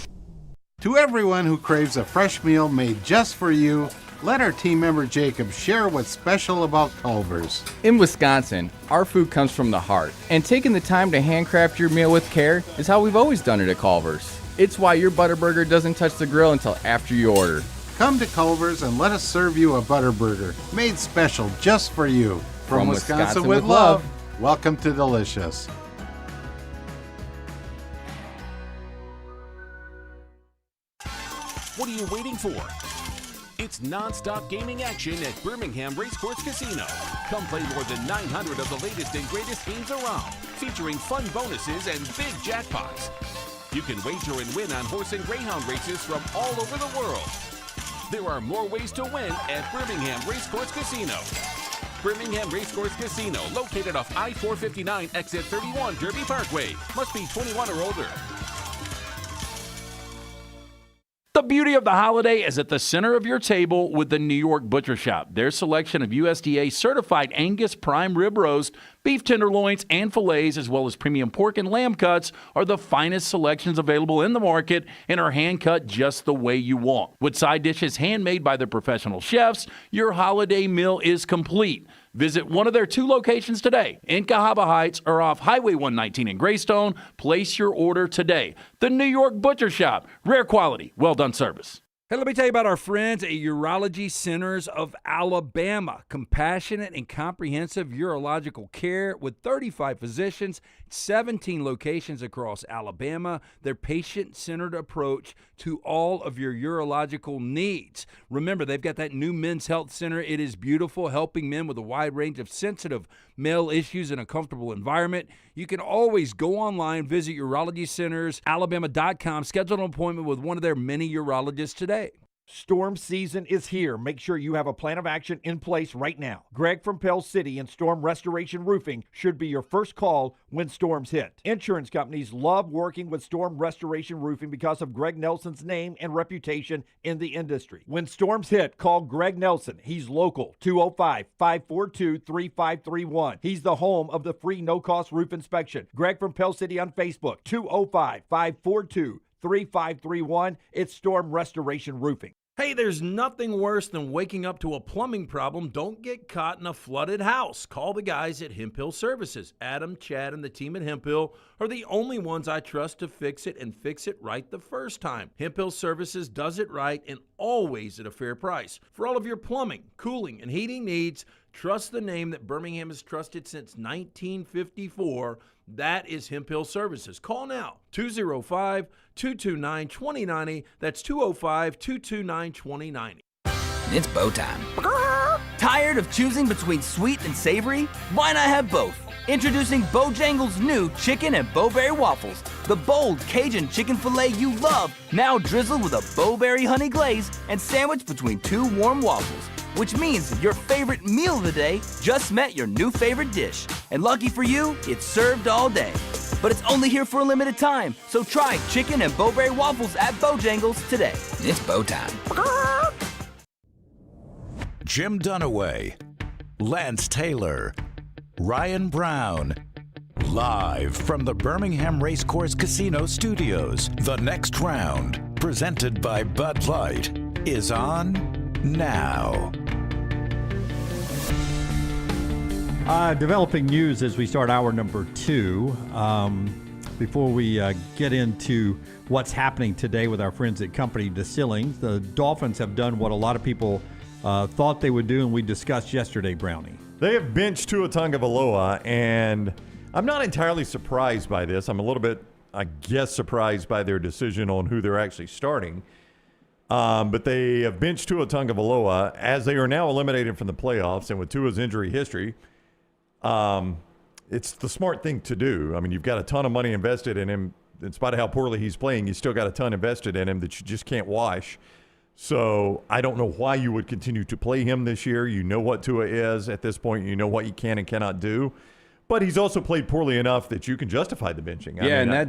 To everyone who craves a fresh meal made just for you, let our team member Jacob share what's special about Culver's. In Wisconsin, our food comes from the heart, and taking the time to handcraft your meal with care is how we've always done it at Culver's. It's why your Butterburger doesn't touch the grill until after you order. Come to Culver's and let us serve you a Butterburger made special just for you. From Wisconsin with love, welcome to Delicious. What are you waiting for? It's non-stop gaming action at Birmingham Racecourse Casino. Come play more than 900 of the latest and greatest games around, featuring fun bonuses and big jackpots. You can wager and win on horse and greyhound races from all over the world. There are more ways to win at Birmingham Racecourse Casino. Birmingham Racecourse Casino, located off I-459, exit 31, Derby Parkway. Must be 21 or older. The beauty of the holiday is at the center of your table with the New York Butcher Shop. Their selection of USDA certified Angus prime rib roast, beef tenderloins, and fillets, as well as premium pork and lamb cuts, are the finest selections available in the market and are hand-cut just the way you want. With side dishes handmade by their professional chefs, your holiday meal is complete. Visit one of their 2 locations today in Cahaba Heights or off Highway 119 in Greystone. Place your order today. The New York Butcher Shop. Rare quality, well done service. Hey, let me tell you about our friends at Urology Centers of Alabama. Compassionate and comprehensive urological care with 35 physicians, 17 locations across Alabama. Their patient-centered approach to all of your urological needs. Remember, they've got that new men's health center. It is beautiful, helping men with a wide range of sensitive male issues in a comfortable environment. You can always go online, visit urologycentersalabama.com, schedule an appointment with one of their many urologists today. Storm season is here. Make sure you have a plan of action in place right now. Greg from Pell City and Storm Restoration Roofing should be your first call when storms hit. Insurance companies love working with Storm Restoration Roofing because of Greg Nelson's name and reputation in the industry. When storms hit, call Greg Nelson. He's local, 205-542-3531. He's the home of the free no-cost roof inspection. Greg from Pell City on Facebook, 205-542-3531. It's Storm Restoration Roofing. Hey, there's nothing worse than waking up to a plumbing problem. Don't get caught in a flooded house. Call the guys at Hemphill Services. Adam, Chad, and the team at Hemphill are the only ones I trust to fix it and fix it right the first time. Hemphill Services does it right and always at a fair price. For all of your plumbing, cooling, and heating needs, trust the name that Birmingham has trusted since 1954. That is Hemphill Services. Call now, 205-229-2090. That's 205-229-2090. It's bow time. Tired of choosing between sweet and savory? Why not have both? Introducing Bojangles' new chicken and bowberry waffles. The bold Cajun chicken filet you love, now drizzled with a bowberry honey glaze and sandwiched between 2 warm waffles. Which means your favorite meal of the day just met your new favorite dish. And lucky for you, it's served all day. But it's only here for a limited time, so try chicken and bowberry waffles at Bojangles today. It's bow time. Jim Dunaway, Lance Taylor, Ryan Brown. Live from the Birmingham Racecourse Casino Studios, the next round, presented by Bud Light, is on now. Developing news as we start hour number 2. Before we get into what's happening today with our friends at Company Distilling, the Dolphins have done what a lot of people thought they would do, and we discussed yesterday, Brownie. They have benched Tua Tagovailoa, and I'm not entirely surprised by this. I'm a little bit, I guess, surprised by their decision on who they're actually starting. But they have benched Tua Tagovailoa as they are now eliminated from the playoffs, and with Tua's injury history, it's the smart thing to do. I mean, you've got a ton of money invested in him. In spite of how poorly he's playing, you still got a ton invested in him that you just can't wash. So I don't know why you would continue to play him this year. You know what Tua is at this point. You know what he can and cannot do. But he's also played poorly enough that you can justify the benching.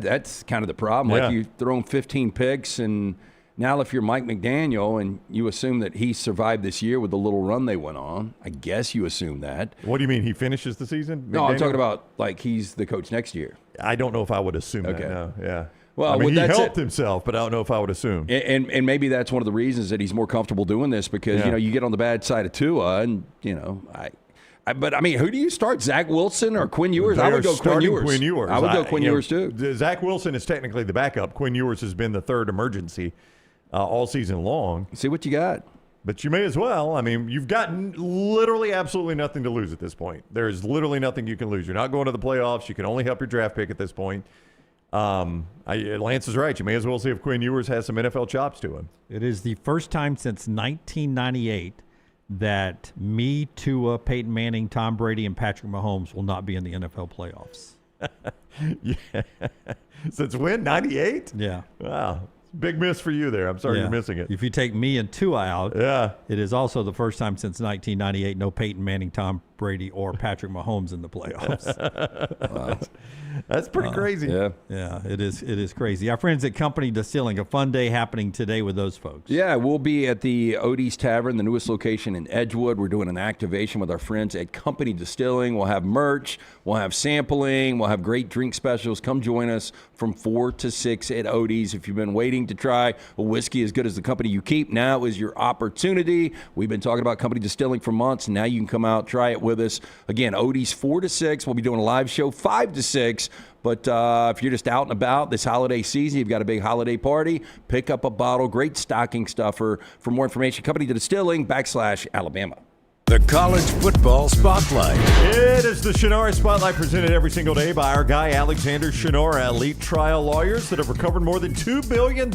That's kind of the problem. Like, you throw him 15 picks, and now if you're Mike McDaniel and you assume that he survived this year with the little run they went on, I guess you assume that. What do you mean, he finishes the season? No, I'm talking about like he's the coach next year. I don't know if I would assume that. No. Yeah. Well, I mean, he helped himself, but I don't know if I would assume. And maybe that's one of the reasons that he's more comfortable doing this because, you get on the bad side of Tua and, but I mean, who do you start? Zach Wilson or Quinn Ewers? I would go Quinn Ewers. I would go Quinn Ewers too. Zach Wilson is technically the backup. Quinn Ewers has been the third emergency all season long. See what you got. But you may as well. I mean, you've got literally absolutely nothing to lose at this point. There's literally nothing you can lose. You're not going to the playoffs. You can only help your draft pick at this point. Lance is right. You may as well see if Quinn Ewers has some NFL chops to him. It is the first time since 1998 that me, Tua, Peyton Manning, Tom Brady, and Patrick Mahomes will not be in the NFL playoffs. Yeah. Since when? 98? Yeah. Wow. Big miss for you there. I'm sorry you're missing it. If you take me and Tua out, it is also the first time since 1998 no Peyton Manning, Tom Brady or Patrick Mahomes in the playoffs. Wow. That's pretty crazy. Yeah, it is. It is crazy. Our friends at Company Distilling, a fun day happening today with those folks. Yeah, we'll be at the Odie's Tavern, the newest location in Edgewood. We're doing an activation with our friends at Company Distilling. We'll have merch, we'll have sampling, we'll have great drink specials. Come join us from 4 to 6 at Odie's. If you've been waiting to try a whiskey as good as the company you keep, now is your opportunity. We've been talking about Company Distilling for months. Now you can come out, try it with us. Again, Odie's 4 to 6. We'll be doing a live show 5 to 6. But if you're just out and about this holiday season, you've got a big holiday party, pick up a bottle. Great stocking stuffer. For more information, Company Distilling /Alabama. The College Football Spotlight. It is the Shannara Spotlight presented every single day by our guy, Alexander Shannara, elite trial lawyers that have recovered more than $2 billion,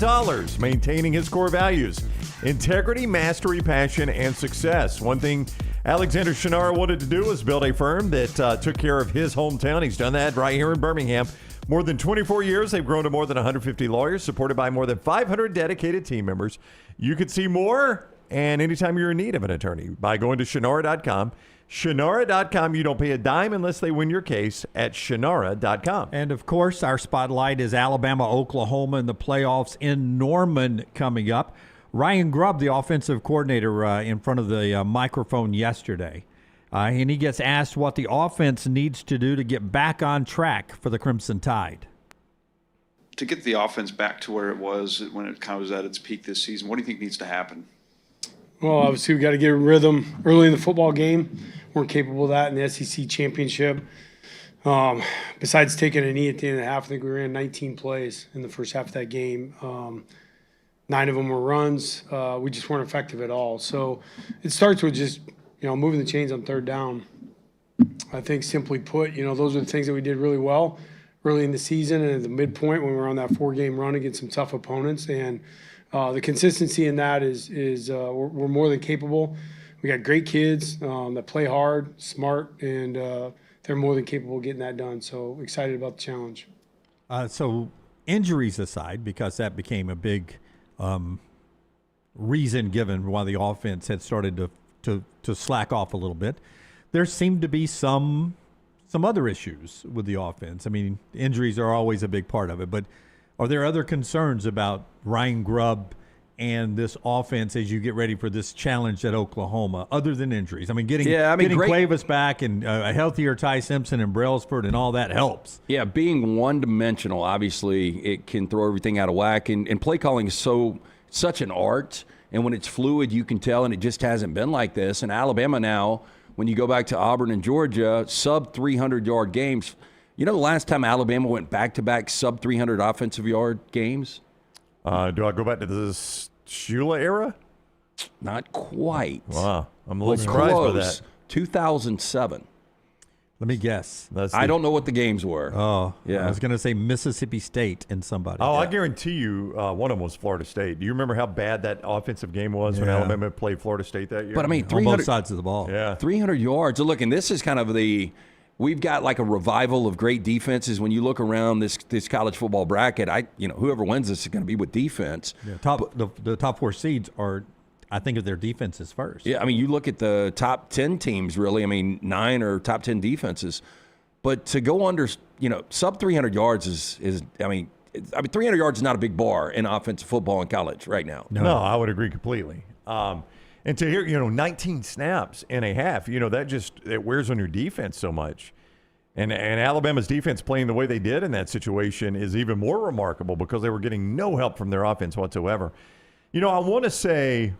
maintaining his core values: integrity, mastery, passion, and success. One thing Alexander Shannara wanted to do was build a firm that took care of his hometown. He's done that right here in Birmingham. More than 24 years, they've grown to more than 150 lawyers, supported by more than 500 dedicated team members. You can see more and anytime you're in need of an attorney by going to Shannara.com. Shannara.com. You don't pay a dime unless they win your case at Shannara.com. And, of course, our spotlight is Alabama, Oklahoma in the playoffs in Norman coming up. Ryan Grubb, the offensive coordinator, in front of the microphone yesterday. And he gets asked what the offense needs to do to get back on track for the Crimson Tide. To get the offense back to where it was when it kind of was at its peak this season, what do you think needs to happen? Well, obviously, we got to get a rhythm early in the football game. We're capable of that in the SEC championship. Besides taking a knee at the end of the half, I think we ran 19 plays in the first half of that game. 9 of them were runs. We just weren't effective at all. So it starts with just, moving the chains on third down. I think simply put, those are the things that we did really well early in the season and at the midpoint when we were on that 4-game run against some tough opponents. And the consistency in that is we're more than capable. We got great kids that play hard, smart, and they're more than capable of getting that done. So excited about the challenge. So injuries aside, because that became a big reason given why the offense had started to slack off a little bit, there seemed to be some other issues with the offense. I mean, injuries are always a big part of it, but are there other concerns about Ryan Grubb and this offense as you get ready for this challenge at Oklahoma, other than injuries? I mean, getting Cuevas back and a healthier Ty Simpson and Brailsford and all that helps. Yeah, being one-dimensional, obviously, it can throw everything out of whack. And play calling is such an art. And when it's fluid, you can tell, and it just hasn't been like this. And Alabama now, when you go back to Auburn and Georgia, sub-300-yard games. You know the last time Alabama went back-to-back sub-300 offensive yard games? Do I go back to the Shula era? Not quite. Wow. I'm a little surprised by that. 2007. Let me guess. I don't know what the games were. Oh, yeah. I was going to say Mississippi State and somebody. Oh, I guarantee you one of them was Florida State. Do you remember how bad that offensive game was when Alabama played Florida State that year? But, I mean, on both sides of the ball. Yeah. 300 yards. So, look, and this is kind of we've got like a revival of great defenses. When you look around this college football bracket, whoever wins this is going to be with defense. Yeah, the top 4 seeds are, I think, of their defenses first. Yeah, I mean, you look at the top 10 teams, really. I mean, 9 are top 10 defenses. But to go under, sub 300 yards is 300 yards is not a big bar in offensive football in college right now. No, I would agree completely. And to hear, 19 snaps and a half, it wears on your defense so much. And Alabama's defense playing the way they did in that situation is even more remarkable because they were getting no help from their offense whatsoever. I want to say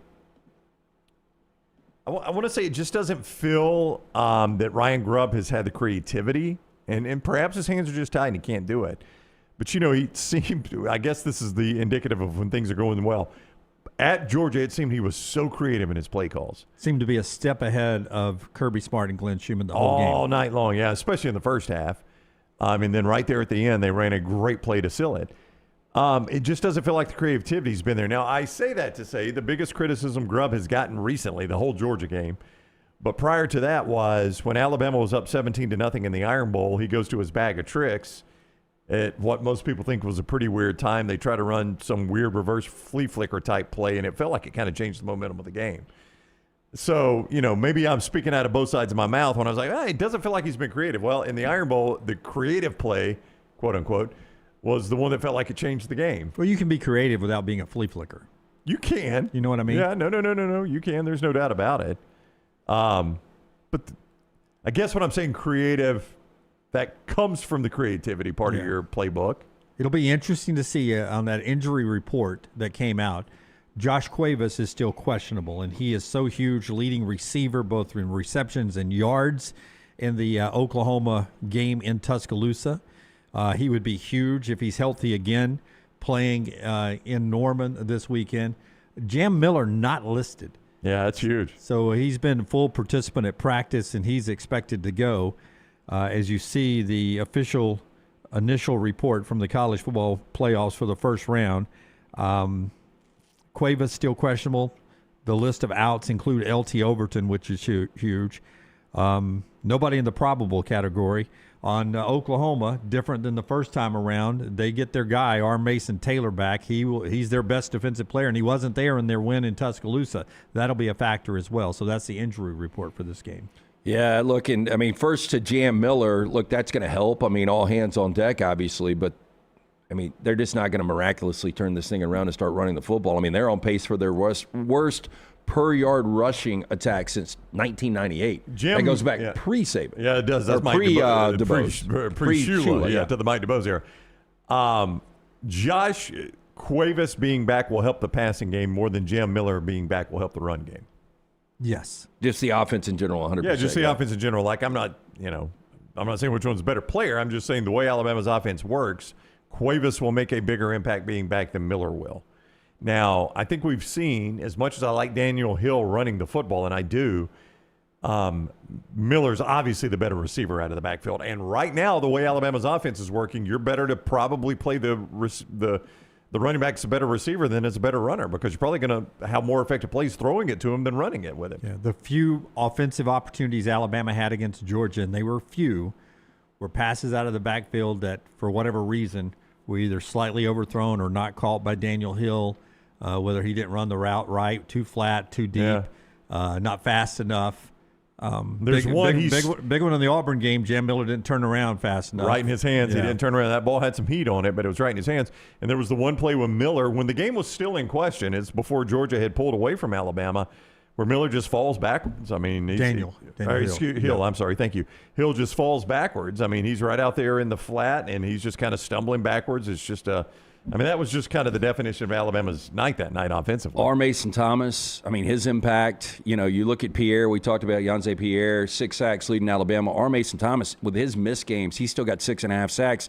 it just doesn't feel that Ryan Grubb has had the creativity, and perhaps his hands are just tied and he can't do it. But, he seemed – I guess this is the indicative of when things are going well. At Georgia, it seemed he was so creative in his play calls. Seemed to be a step ahead of Kirby Smart and Glenn Schumann the whole game. All night long, yeah, especially in the first half. And then right there at the end, they ran a great play to seal it. It just doesn't feel like the creativity's been there. Now, I say that to say the biggest criticism Grubb has gotten recently, the whole Georgia game, but prior to that was when Alabama was up 17-0 in the Iron Bowl, he goes to his bag of tricks at what most people think was a pretty weird time. They try to run some weird reverse flea flicker type play, and it felt like it kind of changed the momentum of the game. So, maybe I'm speaking out of both sides of my mouth when I was like, it doesn't feel like he's been creative. Well, in the Iron Bowl, the creative play, quote unquote, was the one that felt like it changed the game. Well, you can be creative without being a flea flicker. You can. You know what I mean? Yeah, no. You can. There's no doubt about it. But I guess what I'm saying, creative, that comes from the creativity part of your playbook. It'll be interesting to see on that injury report that came out. Josh Cuevas is still questionable, and he is so huge, leading receiver both in receptions and yards in the Oklahoma game in Tuscaloosa. He would be huge if he's healthy again, playing in Norman this weekend. Jam Miller not listed. Yeah, that's huge. So he's been full participant at practice, and he's expected to go. As you see the official initial report from the college football playoffs for the first round, Cuevas still questionable. The list of outs include LT Overton, which is huge. Nobody in the probable category. On Oklahoma, different than the first time around, they get their guy, R. Mason Taylor, back. He's their best defensive player, and he wasn't there in their win in Tuscaloosa. That'll be a factor as well. So that's the injury report for this game. Yeah, look, and first to Jam Miller, look, that's going to help. All hands on deck, obviously, but they're just not going to miraculously turn this thing around and start running the football. They're on pace for their worst per-yard rushing attack since 1998. That goes back pre-Saban. Yeah, it does. That's pre-DeBose. Pre-Shula, to the Mike DeBose era. Josh Cuevas being back will help the passing game more than Jam Miller being back will help the run game. Yes. Just the offense in general, 100%. Yeah, just the offense in general. I'm not saying which one's a better player. I'm just saying the way Alabama's offense works, Cuevas will make a bigger impact being back than Miller will. Now, I think we've seen, as much as I like Daniel Hill running the football, and I do, Miller's obviously the better receiver out of the backfield. And right now, the way Alabama's offense is working, you're better to probably play the running back's a better receiver than is a better runner, because you're probably going to have more effective plays throwing it to him than running it with him. Yeah, the few offensive opportunities Alabama had against Georgia, and they were few, were passes out of the backfield that, for whatever reason, were either slightly overthrown or not caught by Daniel Hill, whether he didn't run the route right, too flat, too deep, not fast enough. There's big one in the Auburn game. Jam Miller didn't turn around fast enough. Right in his hands. He didn't turn around. That ball had some heat on it, but it was right in his hands. And there was the one play with Miller, when the game was still in question, it's before Georgia had pulled away from Alabama, where Miller just falls backwards. Daniel Hill. I'm sorry. Thank you. Hill just falls backwards. He's right out there in the flat, and he's just kind of stumbling backwards. It's just that was just kind of the definition of Alabama's night that night offensively. R. Mason Thomas, his impact, you look at Pierre, we talked about Yonze Pierre, 6 sacks leading Alabama. R. Mason Thomas, with his missed games, he's still got 6.5 sacks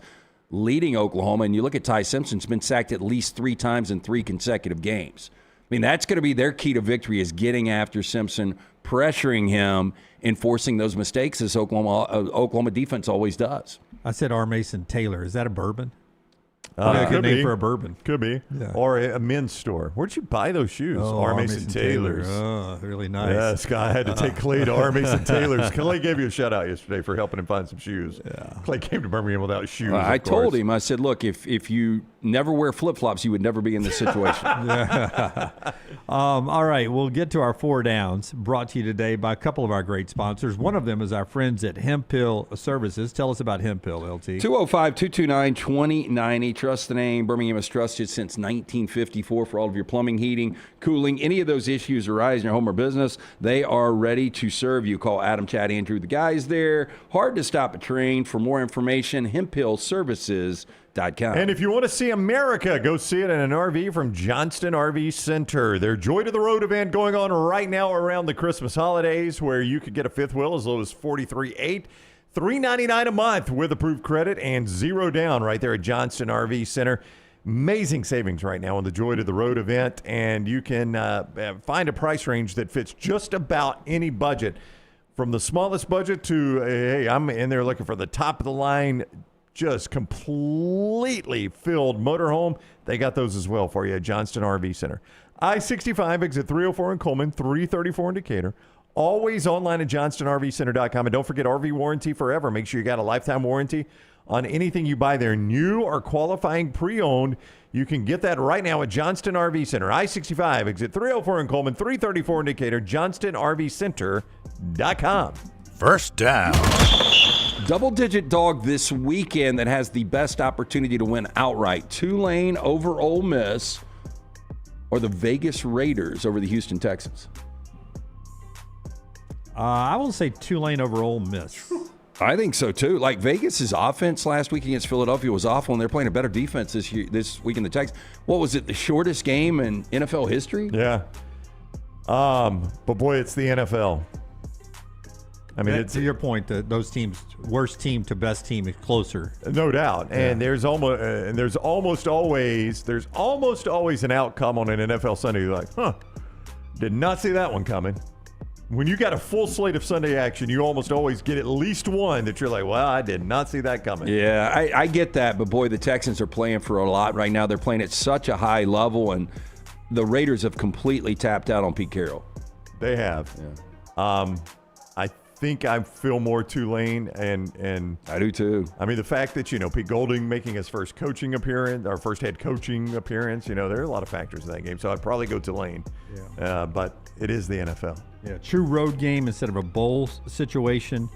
leading Oklahoma. And you look at Ty Simpson, has been sacked at least 3 times in 3 consecutive games. That's going to be their key to victory, is getting after Simpson, pressuring him, and forcing those mistakes, as Oklahoma defense always does. I said R. Mason Taylor. Is that a bourbon? A good name for a bourbon. Could be. Yeah. Or a men's store. Where'd you buy those shoes? R. Mason Taylor's. Oh, really nice. Yeah, Scott had to take Clay to R. Mason Taylor's. Clay gave you a shout out yesterday for helping him find some shoes. Yeah. Clay came to Birmingham without shoes. I told him, I said, look, if you never wear flip-flops, you would never be in this situation. All right, we'll get to our 4 downs, brought to you today by a couple of our great sponsors. One of them is our friends at Hemp Hill Services. Tell us about Hemp Hill, LT. 205-229-2090. Trust the name. Birmingham has trusted since 1954 for all of your plumbing, heating, cooling. Any of those issues arise in your home or business, they are ready to serve you. Call Adam, Chad, Andrew, the guys there. Hard to stop a train. For more information, hemphillservices.com. And if you want to see America, go see it in an RV from Johnston RV Center. Their Joy to the Road event going on right now around the Christmas holidays, where you could get a fifth wheel as low as $43,800, $399 a month with approved credit and 0 down right there at Johnston RV Center. Amazing savings right now on the Joy to the Road event, and you can find a price range that fits just about any budget, from the smallest budget to, hey, I'm in there looking for the top of the line, just completely filled motorhome. They got those as well for you at Johnston RV Center. I-65 exit 304 in Coleman, 334 in Decatur. Always online at johnstonrvcenter.com. And don't forget RV warranty forever. Make sure you got a lifetime warranty on anything you buy there, new or qualifying pre-owned. You can get that right now at Johnston RV Center, I-65, exit 304 in Coleman, 334 in Decatur, johnstonrvcenter.com. First down. Double-digit dog this weekend that has the best opportunity to win outright. Tulane over Ole Miss or the Vegas Raiders over the Houston Texans? I will say Tulane over Ole Miss. I think so, too. Like, Vegas' offense last week against Philadelphia was awful, and they're playing a better defense this week in the Texans. What was it, the shortest game in NFL history? Yeah. But, boy, it's the NFL. I mean, to your point, those teams, worst team to best team is closer. No doubt. And there's almost always an outcome on an NFL Sunday. You're like, did not see that one coming. When you got a full slate of Sunday action, you almost always get at least one that you're like, well, I did not see that coming. Yeah, I get that. But, boy, the Texans are playing for a lot right now. They're playing at such a high level, and the Raiders have completely tapped out on Pete Carroll. They have. Yeah. I think I feel more Tulane, and I do too. I mean, the fact that Pete Golding making his first coaching appearance, our first head coaching appearance, there are a lot of factors in that game. So I'd probably go Tulane. Yeah. But it is the NFL. Yeah, true road game instead of a bowl situation.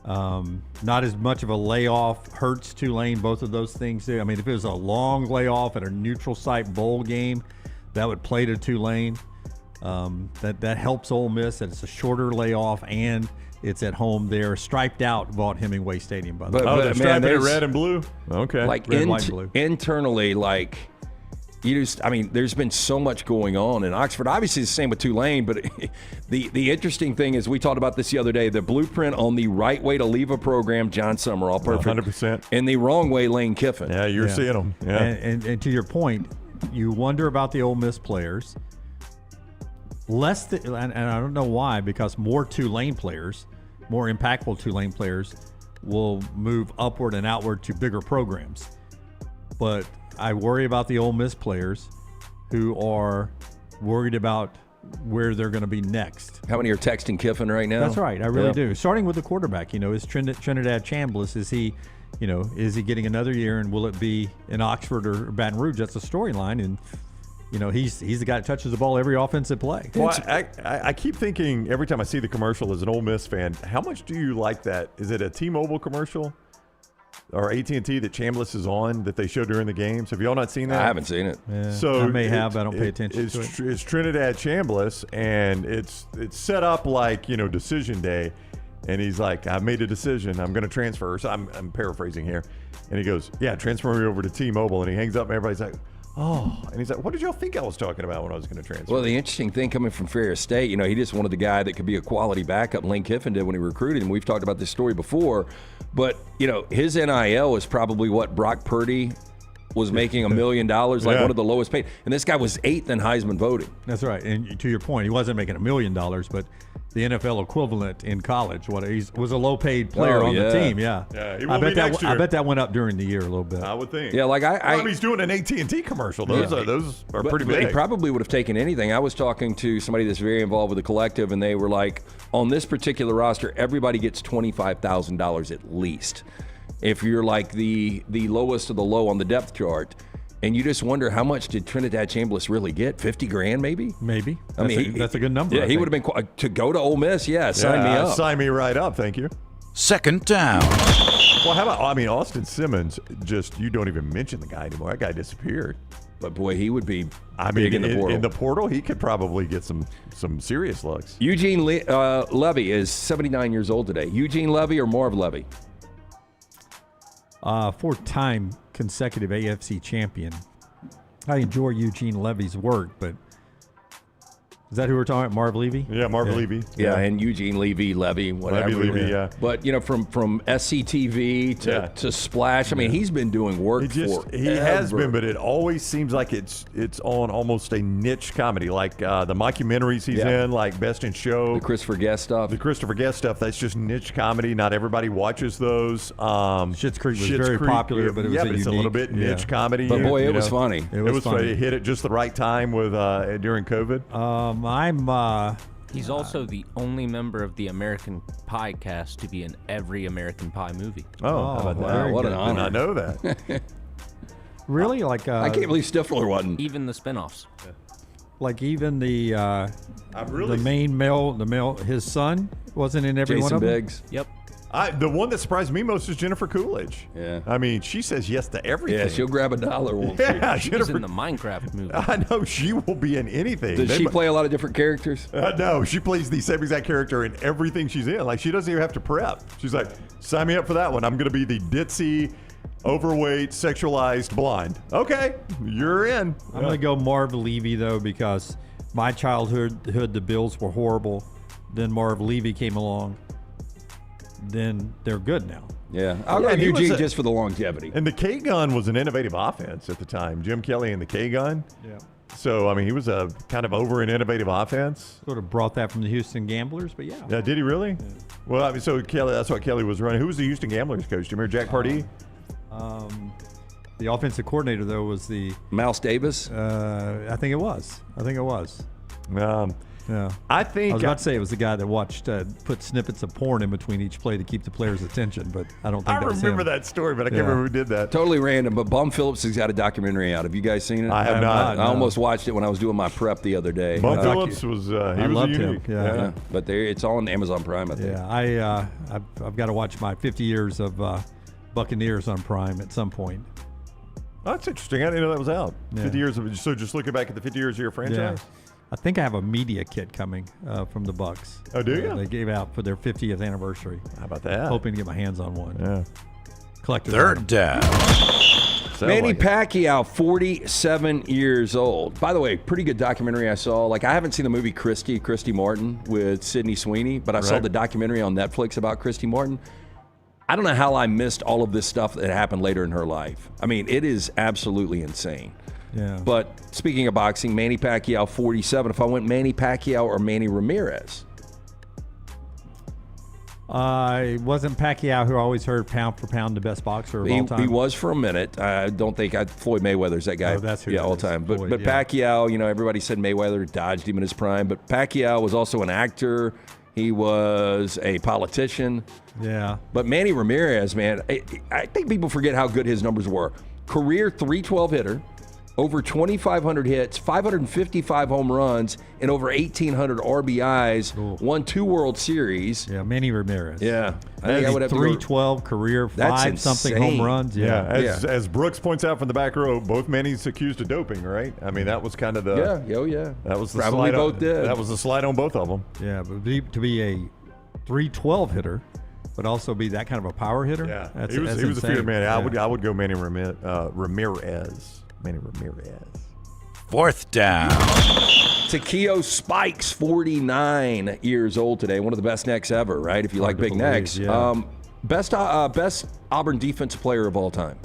Not as much of a layoff hurts Tulane. Both of those things do. I mean, if it was a long layoff at a neutral site bowl game, that would play to Tulane. That helps Ole Miss. That it's a shorter layoff and it's at home there. Striped out Vaught-Hemingway Stadium, by the way. They're striping it red and blue? Okay. Like red, white, and blue. Internally, like, there's been so much going on in Oxford. Obviously, it's the same with Tulane, but the interesting thing is we talked about this the other day, the blueprint on the right way to leave a program, Jon Sumrall, perfect. 100%. And the wrong way, Lane Kiffin. Yeah, you're seeing them. Yeah. And to your point, you wonder about the Ole Miss players. And I don't know why, because more Tulane players, more impactful Tulane players, will move upward and outward to bigger programs. But I worry about the Ole Miss players who are worried about where they're going to be next. How many are texting Kiffin right now? That's right. I really do. Starting with the quarterback, is Trinidad Chambers, is he getting another year, and will it be in Oxford or Baton Rouge? That's a storyline, and he's the guy that touches the ball every offensive play. Well, I keep thinking every time I see the commercial as an Ole Miss fan, how much do you like that? Is it a T-Mobile commercial or AT&T that Chambliss is on that they show during the games? Have y'all not seen that? I haven't seen it. Yeah, so I may have. I don't pay attention to it. It's Trinidad Chambliss, and it's set up like decision day. And he's like, I've made a decision. I'm going to transfer. So I'm paraphrasing here. And he goes, yeah, transfer me over to T-Mobile. And he hangs up, and everybody's like, oh. And he's like, what did y'all think I was talking about when I was going to transfer? Well, the interesting thing coming from Ferrier State, he just wanted the guy that could be a quality backup. Lane Kiffin did when he recruited him. We've talked about this story before. But, his NIL is probably what Brock Purdy was making $1 million, one of the lowest paid. And this guy was 8th in Heisman voting. That's right. And to your point, he wasn't making $1 million, but the NFL equivalent in college, he was a low-paid player on the team. Yeah. He will be next year. I bet that went up during the year a little bit. I would think. Yeah, like he's doing an AT&T commercial. Those are pretty big. He probably would have taken anything. I was talking to somebody that's very involved with the collective, and they were like, on this particular roster, everybody gets $25,000 at least. If you're like the lowest of the low on the depth chart. And you just wonder, how much did Trinidad Chambliss really get? $50,000 maybe? Maybe. That's a good number. Yeah, he would have been to go to Ole Miss. Yeah, sign me up. Sign me right up. Thank you. Second down. Well, how about, Austin Simmons, you don't even mention the guy anymore. That guy disappeared. But, boy, he would be big in the portal. In the portal, he could probably get some serious looks. Eugene Levy is 79 years old today. Eugene Levy or Marv Levy? 4-time consecutive AFC champion. I enjoy Eugene Levy's work, but is that who we're talking about? Marv Levy? Yeah, Marv Levy. Yeah, and Eugene Levy, whatever. Levy, yeah. But, from SCTV to Splash, he's been doing work He has been, but it always seems like it's on almost a niche comedy, like the mockumentaries he's in, like Best in Show. The Christopher Guest stuff. That's just niche comedy. Not everybody watches those. Schitt's Creek was very popular, but it's a little bit niche comedy. But, boy, it was funny. It was funny. It hit at just the right time with during COVID. He's also the only member of the American Pie cast to be in every American Pie movie. Oh, how about that? What an honor. I did not know that. Really? Like I can't believe Stifler wasn't. Even the spinoffs. Like even the male, his son wasn't in every one Jason of them. Biggs. Yep. The one that surprised me most is Jennifer Coolidge. Yeah. I mean, she says yes to everything. Yeah, she'll grab $1, won't she? Yeah, She was in the Minecraft movie. I know, she will be in anything. Does she play a lot of different characters? No, she plays the same exact character in everything she's in. Like, she doesn't even have to prep. She's like, sign me up for that one. I'm going to be the ditzy, overweight, sexualized blonde. Okay, you're in. I'm going to go Marv Levy, though, because my childhood, the Bills were horrible. Then Marv Levy came along. Then they're good now. Yeah, I'll go Eugene just for the longevity. And the K-Gun was an innovative offense at the time. Jim Kelly and the K-Gun. Yeah. So, I mean, he was a kind of over an innovative offense. Sort of brought that from the Houston Gamblers, but yeah. Yeah, did he really? Yeah. Well, I mean, so Kelly, that's what Kelly was running. Who was the Houston Gamblers coach? Do you remember Jack Pardee? The offensive coordinator, though, was the Mouse Davis. I think it was. Yeah. I think I was about to say it was the guy that watched put snippets of porn in between each play to keep the players' attention, but I don't think I that was remember him. that story, but I can't remember who did that. Totally random, but Bum Phillips has got a documentary out. Have you guys seen it? I have not. I almost watched it when I was doing my prep the other day. Bum Phillips was he I was loved unique. him. Yeah. But it's on Amazon Prime, I think. Yeah, I've got to watch my 50 years of Buccaneers on Prime at some point. Oh, that's interesting. I didn't know that was out. Yeah. 50 years of so just looking back at the 50 years of your franchise. Yeah. I think I have a media kit coming from the Bucs. Oh, do you? They gave out for their 50th anniversary. How about that? Hoping to get my hands on one. Yeah. Collector's Third down. Manny Pacquiao, 47 years old. By the way, pretty good documentary I saw. Like, I haven't seen the movie Christy Martin with Sidney Sweeney, but I saw the documentary on Netflix about Christy Martin. I don't know how I missed all of this stuff that happened later in her life. I mean, it is absolutely insane. Yeah. But speaking of boxing, Manny Pacquiao, 47. If I went Manny Pacquiao or Manny Ramirez? It wasn't Pacquiao who I always heard pound for pound the best boxer of all time. He was for a minute. I don't think Floyd Mayweather's that guy. Oh, that's who all that time. is. But Floyd, Pacquiao, everybody said Mayweather dodged him in his prime. But Pacquiao was also an actor. He was a politician. Yeah. But Manny Ramirez, man, I think people forget how good his numbers were. Career .312 hitter, over 2,500 hits, 555 home runs, and over 1,800 RBIs. Cool. Won 2 World Series. Yeah, Manny Ramirez. Yeah. I think I would have 312 career, That's 5-something insane. home runs. Yeah. As Brooks points out from the back row, both Manny's accused of doping, right? I mean, that was kind of the That was the Probably slide both on, did. That was the slide on both of them. Yeah, but to be a 312 hitter, but also be that kind of a power hitter. Yeah, that's, he was that's a feared man. Yeah. I would go Manny Ramirez. Manny Ramirez. Fourth down. Takeo Spikes, 49 years old today. One of the best necks ever, right? If you like big necks. Yeah. Best Auburn defensive player of all time.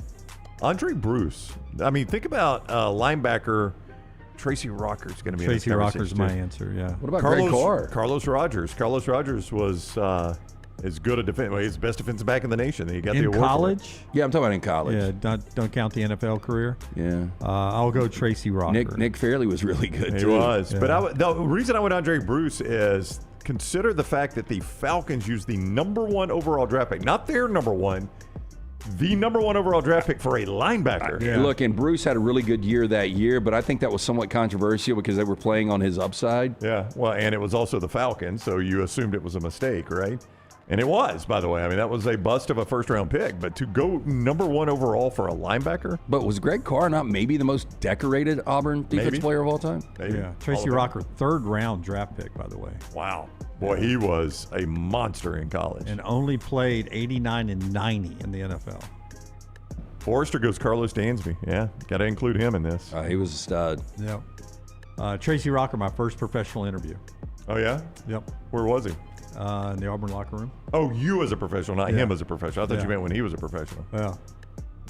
Andre Bruce. I mean, think about linebacker Tracy Rocker's going to be Tracy in this Rocker's conversation, my too. answer. Yeah. What about Greg Carr? Carlos Rogers. Carlos Rogers was as good a defense. Well, he's the best defensive back in the nation. He got the In award for it. college? Yeah, I'm talking about in college. Yeah, don't count the NFL career. Yeah. I'll go Tracy Rocker. Nick Fairley was really good, He too. was. Yeah. But the reason I went Andre Bruce is consider the fact that the Falcons used the #1 overall draft pick, not their #1, the #1 overall draft pick for a linebacker. Look, and Bruce had a really good year that year, but I think that was somewhat controversial because they were playing on his upside. Yeah, well, and it was also the Falcons, so you assumed it was a mistake, right? And it was, by the way. I mean, that was a bust of a first-round pick. But to go #1 overall for a linebacker? But was Greg Carr not maybe the most decorated Auburn defense player of all time? Maybe. Yeah. Tracy Rocker, 3rd-round draft pick, by the way. Wow. Boy, he was a monster in college. And only played 89 and 90 in the NFL. Forrester goes Carlos Dansby. Yeah, got to include him in this. He was a stud. Yeah. Tracy Rocker, my first professional interview. Oh, yeah? Yep. Where was he? In the Auburn locker room. Oh, you as a professional, not him as a professional. I thought you meant when he was a professional. Yeah.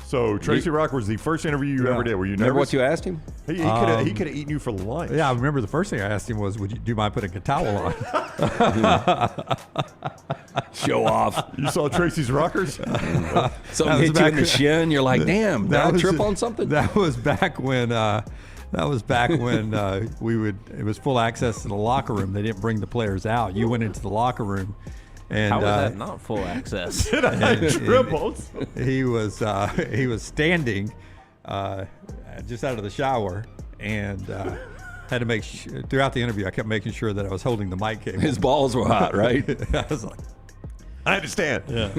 So Tracy Rocker was the first interview you ever did. Were you nervous? Remember what you asked him? He could have eaten you for lunch. Yeah, I remember the first thing I asked him was, "Do you mind putting a towel on?" Show off. You saw Tracy's Rockers? Something hit you in the shin. You're like, damn, did I trip on something? That was back when That was back when it was full access to the locker room. They didn't bring the players out. You went into the locker room. And, how was that not full access? Dribbles. He was standing just out of the shower and had to make throughout the interview. I kept making sure that I was holding the mic cable. His balls were hot, right? I was like, I understand. Yeah.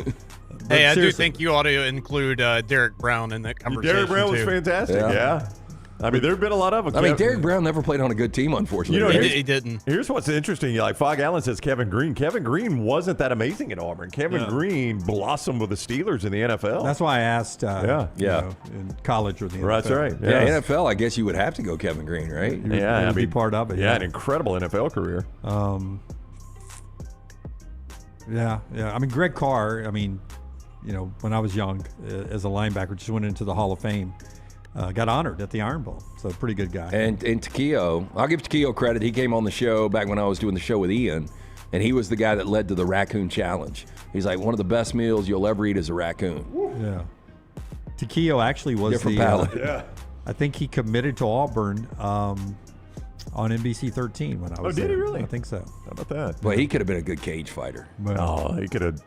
Hey, I do think you ought to include Derek Brown in that conversation. Derek Brown was too. fantastic. Yeah. I mean, there have been a lot of them. I mean, Derek Brown never played on a good team, unfortunately. You know, he didn't. Here's what's interesting. Like Fog Allen says, Kevin Green. Kevin Green wasn't that amazing at Auburn. Kevin Green blossomed with the Steelers in the NFL. That's why I asked. You know, in college or the NFL. That's right. Yeah, NFL. I guess you would have to go Kevin Green, right? He would be part of it. Yeah, an incredible NFL career. Yeah. I mean, Greg Carr. I mean, you know, when I was young as a linebacker, just went into the Hall of Fame. Got honored at the Iron Bowl, so pretty good guy. And Takeo, I'll give Takeo credit. He came on the show back when I was doing the show with Ian, and he was the guy that led to the Raccoon Challenge. He's like, one of the best meals you'll ever eat is a raccoon. Yeah. Takeo actually was different palate. I think he committed to Auburn on NBC 13 when I was did there. he really? I think so. How about that? Well, he could have been a good cage fighter. Oh, he could have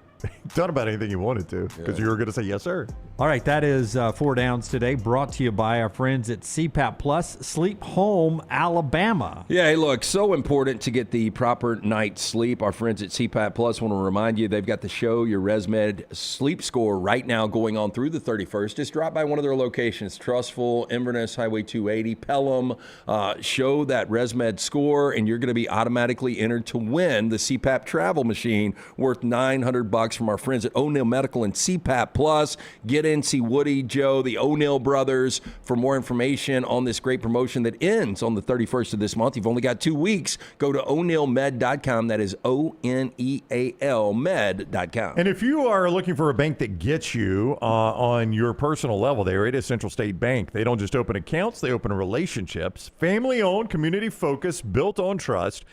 done about anything he wanted to because you were going to say yes, sir. All right, that is 4 Downs today, brought to you by our friends at CPAP Plus Sleep Home, Alabama. Yeah, hey, look, so important to get the proper night's sleep. Our friends at CPAP Plus want to remind you they've got the Show Your ResMed Sleep Score right now going on through the 31st. Just drop by one of their locations, Trustful, Inverness, Highway 280, Pelham. Show that ResMed score, and you're going to be automatically entered to win the CPAP travel machine worth $900 from our friends at O'Neill Medical and CPAP Plus. Get in, see Woody, Joe, the O'Neill brothers for more information on this great promotion that ends on the 31st of this month. You've only got 2 weeks. Go to o'neillmed.com. That is ONEAL med.com. And if you are looking for a bank that gets you on your personal level there, it is Central State Bank. They don't just open accounts, they open relationships. Family-owned, community-focused, built on trust.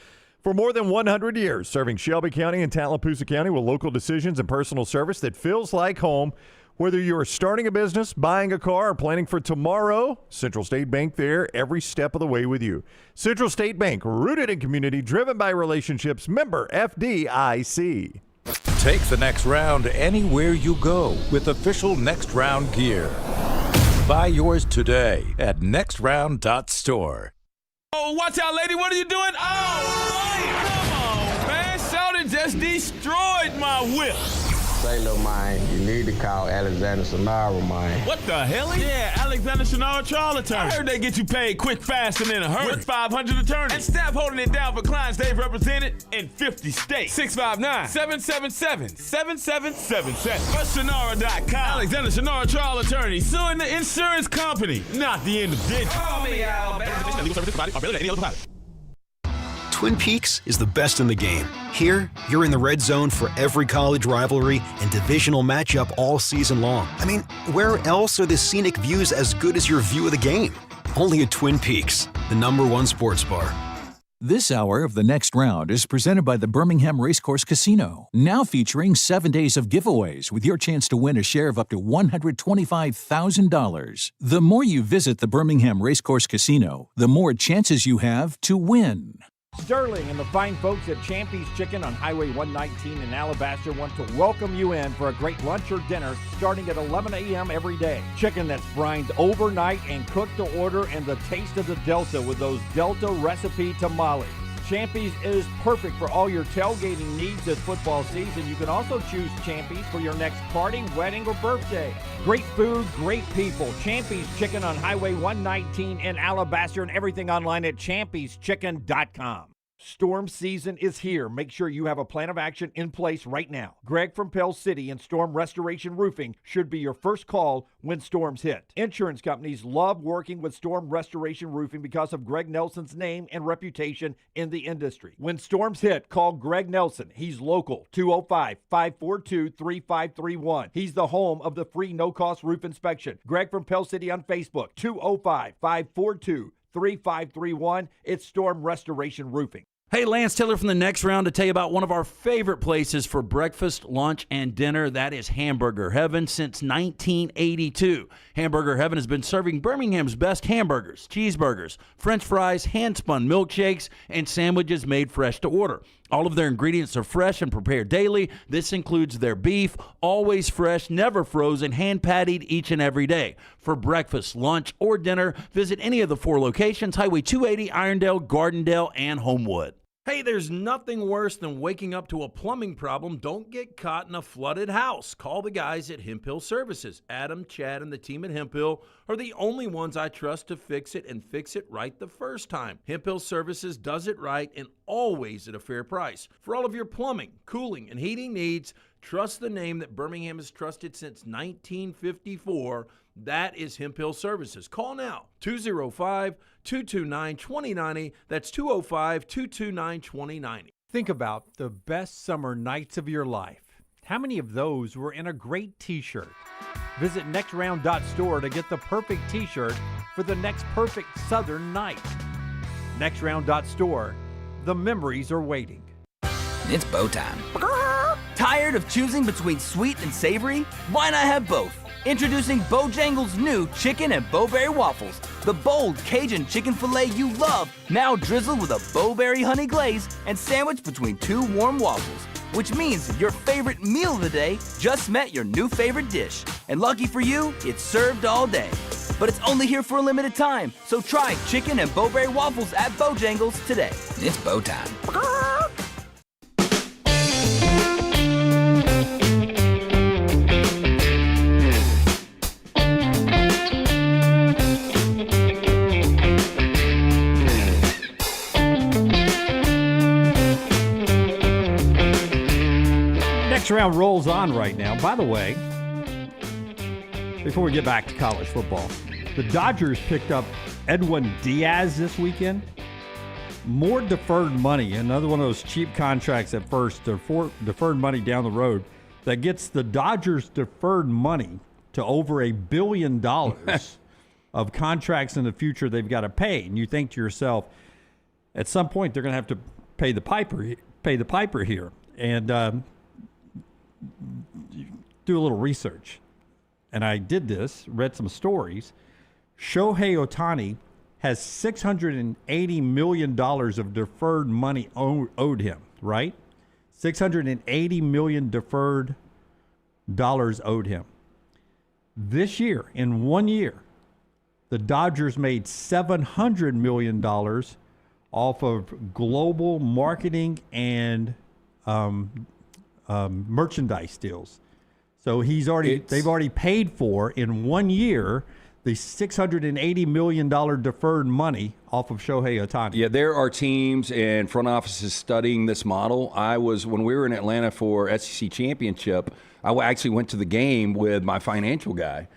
For more than 100 years, serving Shelby County and Tallapoosa County with local decisions and personal service that feels like home. Whether you are starting a business, buying a car, or planning for tomorrow, Central State Bank there every step of the way with you. Central State Bank, rooted in community, driven by relationships, member FDIC. Take the next round anywhere you go with official Next Round gear. Buy yours today at nextround.store. Oh, watch out, lady. What are you doing? Oh, wait. Come on, man. Shawty just destroyed my whip. Say no, man. You need to call Alexander Sumrall, man. What the hell? Yeah, Alexander Sumrall trial attorney. I heard they get you paid quick, fast, and in a hurry. With 500 attorneys. And staff holding it down for clients they've represented in 50 states. 659-777-7777. Or Sonara.com. Alexander Sumrall trial attorney suing the insurance company, not the individual. Call me, Alabama. Legal services provided. Are any other provider. Twin Peaks is the best in the game. Here, you're in the red zone for every college rivalry and divisional matchup all season long. I mean, where else are the scenic views as good as your view of the game? Only at Twin Peaks, the #1 sports bar. This hour of The Next Round is presented by the Birmingham Racecourse Casino, now featuring 7 days of giveaways with your chance to win a share of up to $125,000. The more you visit the Birmingham Racecourse Casino, the more chances you have to win. Sterling and the fine folks at Champy's Chicken on Highway 119 in Alabaster want to welcome you in for a great lunch or dinner starting at 11 a.m. every day. Chicken that's brined overnight and cooked to order, and the taste of the Delta with those Delta recipe tamales. Champy's is perfect for all your tailgating needs this football season. You can also choose Champy's for your next party, wedding, or birthday. Great food, great people. Champy's Chicken on Highway 119 in Alabaster, and everything online at champyschicken.com. Storm season is here. Make sure you have a plan of action in place right now. Greg from Pell City and Storm Restoration Roofing should be your first call when storms hit. Insurance companies love working with Storm Restoration Roofing because of Greg Nelson's name and reputation in the industry. When storms hit, call Greg Nelson. He's local, 205-542-3531. He's the home of the free no-cost roof inspection. Greg from Pell City on Facebook, 205-542-3531. It's Storm Restoration Roofing. Hey, Lance Taylor from the Next Round to tell you about one of our favorite places for breakfast, lunch, and dinner. That is Hamburger Heaven since 1982. Hamburger Heaven has been serving Birmingham's best hamburgers, cheeseburgers, French fries, hand-spun milkshakes, and sandwiches made fresh to order. All of their ingredients are fresh and prepared daily. This includes their beef, always fresh, never frozen, hand-pattied each and every day. For breakfast, lunch, or dinner, visit any of the 4 locations, Highway 280, Irondale, Gardendale, and Homewood. Hey, there's nothing worse than waking up to a plumbing problem. Don't get caught in a flooded house. Call the guys at Hemp Hill Services. Adam, Chad, and the team at Hemp Hill are the only ones I trust to fix it and fix it right the first time. Hemp Hill Services does it right and always at a fair price. For all of your plumbing, cooling, and heating needs, trust the name that Birmingham has trusted since 1954. That is Hemp Hill Services. Call now, 205-229-2090. That's 205-229-2090. Think about the best summer nights of your life. How many of those were in a great t-shirt? Visit nextround.store to get the perfect t-shirt for the next perfect southern night. Nextround.store. The memories are waiting. It's bow time. Tired of choosing between sweet and savory? Why not have both? Introducing Bojangles' new chicken and bowberry waffles. The bold Cajun chicken filet you love, now drizzled with a bowberry honey glaze and sandwiched between 2 warm waffles. Which means your favorite meal of the day just met your new favorite dish. And lucky for you, it's served all day. But it's only here for a limited time, so try chicken and bowberry waffles at Bojangles today. It's bow time. Next round rolls on right now. By the way, before we get back to college football, the Dodgers picked up Edwin Diaz this weekend. More deferred money, another one of those cheap contracts at first, deferred money down the road, that gets the Dodgers deferred money to over $1 billion of contracts in the future they've got to pay. And you think to yourself, at some point they're going to have to pay the piper here. And do a little research. And I did this, read some stories. Shohei Ohtani has $680 million of deferred money owed him, right? $680 million deferred dollars owed him. This year, in 1 year, the Dodgers made $700 million off of global marketing and merchandise deals. So they've already paid for in 1 year the $680 million deferred money off of Shohei Ohtani. Yeah, there are teams and front offices studying this model. When we were in Atlanta for SEC Championship, I actually went to the game with my financial guy,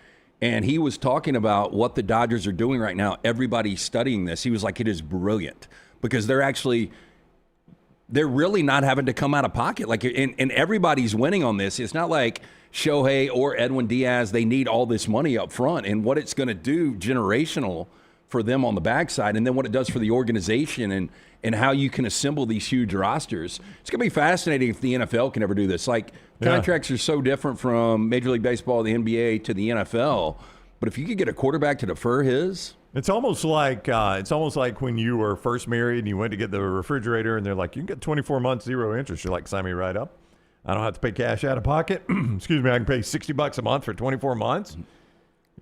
and he was talking about what the Dodgers are doing right now. Everybody's studying this. He was like, it is brilliant because they're really not having to come out of pocket. And everybody's winning on this. It's not like Shohei or Edwin Diaz, they need all this money up front. And what it's going to do generational for them on the backside, and then what it does for the organization and how you can assemble these huge rosters. It's going to be fascinating if the NFL can ever do this. Contracts are so different from Major League Baseball, the NBA, to the NFL. But if you could get a quarterback to defer his... It's almost like when you were first married and you went to get the refrigerator and they're like, you can get 24 months, 0 interest. You're like, sign me right up. I don't have to pay cash out of pocket. Excuse me, I can pay $60 a month for 24 months.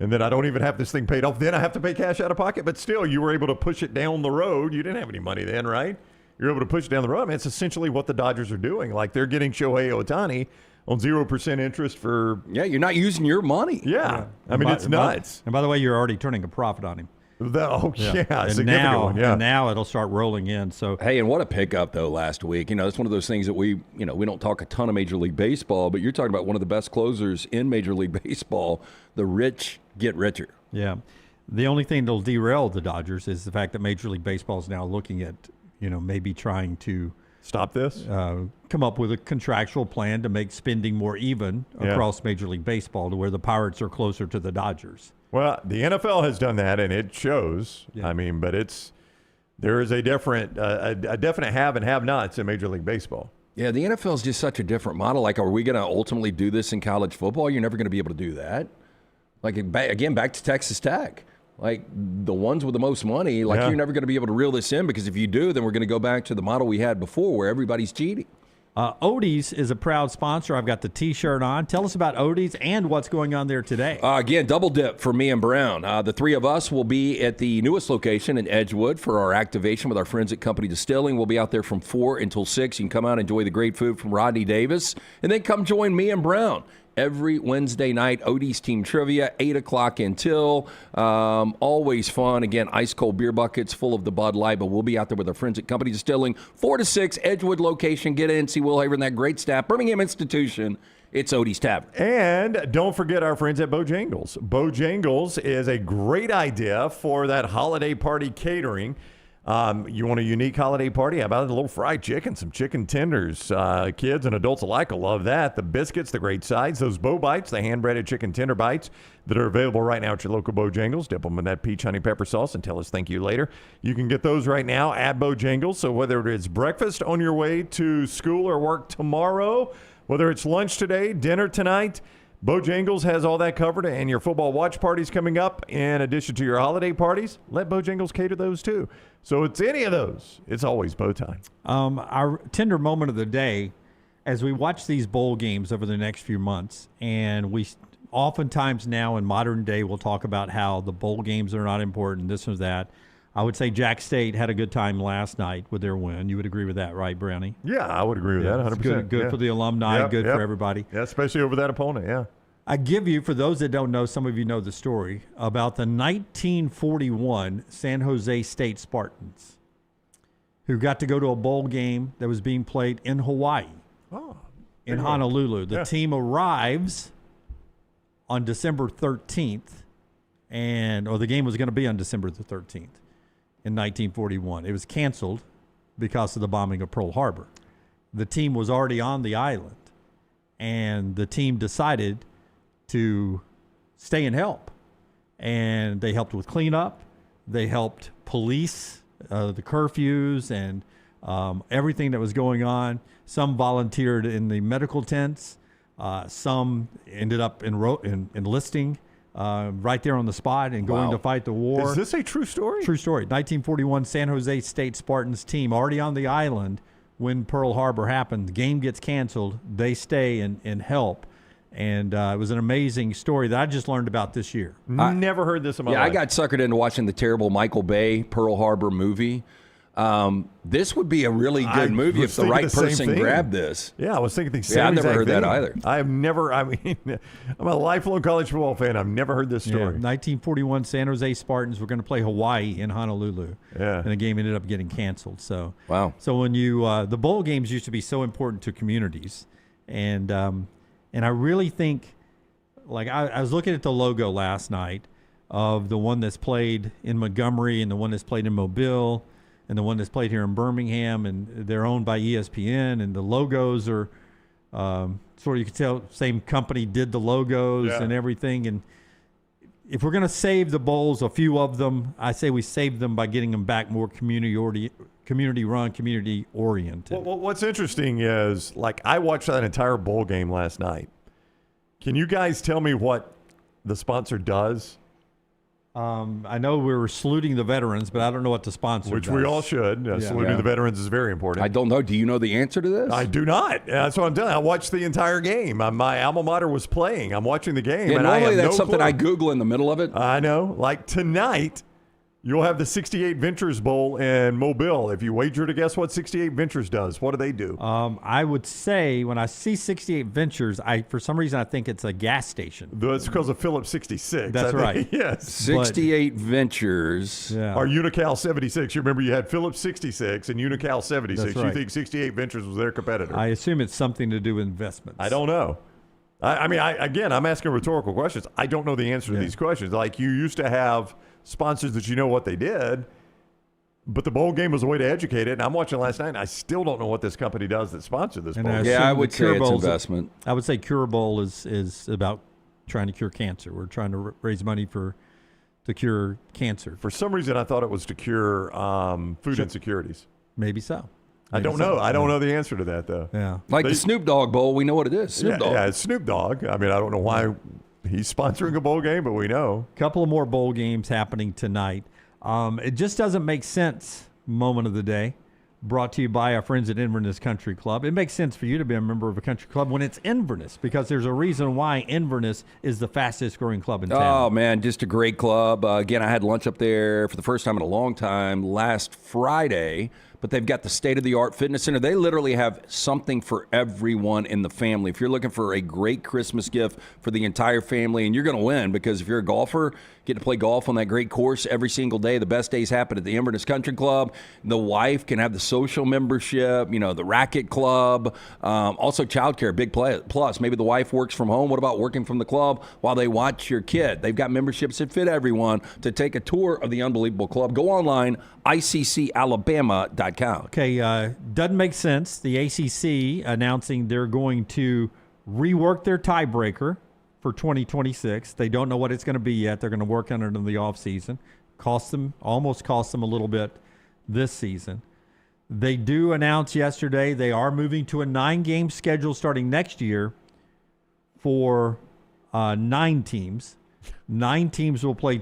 And then I don't even have this thing paid off. Then I have to pay cash out of pocket. But still, you were able to push it down the road. You didn't have any money then, right? You're able to push it down the road. I mean, it's essentially what the Dodgers are doing. Like, they're getting Shohei Ohtani on 0% interest for... Yeah, you're not using your money. Yeah. I mean, it's nuts. And by the way, you're already turning a profit on him. And now it'll start rolling in. So hey, and what a pickup though last week. It's one of those things that we don't talk a ton of Major League Baseball, but you're talking about one of the best closers in Major League Baseball. The rich get richer. Yeah. The only thing that'll derail the Dodgers is the fact that Major League Baseball is now looking at, maybe trying to stop this, come up with a contractual plan to make spending more even across Major League Baseball to where the Pirates are closer to the Dodgers. Well, the NFL has done that, and it shows. Yeah. I mean, but it's there is a definite have and have-nots in Major League Baseball. Yeah, the NFL is just such a different model. Like, are we going to ultimately do this in college football? You're never going to be able to do that. Like, again, back to Texas Tech. Like, the ones with the most money, like, you're never going to be able to reel this in, because if you do, then we're going to go back to the model we had before where everybody's cheating. Odie's is a proud sponsor. I've got the T-shirt on. Tell us about Odie's and what's going on there today. Again, double dip for me and Brown. The three of us will be at the newest location in Edgewood for our activation with our friends at Company Distilling. We'll be out there from 4 until 6. You can come out and enjoy the great food from Rodney Davis, and then come join me and Brown every Wednesday night. Odie's Team Trivia, 8 o'clock until. Always fun. Again, ice-cold beer buckets full of the Bud Light, but we'll be out there with our friends at Company Distilling. 4 to 6, Edgewood location. Get in, see Will Haver and that great staff. Birmingham Institution. It's Odie's Tavern. And don't forget our friends at Bojangles. Bojangles is a great idea for that holiday party catering. You want a unique holiday party? How about a little fried chicken, some chicken tenders? Kids and adults alike will love that. The biscuits, the great sides, those Bo Bites, the hand-breaded chicken tender bites that are available right now at your local Bojangles. Dip them in that peach honey pepper sauce and tell us thank you later. You can get those right now at Bojangles. So whether it's breakfast on your way to school or work tomorrow, whether it's lunch today, dinner tonight, Bojangles has all that covered, and your football watch parties coming up in addition to your holiday parties, let Bojangles cater those too. So it's any of those. It's always bow time. Our tender moment of the day, as we watch these bowl games over the next few months, and we oftentimes now in modern day we'll talk about how the bowl games are not important, this or that. I would say Jack State had a good time last night with their win. You would agree with that, right, Brownie? Yeah, I would agree with that 100%. Good for the alumni, good for everybody. Yeah, especially over that opponent, yeah. I give you, for those that don't know, some of you know the story, about the 1941 San Jose State Spartans, who got to go to a bowl game that was being played in Hawaii, in Honolulu. The team arrives on December 13th, or the game was going to be on December the 13th. In 1941. It was canceled because of the bombing of Pearl Harbor. The team was already on the island, and the team decided to stay and help. And they helped with cleanup. They helped police the curfews and everything that was going on. Some volunteered in the medical tents. Some ended up enlisting right there on the spot and going to fight the war. Is this a true story? True story. 1941 San Jose State Spartans team already on the island when Pearl Harbor happened. The game gets canceled. They stay and help. And it was an amazing story that I just learned about this year. Never heard this in my life. I got suckered into watching the terrible Michael Bay Pearl Harbor movie. This would be a really good movie if the right person grabbed this. Yeah, I was thinking the same I've never heard thing. that either. I'm a lifelong college football fan. I've never heard this story. 1941 San Jose Spartans were going to play Hawaii in Honolulu. Yeah. And the game ended up getting canceled. So wow. So when you the bowl games used to be so important to communities, and I really think, like I was looking at the logo last night of the one that's played in Montgomery and the one that's played in Mobile and the one that's played here in Birmingham, and they're owned by ESPN, and the logos are sort of, you can tell, same company did the logos and everything. And if we're going to save the bowls, a few of them, I say we save them by getting them back more community-run, community-oriented. Well, what's interesting is, like, I watched that entire bowl game last night. Can you guys tell me what the sponsor does? I know we were saluting the veterans, but I don't know what the sponsor Which does. we all should. Saluting the veterans is very important. I don't know. Do you know the answer to this? I do not. That's what I'm telling you. I watched the entire game. My alma mater was playing. I'm watching the game. Yeah, and normally I have that's no something clue. I Google in the middle of it. I know. Like tonight, you'll have the 68 Ventures Bowl in Mobile. If you wager to guess what 68 Ventures does, what do they do? I would say when I see 68 Ventures, for some reason I think it's a gas station. That's because of Phillips 66. That's right. Yes. 68 Ventures. Or Unical 76. You remember you had Phillips 66 and Unical 76. That's right. You think 68 Ventures was their competitor. I assume it's something to do with investments. I don't know. I'm asking rhetorical questions. I don't know the answer to these questions. Like, you used to have sponsors that you know what they did, but the bowl game was a way to educate it. And I'm watching last night, and I still don't know what this company does that sponsored this bowl game. I would say it's investment. I would say Cure Bowl is about trying to cure cancer. We're trying to raise money to to cure cancer. For some reason, I thought it was to cure food insecurities. Maybe so. I don't know. I don't know the answer to that, though. Yeah. Like the Snoop Dogg Bowl, we know what it is. Snoop Dogg. Yeah, it's Snoop Dogg. I mean, I don't know why he's sponsoring a bowl game, but we know. A couple of more bowl games happening tonight. It just doesn't make sense. Moment of the day, brought to you by our friends at Inverness Country Club. It makes sense for you to be a member of a country club when it's Inverness, because there's a reason why Inverness is the fastest growing club in town. Oh, man, just a great club. Again, I had lunch up there for the first time in a long time last Friday, but they've got the state-of-the-art fitness center. They literally have something for everyone in the family. If you're looking for a great Christmas gift for the entire family, and you're going to win, because if you're a golfer, get to play golf on that great course every single day. The best days happen at the Inverness Country Club. The wife can have the social membership, the racket club. Also, childcare, big plus. Maybe the wife works from home. What about working from the club while they watch your kid? They've got memberships that fit everyone. To take a tour of the unbelievable club, go online, ICCalabama.com. Okay, doesn't make sense. The ACC announcing they're going to rework their tiebreaker for 2026. They don't know what it's going to be yet. They're going to work on it in the offseason. Almost cost them a little bit this season. They do announce yesterday they are moving to a 9-game schedule starting next year for 9 teams. 12 teams will play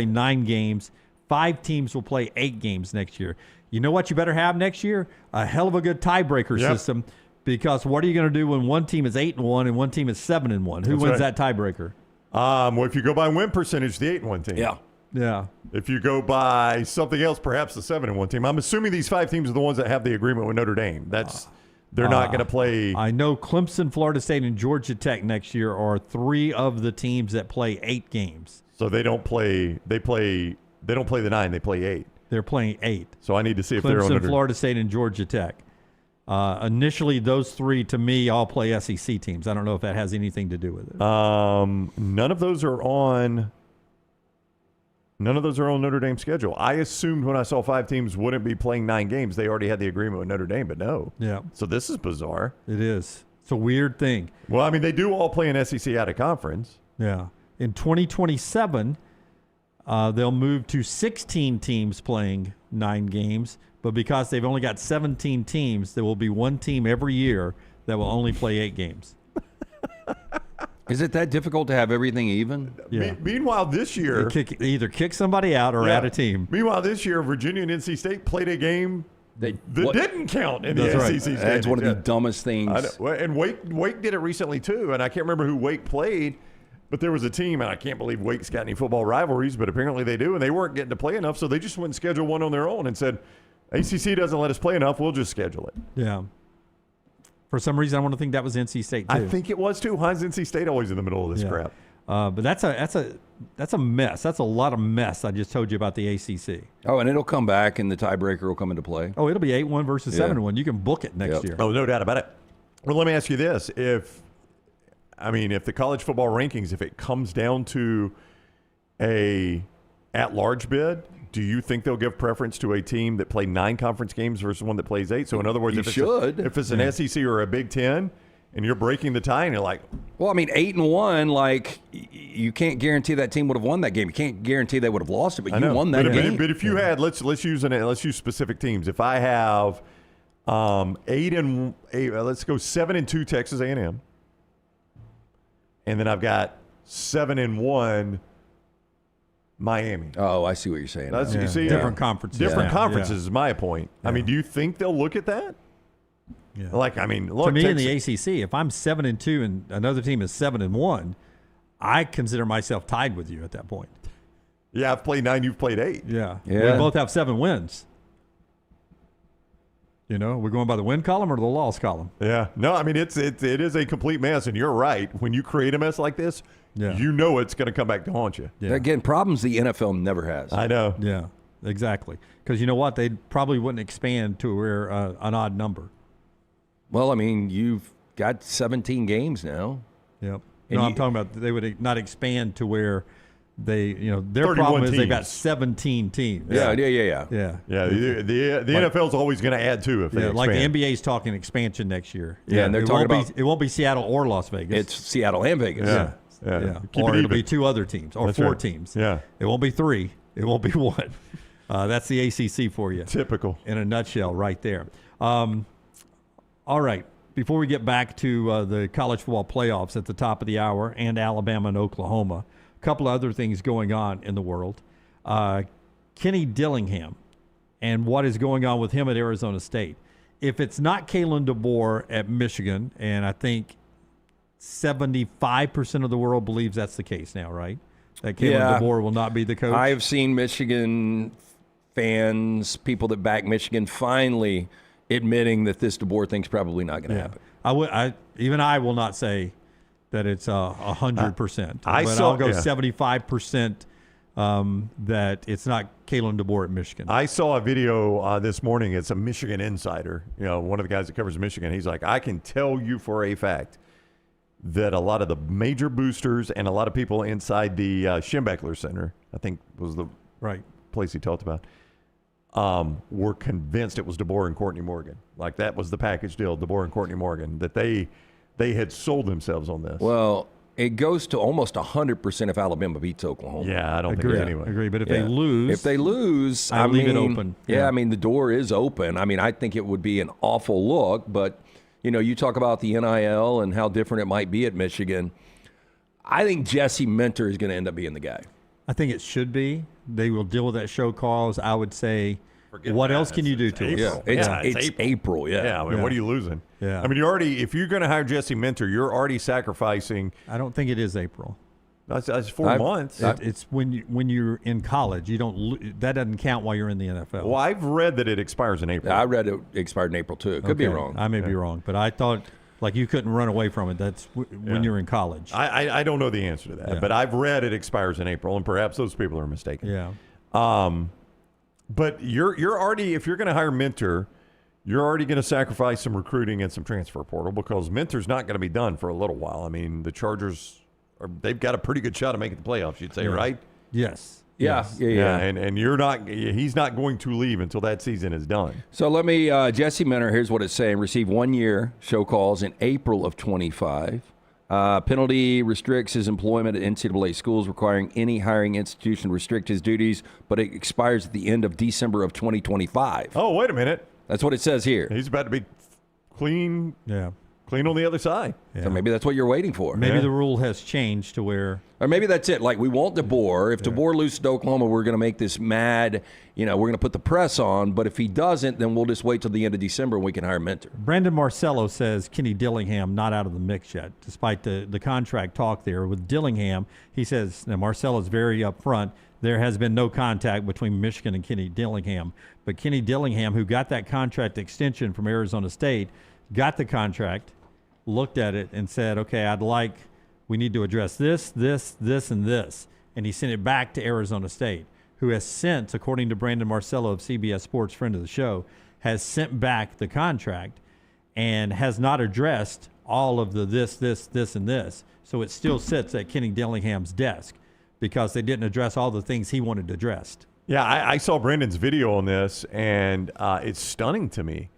9 games. 5 teams will play 8 games next year. You know what you better have next year? A hell of a good tiebreaker system. Because what are you going to do when one team is 8-1 and one team is 7-1? Who wins that tiebreaker? Well, if you go by win percentage, the 8-1 team. Yeah. If you go by something else, perhaps the 7-1 team. I'm assuming these 5 teams are the ones that have the agreement with Notre Dame. They're not going to play. I know Clemson, Florida State, and Georgia Tech next year are 3 of the teams that play 8 games. So they don't play. They don't play the 9. They play 8. They're playing 8. So I need to see if Clemson, they're on Notre Dame. Florida State, and Georgia Tech. Initially, those 3 to me all play SEC teams. I don't know if that has anything to do with it. None of those are on Notre Dame's schedule. I assumed when I saw 5 teams wouldn't be playing 9 games, they already had the agreement with Notre Dame, but no. Yeah. So this is bizarre. It is. It's a weird thing. Well, I mean, they do all play an SEC out of conference. Yeah. In 2027, they'll move to 16 teams playing 9 games. But because they've only got 17 teams, there will be 1 team every year that will only play 8 games. Is it that difficult to have everything even? Yeah. Meanwhile, this year... either kick somebody out or add a team. Meanwhile, this year, Virginia and NC State played a game that didn't count in the SEC standings. That's one of the dumbest things. And Wake did it recently, too. And I can't remember who Wake played, but there was a team, and I can't believe Wake's got any football rivalries, but apparently they do, and they weren't getting to play enough, so they just went and scheduled one on their own and said, ACC doesn't let us play enough, we'll just schedule it. Yeah. For some reason, I want to think that was NC State, too. I think it was, too. Hines NC State always in the middle of this crap. But that's a mess. That's a lot of mess I just told you about the ACC. Oh, and it'll come back, and the tiebreaker will come into play. Oh, it'll be 8-1 versus 7-1. You can book it next year. Oh, no doubt about it. Well, let me ask you this. If the college football rankings, if it comes down to a at-large bid, do you think they'll give preference to a team that played 9 conference games versus one that plays 8? So in other words, if it's an SEC or a Big Ten, and you're breaking the tie, and you're like, well, I mean, 8-1, like you can't guarantee that team would have won that game. You can't guarantee they would have lost it, but you won that game. But if you had, let's use specific teams. If I have 8-8, let's go 7-2 Texas A&M, and then I've got 7-1 Miami. Oh, I see what you're saying. You see, different conferences. Different conferences is my point. Yeah. I mean, do you think they'll look at that? Yeah. Look, to me in the ACC, if I'm 7-2 and another team is 7-1, I consider myself tied with you at that point. Yeah, I've played 9, you've played 8. Yeah. We both have 7 wins. We're going by the win column or the loss column. Yeah. No, I mean, it is a complete mess, and you're right. When you create a mess like this, you know it's going to come back to haunt you. Yeah. Again, problems the NFL never has. I know. Yeah, exactly. Because you know what? They probably wouldn't expand to where an odd number. Well, I mean, you've got 17 games now. Yep. I'm talking about they would not expand to where they, their problem is they've got 17 teams. Yeah. The NFL's always going to add to if they expand. Like the NBA's talking expansion next year. Yeah, and they're talking about it won't be Seattle or Las Vegas. It's Seattle and Vegas. Yeah. Yeah. Or it'll be 2 other teams or That's 4 right. teams. Yeah. It won't be 3. It won't be 1. That's the ACC for you. Typical. In a nutshell right there. All right. Before we get back to the college football playoffs at the top of the hour and Alabama and Oklahoma, a couple of other things going on in the world. Kenny Dillingham and what is going on with him at Arizona State. If it's not Kalen DeBoer at Michigan, and I think 75% of the world believes that's the case now, right? That Kalen DeBoer will not be the coach? I have seen Michigan fans, people that back Michigan, finally admitting that this DeBoer thing's probably not going to happen. I will not say that it's 100%. But I'll go 75% that it's not Kalen DeBoer at Michigan. I saw a video this morning. It's a Michigan insider, one of the guys that covers Michigan. He's like, I can tell you for a fact that a lot of the major boosters and a lot of people inside the Schembechler Center, I think was the place he talked about, were convinced it was DeBoer and Courtney Morgan. Like that was the package deal, DeBoer and Courtney Morgan, that they had sold themselves on this. Well, it goes to almost 100% if Alabama beats Oklahoma. Yeah, I don't think anyway. Agree, but if they lose, I leave mean, it open. Yeah, I mean, the door is open. I mean, I think it would be an awful look, but, you talk about the NIL and how different it might be at Michigan. I think Jesse Minter is going to end up being the guy. I think it should be. They will deal with that show cause. I would say, what else can you do to us? It's April. Yeah, I mean, what are you losing? Yeah. I mean, if you're going to hire Jesse Minter, you're already sacrificing. I don't think it is April. That's 4 months. It's when you're in college. You don't. That doesn't count while you're in the NFL. Well, I've read that it expires in April. Yeah, I read it expired in April too. Could be wrong. I may be wrong, but I thought you couldn't run away from it. That's when you're in college. I don't know the answer to that, but I've read it expires in April, and perhaps those people are mistaken. Yeah. But you're already, if you're going to hire Minter, you're already going to sacrifice some recruiting and some transfer portal because Minter's not going to be done for a little while. I mean, the Chargers, they've got a pretty good shot of making the playoffs, you'd say, right? Yes. Yeah. And he's not going to leave until that season is done. So let me, Jesse Minter, here's what it's saying. Received 1 year show calls in April of 25. Penalty restricts his employment at NCAA schools, requiring any hiring institution to restrict his duties, but it expires at the end of December of 2025. Oh, wait a minute. That's what it says here. He's about to be clean. Yeah. Clean on the other side. So maybe that's what you're waiting for. Maybe the rule has changed to where... Or maybe that's it. Like, we want DeBoer. If DeBoer loses to Oklahoma, we're going to make this mad. We're going to put the press on. But if he doesn't, then we'll just wait till the end of December and we can hire Minter. Brandon Marcello says Kenny Dillingham not out of the mix yet, despite the contract talk there. With Dillingham, he says, now Marcello's very upfront, there has been no contact between Michigan and Kenny Dillingham. But Kenny Dillingham, who got that contract extension from Arizona State, got the contract, looked at it and said, okay, we need to address this, and this. And he sent it back to Arizona State, who has since, according to Brandon Marcello of CBS Sports, friend of the show, has sent back the contract and has not addressed all of the this, and this. So it still sits at Kenny Dillingham's desk because they didn't address all the things he wanted addressed. Yeah, I saw Brandon's video on this, and it's stunning to me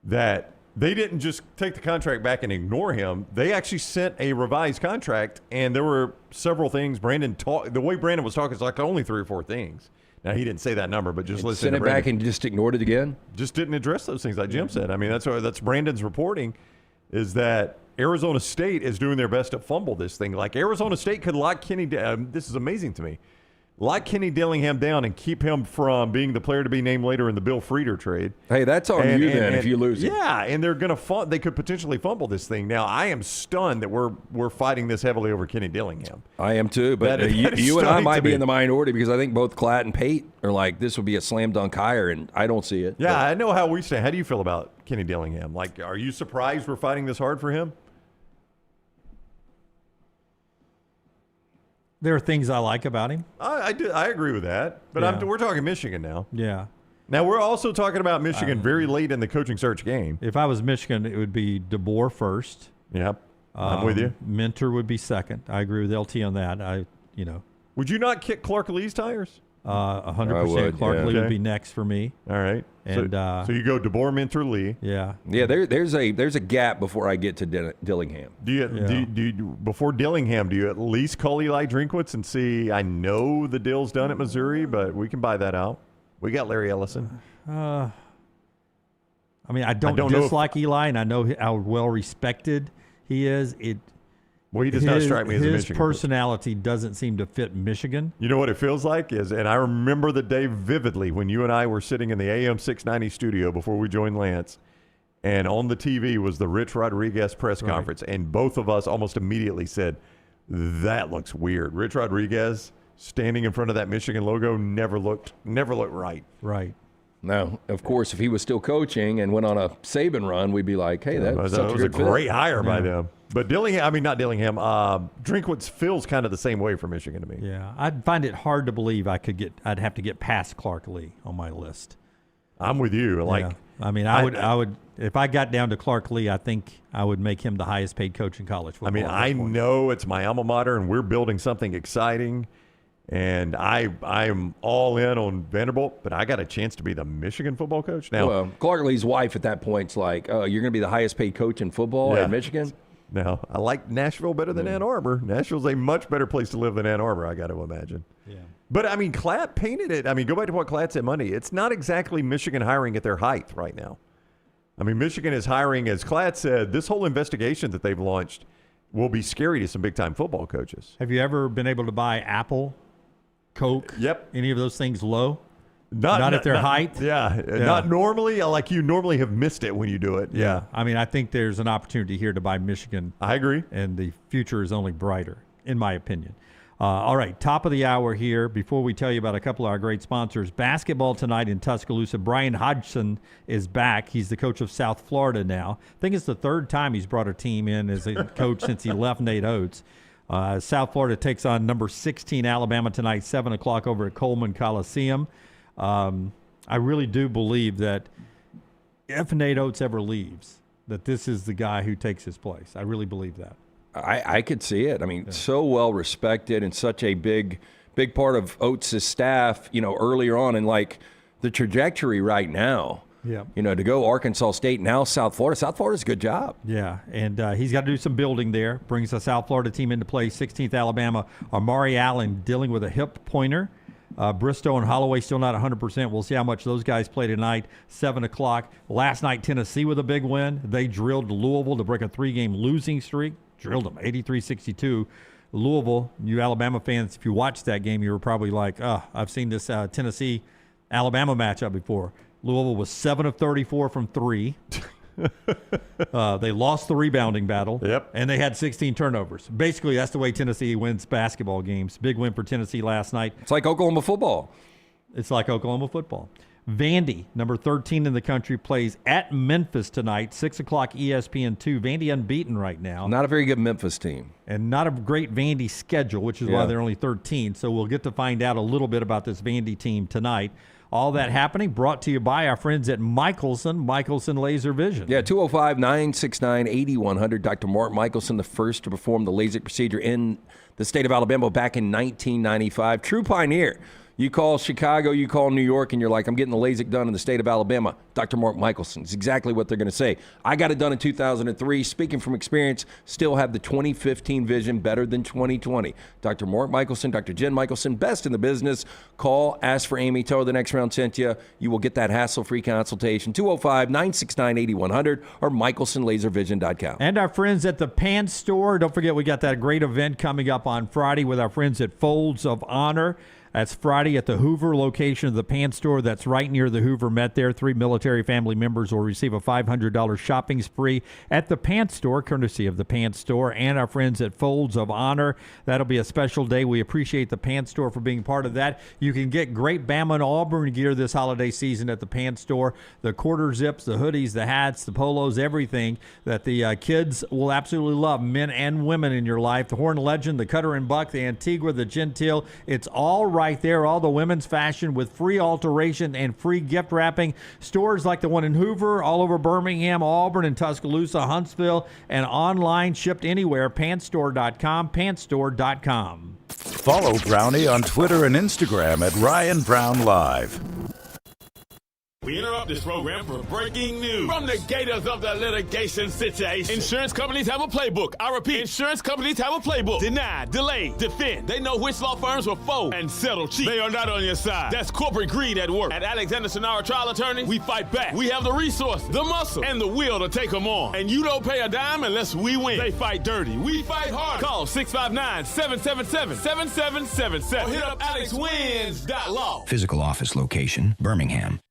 that they didn't just take the contract back and ignore him. They actually sent a revised contract, and there were several things. The way Brandon was talking is like only 3 or 4 things. Now, he didn't say that number, but just listen to Brandon. Sent it back and just ignored it again? Just didn't address those things like Jim said. I mean, that's Brandon's reporting, is that Arizona State is doing their best to fumble this thing. Like, Arizona State could lock Kenny this is amazing to me. Lock Kenny Dillingham down and keep him from being the player to be named later in the Bill Frieder trade. Hey, that's on you then if you lose it. Yeah, and they're going to they could potentially fumble this thing. Now, I am stunned that we're fighting this heavily over Kenny Dillingham. I am too, but you and I might be in the minority because I think both Klatt and Pate are like, this would be a slam dunk hire, and I don't see it. Yeah, I know how we stand. How do you feel about Kenny Dillingham? Like, are you surprised we're fighting this hard for him? There are things I like about him. I agree with that, but we're talking Michigan now. Yeah. Now, we're also talking about Michigan very late in the coaching search game. If I was Michigan, it would be DeBoer first. Yep, I'm with you. Minter would be second. I agree with LT on that. Would you not kick Clark Lee's tires? 100%. Clark Lee would be next for me. All right. And so you go DeBoer, Mentor, Lee. Yeah. Yeah, there's a gap before I get to Dillingham. Do you before Dillingham, do you at least call Eli Drinkwitz and see, I know the deal's done at Missouri, but we can buy that out. We got Larry Ellison. I mean, I don't dislike Eli, and I know how well respected he is. Well, he does not strike me as a Michigan. His personality doesn't seem to fit Michigan. You know what it feels like is, and I remember the day vividly when you and I were sitting in the AM 690 studio before we joined Lance, and on the TV was the Rich Rodriguez press conference, and both of us almost immediately said, that looks weird. Rich Rodriguez standing in front of that Michigan logo never looked right. Right. No, of course, if he was still coaching and went on a Saban run, we'd be like, hey, that was a great hire by them. But Drinkwitz feels kind of the same way for Michigan to me. Yeah, I'd find it hard to believe I'd have to get past Clark Lee on my list. I'm with you. I mean, I would if I got down to Clark Lee, I think I would make him the highest paid coach in college football. I mean, I know it's my alma mater, and we're building something exciting. And I'm all in on Vanderbilt, but I got a chance to be the Michigan football coach now. Well, Clark Lee's wife at that point's like, "Oh, you're going to be the highest paid coach in football at Michigan." Now, I like Nashville better than Ann Arbor. Nashville's a much better place to live than Ann Arbor, I got to imagine. Yeah. But I mean, Klatt painted it. I mean, go back to what Klatt said Monday. It's not exactly Michigan hiring at their height right now. I mean, Michigan is hiring, as Klatt said, this whole investigation that they've launched will be scary to some big-time football coaches. Have you ever been able to buy Apple, Coke, any of those things low? Not at their height? Yeah, not normally. Like you normally have missed it when you do it. Yeah. I mean, I think there's an opportunity here to buy Michigan. I agree. And the future is only brighter, in my opinion. All right, top of the hour here. Before we tell you about a couple of our great sponsors, basketball tonight in Tuscaloosa. Brian Hodgson is back. He's the coach of South Florida now. I think it's the third time he's brought a team in as a coach since he left Nate Oates. South Florida takes on number 16 Alabama tonight, 7 o'clock over at Coleman Coliseum. I really do believe that if Nate Oates ever leaves, that this is the guy who takes his place. I really believe that. I could see it. I mean, so well respected and such a big part of Oates' staff, earlier on, and like the trajectory right now. Yeah. To go Arkansas State, now South Florida. South Florida's a good job. Yeah, and he's got to do some building there. Brings the South Florida team into play. 16th Alabama, Amari Allen dealing with a hip pointer. Bristow and Holloway still not 100%. We'll see how much those guys play tonight, 7 o'clock. Last night, Tennessee with a big win. They drilled Louisville to break a 3-game losing streak. Drilled them, 83-62. Louisville, you Alabama fans, if you watched that game, you were probably like, I've seen this Tennessee-Alabama matchup before. Louisville was 7 of 34 from 3. They lost the rebounding battle. Yep. And they had 16 turnovers. Basically, that's the way Tennessee wins basketball games. Big win for Tennessee last night. It's like Oklahoma football. It's like Oklahoma football. Vandy, number 13 in the country, plays at Memphis tonight, 6 o'clock ESPN2. Vandy unbeaten right now. Not a very good Memphis team. And not a great Vandy schedule, which is why they're only 13. So we'll get to find out a little bit about this Vandy team tonight. All that happening brought to you by our friends at Michelson Laser Vision. Yeah, 205-969-8100. Dr. Mark Michelson, the first to perform the LASIK procedure in the state of Alabama back in 1995. True pioneer. You call Chicago, you call New York, and you're like, I'm getting the LASIK done in the state of Alabama. Dr. Mark Michelson is exactly what they're going to say. I got it done in 2003. Speaking from experience, still have the 2015 vision, better than 2020. Dr. Mark Michelson, Dr. Jen Michelson, best in the business. Call, ask for Amy, tell her the next round sent you. You will get that hassle-free consultation, 205-969-8100 or michelsonlaservision.com. And our friends at the Pants Store. Don't forget, we got that great event coming up on Friday with our friends at Folds of Honor. That's Friday at the Hoover location of the Pants Store. That's right near the Hoover Met there. 3 military family members will receive a $500 shopping spree at the Pants Store, courtesy of the Pants Store and our friends at Folds of Honor. That'll be a special day. We appreciate the Pants Store for being part of that. You can get great Bama and Auburn gear this holiday season at the Pants Store. The quarter zips, the hoodies, the hats, the polos, everything that the kids will absolutely love, men and women in your life. The Horn Legend, the Cutter and Buck, the Antigua, the Gentile. It's all right there, all the women's fashion with free alteration and free gift wrapping. Stores like the one in Hoover, all over Birmingham, Auburn, and Tuscaloosa, Huntsville, and online shipped anywhere. Pantsstore.com, pantsstore.com. Follow Brownie on Twitter and Instagram at Ryan Brown Live. We interrupt this program for breaking news from the Gators of the litigation situation. Insurance companies have a playbook. I repeat, insurance companies have a playbook. Deny, delay, defend. They know which law firms will fold and settle cheap. They are not on your side. That's corporate greed at work. At Alexander Sonara Trial Attorneys, we fight back. We have the resources, the muscle, and the will to take them on. And you don't pay a dime unless we win. They fight dirty. We fight hard. Call 659-777-7777 or hit up alexwins.law. Physical office location, Birmingham.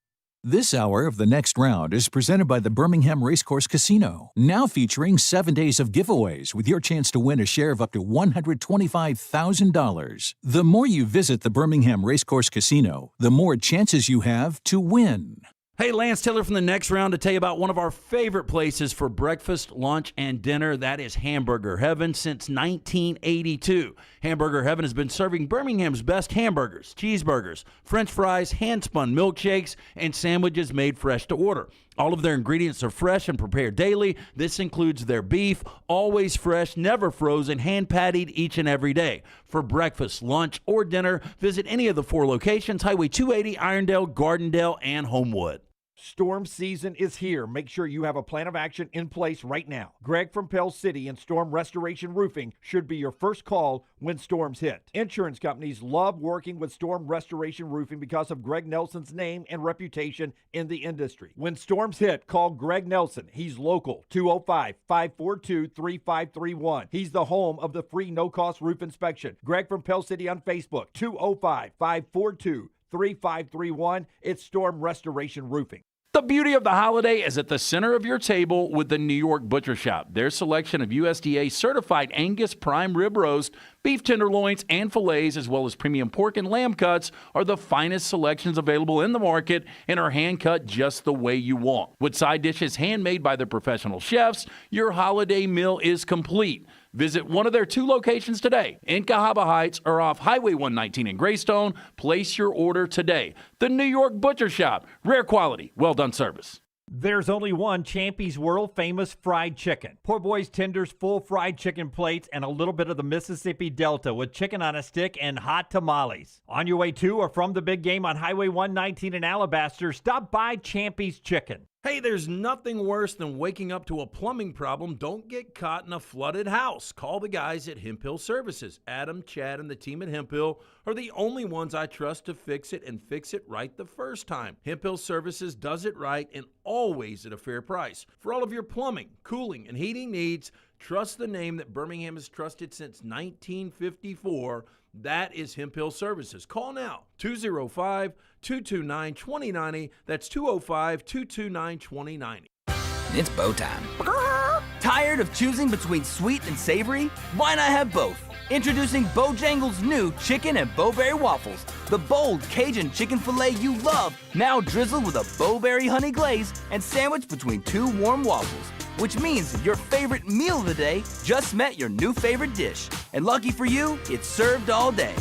This hour of The Next Round is presented by the Birmingham Racecourse Casino, now featuring 7 days of giveaways with your chance to win a share of up to $125,000. The more you visit the Birmingham Racecourse Casino, the more chances you have to win. Hey, Lance Taylor from The Next Round to tell you about one of our favorite places for breakfast, lunch, and dinner. That is Hamburger Heaven since 1982. Hamburger Heaven has been serving Birmingham's best hamburgers, cheeseburgers, French fries, hand-spun milkshakes, and sandwiches made fresh to order. All of their ingredients are fresh and prepared daily. This includes their beef, always fresh, never frozen, hand-pattied each and every day. For breakfast, lunch, or dinner, visit any of the 4 locations, Highway 280, Irondale, Gardendale, and Homewood. Storm season is here. Make sure you have a plan of action in place right now. Greg from Pell City and Storm Restoration Roofing should be your first call when storms hit. Insurance companies love working with Storm Restoration Roofing because of Greg Nelson's name and reputation in the industry. When storms hit, call Greg Nelson. He's local, 205-542-3531. He's the home of the free no-cost roof inspection. Greg from Pell City on Facebook, 205-542-3531. It's Storm Restoration Roofing. The beauty of the holiday is at the center of your table with the New York Butcher Shop. Their selection of USDA certified Angus prime rib roast, beef tenderloins, and fillets, as well as premium pork and lamb cuts, are the finest selections available in the market and are hand-cut just the way you want. With side dishes handmade by their professional chefs, your holiday meal is complete. Visit one of their 2 locations today in Cahaba Heights or off Highway 119 in Greystone. Place your order today. The New York Butcher Shop. Rare quality, well done service. There's only one Champy's world-famous fried chicken. Poor boy's tenders, full fried chicken plates, and a little bit of the Mississippi Delta with chicken on a stick and hot tamales. On your way to or from the big game on Highway 119 in Alabaster, stop by Champy's Chicken. Hey, there's nothing worse than waking up to a plumbing problem. Don't get caught in a flooded house. Call the guys at Hemp Hill Services. Adam, Chad, and the team at Hemp Hill are the only ones I trust to fix it and fix it right the first time. Hemp Hill Services does it right and always at a fair price. For all of your plumbing, cooling, and heating needs, trust the name that Birmingham has trusted since 1954. That is Hemp Hill Services. Call now, 205-229-2090. That's 205-229-2090. It's bow time. Tired of choosing between sweet and savory? Why not have both? Introducing Bojangles' new chicken and bowberry waffles. The bold Cajun chicken filet you love, now drizzled with a bowberry honey glaze and sandwiched between 2 warm waffles. Which means your favorite meal of the day just met your new favorite dish. And lucky for you, it's served all day.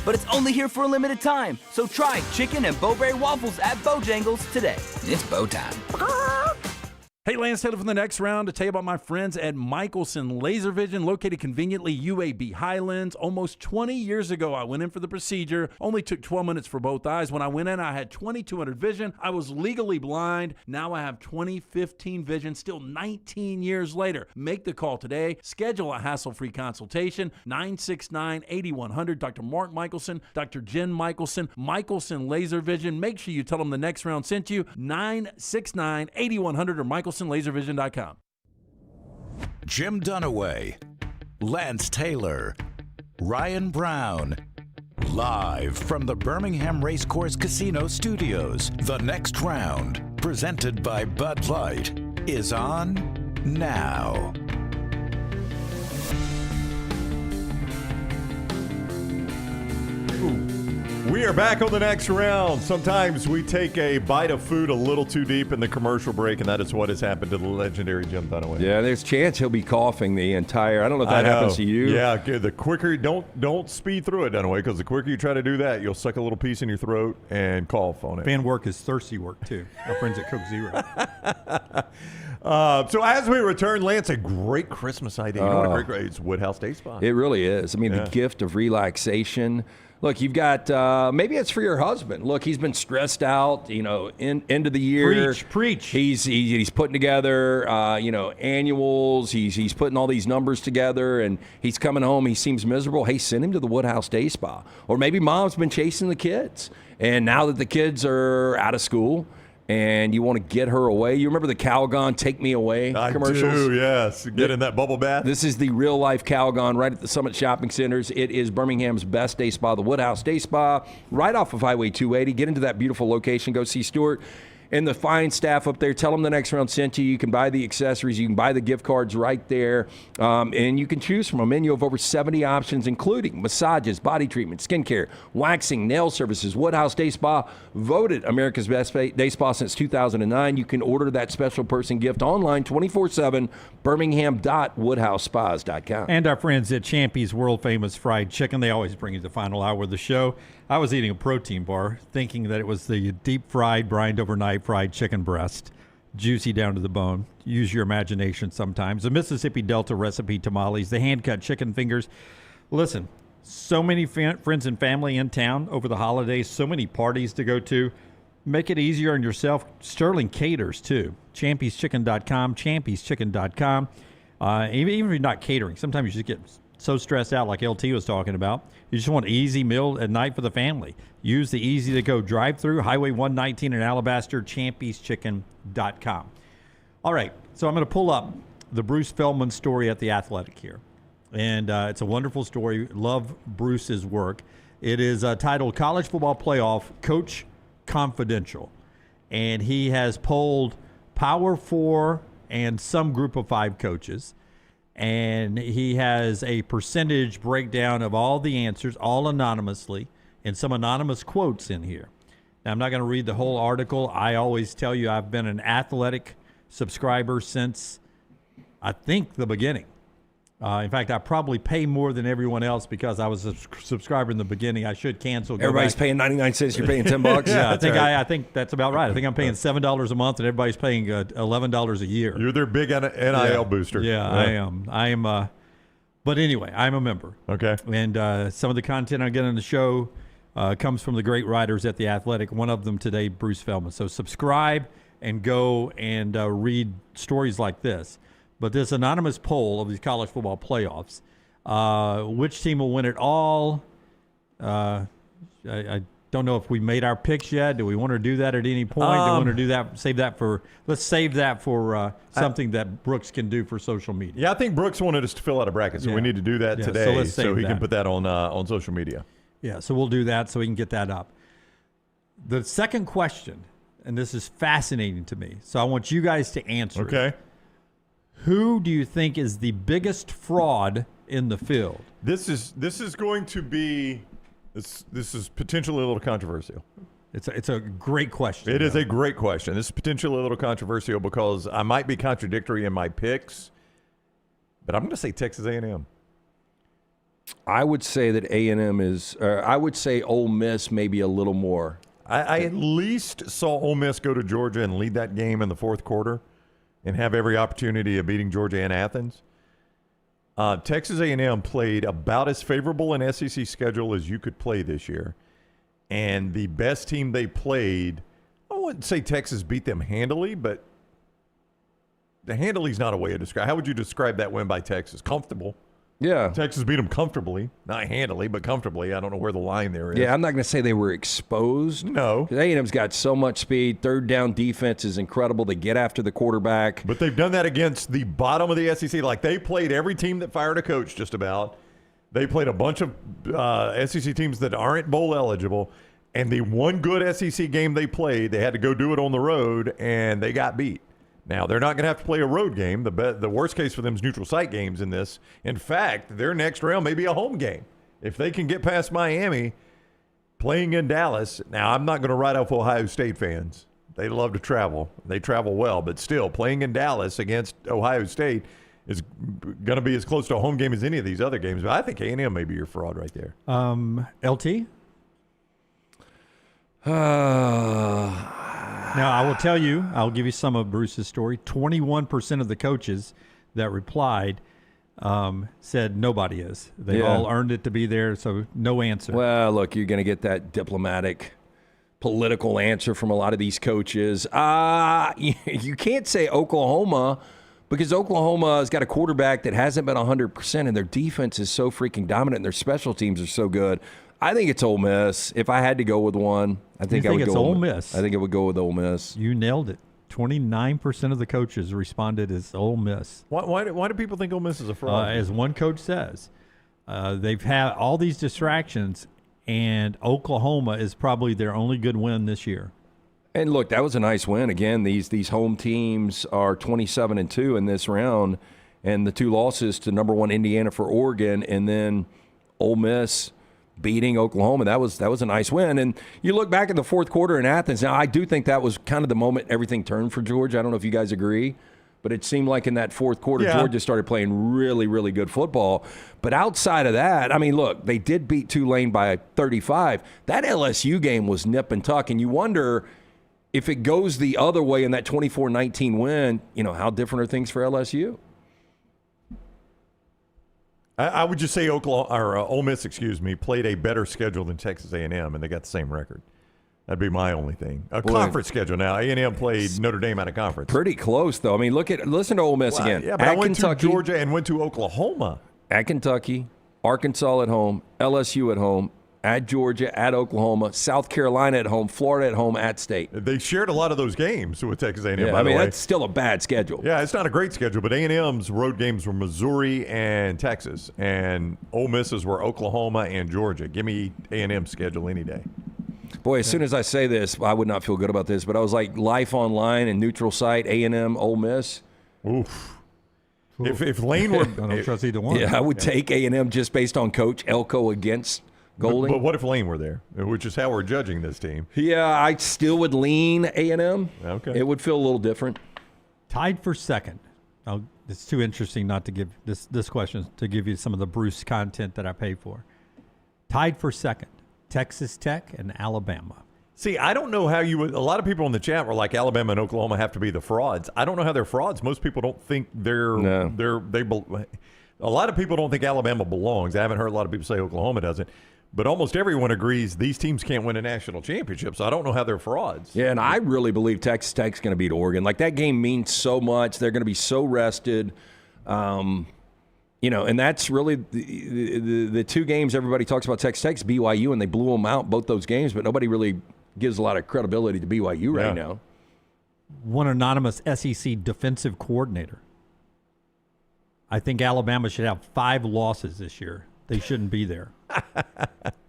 But it's only here for a limited time, so try chicken and bowberry waffles at Bojangles today. It's bow time. Hey, Lance Taylor from The Next Round to tell you about my friends at Michelson Laser Vision, located conveniently UAB Highlands. Almost 20 years ago, I went in for the procedure. Only took 12 minutes for both eyes. When I went in, I had 20/200 vision. I was legally blind. Now I have 20/15 vision, still 19 years later. Make the call today. Schedule a hassle-free consultation. 969-8100. Dr. Mark Michelson, Dr. Jen Michelson, Michelson Laser Vision. Make sure you tell them The Next Round sent you. 969-8100 or MichelsonLaserVision.com. Jim Dunaway, Lance Taylor, Ryan Brown. Live from the Birmingham Racecourse Casino Studios, The Next Round, presented by Bud Light, is on now. We are back on the next round. Sometimes we take a bite of food a little too deep in the commercial break, and that is what has happened to the legendary Jim Dunaway. Yeah, there's a chance he'll be coughing the entire. I don't know if that happens to you. Yeah, the quicker don't speed through it, Dunaway, because the quicker you try to do that, you'll suck a little piece in your throat and cough on it. Fan work is thirsty work too. Our friends at Coke Zero. So as we return, Lance, a great Christmas idea. You know what a great it's Woodhouse Day Spa. It really is. I mean, the gift of relaxation. Look, you've got maybe it's for your husband. Look, he's been stressed out, end of the year. Preach. He's putting together, annuals. He's putting all these numbers together, and he's coming home. He seems miserable. Hey, send him to the Woodhouse Day Spa. Or maybe mom's been chasing the kids, and now that the kids are out of school, and you want to get her away. You remember the Calgon Take Me Away commercials? I do, yes. Get in that bubble bath. This is the real-life Calgon right at the Summit Shopping Centers. It is Birmingham's best day spa, the Woodhouse Day Spa, right off of Highway 280. Get into that beautiful location. Go see Stuart and the fine staff up there. Tell them the next round sent you. You can buy the accessories. You can buy the gift cards right there. And you can choose from a menu of over 70 options, including massages, body treatment, skincare, waxing, nail services. Woodhouse Day Spa, voted America's best day spa since 2009. You can order that special person gift online 24/7, birmingham.woodhousespas.com. And our friends at Champy's world famous fried chicken. They always bring you the final hour of the show. I was eating a protein bar thinking that it was the deep fried, brined overnight fried chicken breast, juicy down to the bone. Use your imagination sometimes. The Mississippi Delta recipe tamales, the hand-cut chicken fingers. Listen, so many friends and family in town over the holidays, so many parties to go to. Make it easier on yourself. Sterling caters, too. Champy'sChicken.com, Champy'sChicken.com. Even if you're not catering, sometimes you just get so stressed out like LT was talking about. You just want an easy meal at night for the family. Use the easy-to-go drive-through, Highway 119 in Alabaster, Champy'sChicken.com. All right, so I'm going to pull up the Bruce Feldman story at The Athletic here. And it's a wonderful story. Love Bruce's work. It is titled College Football Playoff Coach Confidential. And he has polled Power 4 and some Group of 5 coaches. And he has a percentage breakdown of all the answers, all anonymously, and some anonymous quotes in here. Now, I'm not going to read the whole article. I always tell you I've been an Athletic subscriber since, I think, the beginning. In fact, I probably pay more than everyone else because I was a subscriber in the beginning. I should cancel. Everybody's paying 99 cents. You're paying $10. Yeah, I think that's about right. I think I'm paying $7 a month, and everybody's paying $11 a year. You're their big NIL booster. Yeah, I am. But anyway, I'm a member. Okay. And some of the content I get on the show comes from the great writers at The Athletic. One of them today, Bruce Feldman. So subscribe and go and read stories like this. But this anonymous poll of these college football playoffs, which team will win it all? I don't know if we made our picks yet. Do we want to do that at any point? Do we want to do that? Let's save that for something that Brooks can do for social media. Yeah, I think Brooks wanted us to fill out a bracket, so we need to do that today so he can put that on social media. Yeah, so we'll do that so we can get that up. The second question, and this is fascinating to me, so I want you guys to answer it. Okay. Who do you think is the biggest fraud in the field? This is going to be this is potentially a little controversial. It's a great question. It is a great question. This is potentially a little controversial because I might be contradictory in my picks, but I'm going to say Texas A&M. I would say that A&M is. I would say Ole Miss maybe a little more. I at least saw Ole Miss go to Georgia and lead that game in the fourth quarter and have every opportunity of beating Georgia in Athens. Texas A&M played about as favorable an SEC schedule as you could play this year. And the best team they played, I wouldn't say Texas beat them handily, but the handily is not a way to describe. How would you describe that win by Texas? Comfortable. Yeah. Texas beat them comfortably. Not handily, but comfortably. I don't know where the line there is. Yeah, I'm not going to say they were exposed. No. A&M's got so much speed. Third down defense is incredible. They get after the quarterback. But they've done that against the bottom of the SEC. Like, they played every team that fired a coach just about. They played a bunch of SEC teams that aren't bowl eligible. And the one good SEC game they played, they had to go do it on the road, and they got beat. Now, they're not going to have to play a road game. The worst case for them is neutral site games in this. In fact, their next round may be a home game. If they can get past Miami, playing in Dallas. Now, I'm not going to write off Ohio State fans. They love to travel. They travel well, but still, playing in Dallas against Ohio State is going to be as close to a home game as any of these other games. But I think A&M may be your fraud right there. LT? Now, I will tell you, I'll give you some of Bruce's story. 21% of the coaches that replied said nobody is. They all earned it to be there, so no answer. Well, look, you're going to get that diplomatic, political answer from a lot of these coaches. You can't say Oklahoma because Oklahoma has got a quarterback that hasn't been 100%, and their defense is so freaking dominant, and their special teams are so good. I think it's Ole Miss. If I had to go with one, I think I would go Ole Miss. I think it would go with Ole Miss. You nailed it. 29% of the coaches responded as Ole Miss. Why do people think Ole Miss is a fraud? As one coach says, they've had all these distractions, and Oklahoma is probably their only good win this year. And look, that was a nice win. Again, these home teams are 27-2 in this round, and the 2 losses to number 1 Indiana for Oregon, and then Ole Miss beating Oklahoma. That was a nice win. And you look back at the fourth quarter in Athens. Now, I do think that was kind of the moment everything turned for Georgia. I don't know if you guys agree, but it seemed like in that fourth quarter, Georgia started playing really, really good football. But outside of that, I mean, look, they did beat Tulane by 35. That LSU game was nip and tuck, and you wonder if it goes the other way in that 24-19 win, how different are things for LSU? I would just say Ole Miss, played a better schedule than Texas A&M, and they got the same record. That'd be my only thing. Conference schedule now. A&M played Notre Dame out of conference. Pretty close, though. I mean, listen to Ole Miss again. Yeah, but I went to Georgia and went to Oklahoma. At Kentucky, Arkansas at home, LSU at home, at Georgia, at Oklahoma, South Carolina at home, Florida at home, at State. They shared a lot of those games with Texas A&M, by the way. That's still a bad schedule. Yeah, it's not a great schedule, but A&M's road games were Missouri and Texas, and Ole Miss's were Oklahoma and Georgia. Give me A&M's schedule any day. Boy, as soon as I say this, I would not feel good about this, but I was like life online and neutral site, A&M, Ole Miss. Oof. If Lane were... I don't trust either one. Yeah, I would take A&M just based on Coach Elko against Golding. But what if Lane were there, which is how we're judging this team? Yeah, I still would lean A&M. Okay. It would feel a little different. Tied for second. It's too interesting not to give this question to give you some of the Bruce content that I pay for. Tied for second, Texas Tech and Alabama. See, I don't know how you would. A lot of people in the chat were like, Alabama and Oklahoma have to be the frauds. I don't know how they're frauds. Most people don't think a lot of people don't think Alabama belongs. I haven't heard a lot of people say Oklahoma doesn't. But almost everyone agrees these teams can't win a national championship, so I don't know how they're frauds. Yeah, and I really believe Texas Tech's going to beat Oregon. Like, that game means so much. They're going to be so rested. And that's really the 2 games everybody talks about Texas Tech's BYU, and they blew them out both those games, but nobody really gives a lot of credibility to BYU right now. One anonymous SEC defensive coordinator. I think Alabama should have 5 losses this year. They shouldn't be there.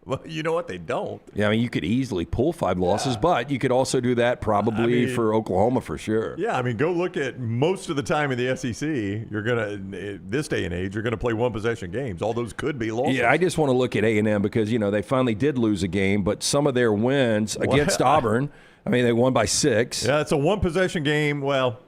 Well, you know what? They don't. Yeah, I mean, you could easily pull 5 losses, but you could also do that probably for Oklahoma for sure. Yeah, I mean, go look at most of the time in the SEC. You're gonna this day and age, you're gonna play 1-possession games. All those could be losses. Yeah, I just want to look at A&M because they finally did lose a game, but some of their wins against Auburn, I mean, they won by 6. Yeah, it's a 1-possession game. Well,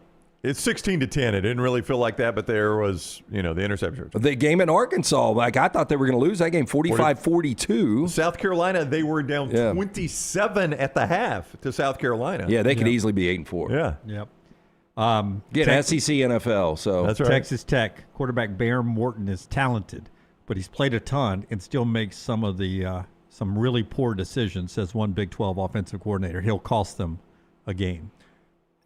it's 16-10. It didn't really feel like that, but there was, the interception. The game in Arkansas, I thought they were going to lose that game 45-42. South Carolina, they were down 27 at the half to South Carolina. Yeah, they could easily be 8-4. Yeah. Yep. SEC, NFL. So that's right. Texas Tech quarterback Bear Morton is talented, but he's played a ton and still makes some of the some really poor decisions, says one Big 12 offensive coordinator. He'll cost them a game.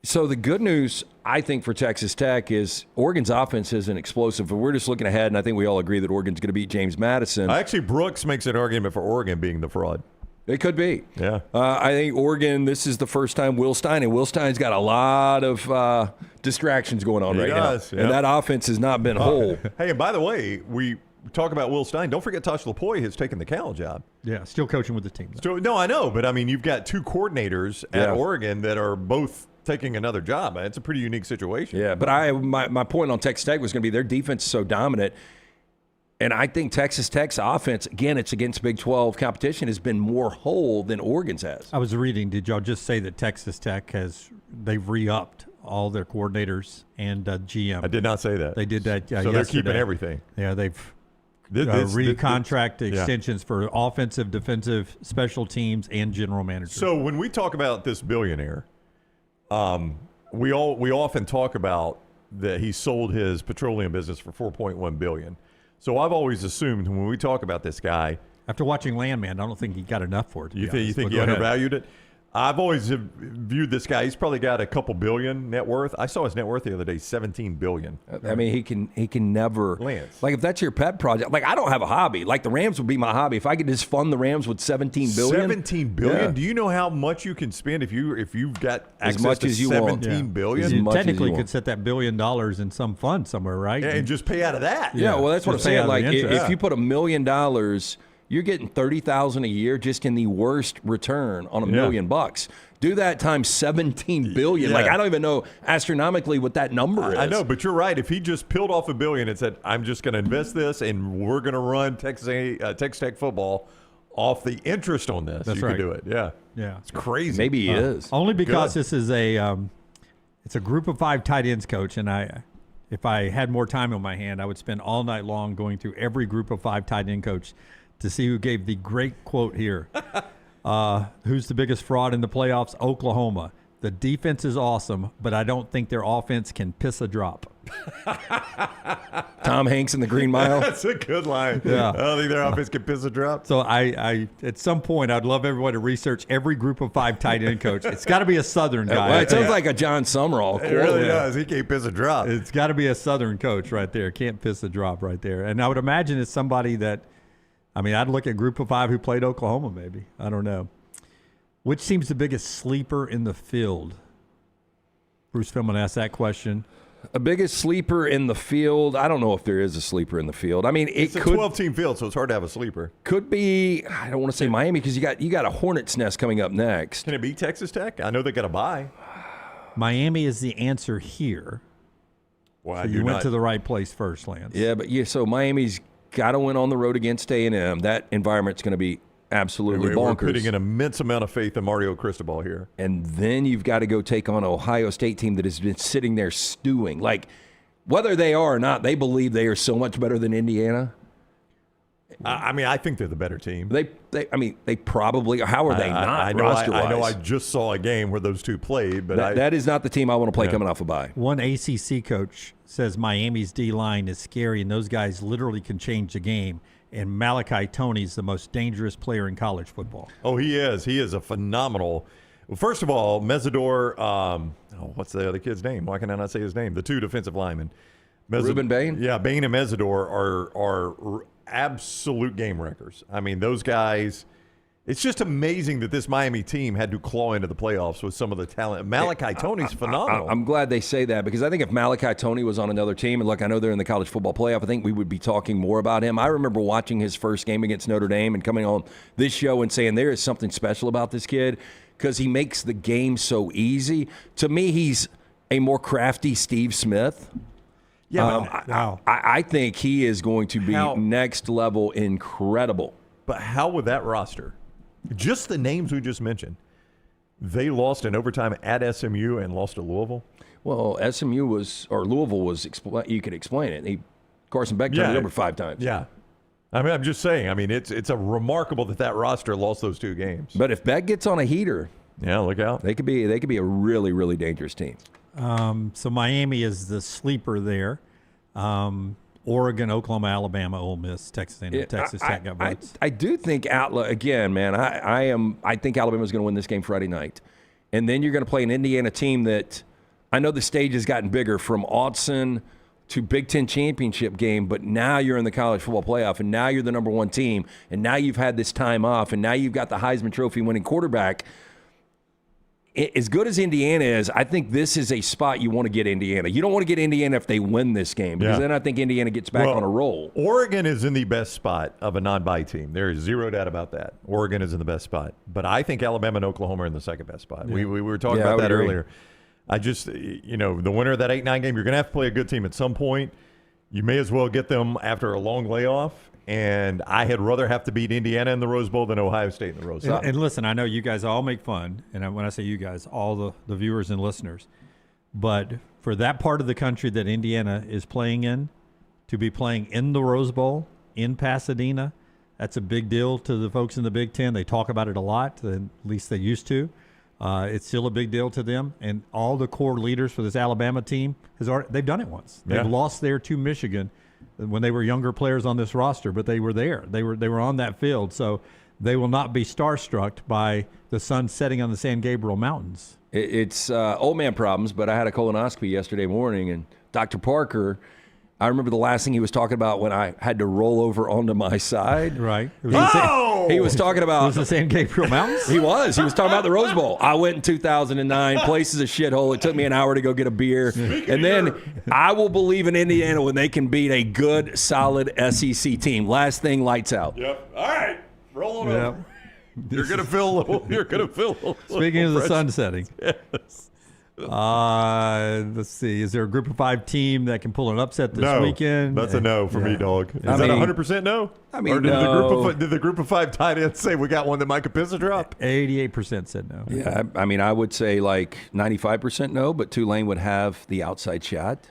So the good news, I think, for Texas Tech is Oregon's offense isn't explosive. But we're just looking ahead, and I think we all agree that Oregon's going to beat James Madison. Actually, Brooks makes an argument for Oregon being the fraud. It could be. Yeah. I think Oregon, this is the first time Will Stein's got a lot of distractions going on now. Yep. And that offense has not been whole. Hey, and by the way, we talk about Will Stein. Don't forget Tosh Lapoy has taken the Cal job. Yeah, still coaching with the team. No, I know. But, I mean, you've got 2 coordinators at Oregon that are both taking another job. It's a pretty unique situation. Yeah, but my point on Texas Tech was going to be their defense is so dominant. And I think Texas Tech's offense, again, it's against Big 12 competition, has been more whole than Oregon's has. I was reading, did y'all just say that Texas Tech they've re-upped all their coordinators and GM? I did not say that. They did that so yesterday. They're keeping everything. Yeah, they've recontract extensions for offensive, defensive, special teams, and general managers. So when we talk about this billionaire, we often talk about that he sold his petroleum business for $4.1 billion. So I've always assumed when we talk about this guy, after watching Landman, I don't think he got enough for it. You think he undervalued it? I've always viewed this guy. He's probably got a couple billion net worth. I saw his net worth the other day, $17 billion. I mean, he can never. Lance. Like, if that's your pet project, like, I don't have a hobby. Like, the Rams would be my hobby. If I could just fund the Rams with $17 billion. $17 billion? Yeah. Do you know how much you can spend if you've got As access much to as you $17 billion? You technically could set that $1 billion in some fund somewhere, right? Yeah, and just pay out of that. Yeah, well, that's what I'm Just pay out saying. of Like, the interest. if you put $1 million, you're getting $30,000 a year just in the worst return on $1 million bucks. Do that times $17 billion. Yeah. Like, I don't even know astronomically what that number is. I know, but you're right. If he just peeled off $1 billion and said, "I'm just going to invest this, and we're going to run Texas Tech football off the interest on this," That's you right. could do it. Yeah, Yeah. it's crazy. Maybe he is. Only because Good. this is it's a group of 5 tight ends coach, and if I had more time on my hand, I would spend all night long going through every group of 5 tight end coach to see who gave the great quote here. Who's the biggest fraud in the playoffs? Oklahoma. The defense is awesome, but I don't think their offense can piss a drop. Tom Hanks in the Green Mile. That's a good line. Yeah. I don't think their offense can piss a drop. So I at some point, I'd love everyone to research every group of 5 tight end coach. It's got to be a Southern guy. Well, it sounds like a Jon Sumrall quote. It really does. He can't piss a drop. It's got to be a Southern coach right there. Can't piss a drop right there. And I would imagine it's somebody that, I'd look at group of 5 who played Oklahoma maybe. I don't know. Which seems the biggest sleeper in the field? Bruce Philman asked that question. A biggest sleeper in the field? I don't know if there is a sleeper in the field. I mean, It's a 12-team field, so it's hard to have a sleeper. Could be. I don't want to say Miami because you got a hornet's nest coming up next. Can it be Texas Tech? I know they got a bye. Miami is the answer here. Well, So you went to the right place first, Lance. Yeah, but so Miami's got to win on the road against A&M. That environment's going to be absolutely bonkers. We're putting an immense amount of faith in Mario Cristobal here. And then you've got to go take on an Ohio State team that has been sitting there stewing. Like, whether they are or not, they believe they are so much better than Indiana. I think they're the better team. They probably are. How are they not? I know. I just saw a game where those two played, but that is not the team I want to play coming off a bye. One ACC coach says Miami's D-line is scary, and those guys literally can change the game. And Malachi Toney's the most dangerous player in college football. Oh, he is. He is a phenomenal. Well, first of all, Mesidor. What's the other kid's name? Why can I not say his name? The 2 defensive linemen. Ruben Bain? Yeah, Bain and Mesidor are absolute game wreckers. I mean, those guys. It's just amazing that this Miami team had to claw into the playoffs with some of the talent. Malachi Toney's phenomenal. I'm glad they say that because I think if Malachi Toney was on another team, and look, I know they're in the college football playoff, I think we would be talking more about him. I remember watching his first game against Notre Dame and coming on this show and saying there is something special about this kid because he makes the game so easy. To me, he's a more crafty Steve Smith. Yeah, I think he is going to be next level incredible. But how would that roster? Just the names we just mentioned. They lost in overtime at SMU and lost to Louisville. Well, Louisville was, you could explain it. Carson Beck turned it over 5 times. Yeah. I'm just saying. It's a remarkable that roster lost those 2 games. But if Beck gets on a heater, yeah, look out. They could be a really, really dangerous team. So Miami is the sleeper there. Oregon, Oklahoma, Alabama, Ole Miss, Texas A&M, Texas Tech got votes. I do think again, man. I think Alabama's going to win this game Friday night, and then you're going to play an Indiana team that I know the stage has gotten bigger from Autzen to Big Ten championship game, but now you're in the college football playoff, and now you're the number 1 team, and now you've had this time off, and now you've got the Heisman Trophy winning quarterback. As good as Indiana is, I think this is a spot you want to get Indiana. You don't want to get Indiana if they win this game because then I think Indiana gets back on a roll. Oregon is in the best spot of a non-bye team. There is zero doubt about that. Oregon is in the best spot. But I think Alabama and Oklahoma are in the second best spot. Yeah. We were talking about that earlier. I just, the winner of that 8-9 game, you're going to have to play a good team at some point. You may as well get them after a long layoff. And I had rather have to beat Indiana in the Rose Bowl than Ohio State in the Rose Bowl. And listen, I know you guys all make fun, and when I say you guys, all the viewers and listeners, but for that part of the country that Indiana is playing in, to be playing in the Rose Bowl in Pasadena, that's a big deal to the folks in the Big Ten. They talk about it a lot, at least they used to. It's still a big deal to them, and all the core leaders for this Alabama team they've done it once. They've lost there to Michigan when they were younger players on this roster, but they were there. They were on that field, so they will not be starstruck by the sun setting on the San Gabriel Mountains. It's old man problems, but I had a colonoscopy yesterday morning, and Dr. Parker, I remember the last thing he was talking about when I had to roll over onto my side. Right. He was talking about... It was the San Gabriel Mountains? He was talking about the Rose Bowl. I went in 2009. Place is a shithole. It took me an hour to go get a beer. And then I will believe in Indiana when they can beat a good, solid SEC team. Last thing, lights out. Yep. All right. Roll on over. You're going to feel Speaking of the sun setting. Yes. Let's see. Is there a group of 5 team that can pull an upset this weekend? That's a no for me, dog. Is that 100% no? I mean, or did the group of 5 tight ends say we got one that might could piss a drop? 88% said no. Yeah, I mean, I would say like 95% no, but Tulane would have the outside shot.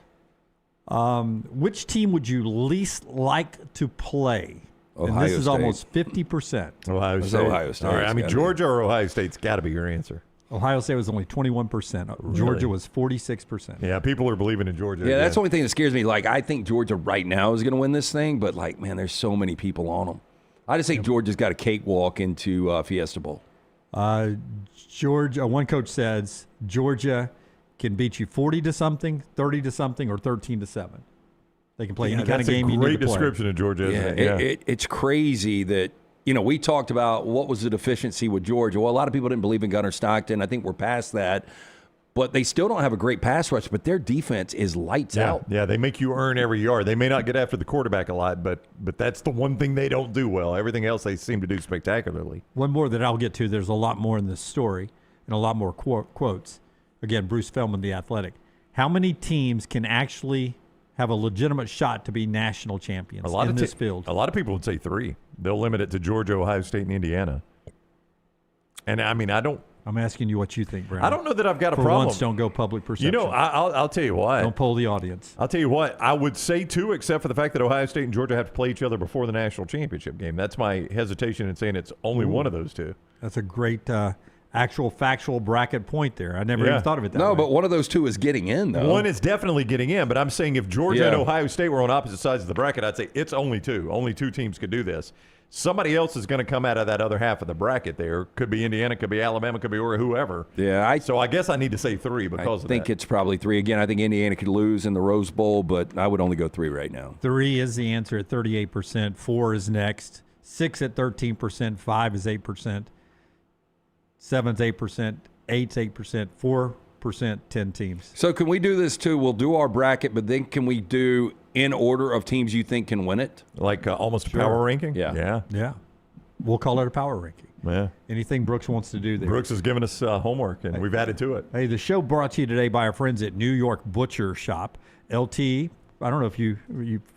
Which team would you least like to play? Ohio and this is State. almost 50%. Ohio State. Ohio State. All right. I mean, Georgia or Ohio State's got to be your answer. Ohio State was only 21%. Really? Georgia was 46%. Yeah, people are believing in Georgia. Yeah, that's the only thing that scares me. Like, I think Georgia right now is going to win this thing, but, like, man, there's so many people on them. I just think Georgia's got a cakewalk into Fiesta Bowl. Georgia, one coach says Georgia can beat you 40-something, 30-something, or 13-7. They can play any kind of game you need to play. That's a great description of Georgia, isn't it? It's crazy that, you know, we talked about what was the deficiency with Georgia. Well, a lot of people didn't believe in Gunnar Stockton. I think we're past that. But they still don't have a great pass rush, but their defense is lights out. Yeah, they make you earn every yard. They may not get after the quarterback a lot, but that's the one thing they don't do well. Everything else they seem to do spectacularly. One more that I'll get to. There's a lot more in this story and a lot more quotes. Again, Bruce Feldman, The Athletic. How many teams can actually have a legitimate shot to be national champions in this field? A lot of people would say 3. They'll limit it to Georgia, Ohio State, and Indiana. And, I mean, I'm asking you what you think, Brandon. I don't know that I've got a For problem. once, don't go public perception. You know, I'll tell you what. Don't poll the audience. I'll tell you what. I would say 2, except for the fact that Ohio State and Georgia have to play each other before the national championship game. That's my hesitation in saying it's only one of those 2. That's a great actual factual bracket point there. I never even thought of it that way. No, but one of those 2 is getting in, though. One is definitely getting in, but I'm saying if Georgia and Ohio State were on opposite sides of the bracket, I'd say it's only 2. Only 2 teams could do this. Somebody else is going to come out of that other half of the bracket there. Could be Indiana, could be Alabama, could be or whoever. Yeah. So I guess I need to say 3 because of that. I think it's probably 3. Again, I think Indiana could lose in the Rose Bowl, but I would only go 3 right now. 3 is the answer at 38%. 4 is next. 6 at 13%. 5 is 8%. 7's 8%. 8's 8%. 4%, 10 teams. So can we do this too? We'll do our bracket, but then can we do in order of teams you think can win it? Like almost a power ranking? Yeah. We'll call it a power ranking. Yeah. Anything Brooks wants to do there. Brooks has given us homework, and we've added to it. Hey, the show brought to you today by our friends at New York Butcher Shop. LT, I don't know if you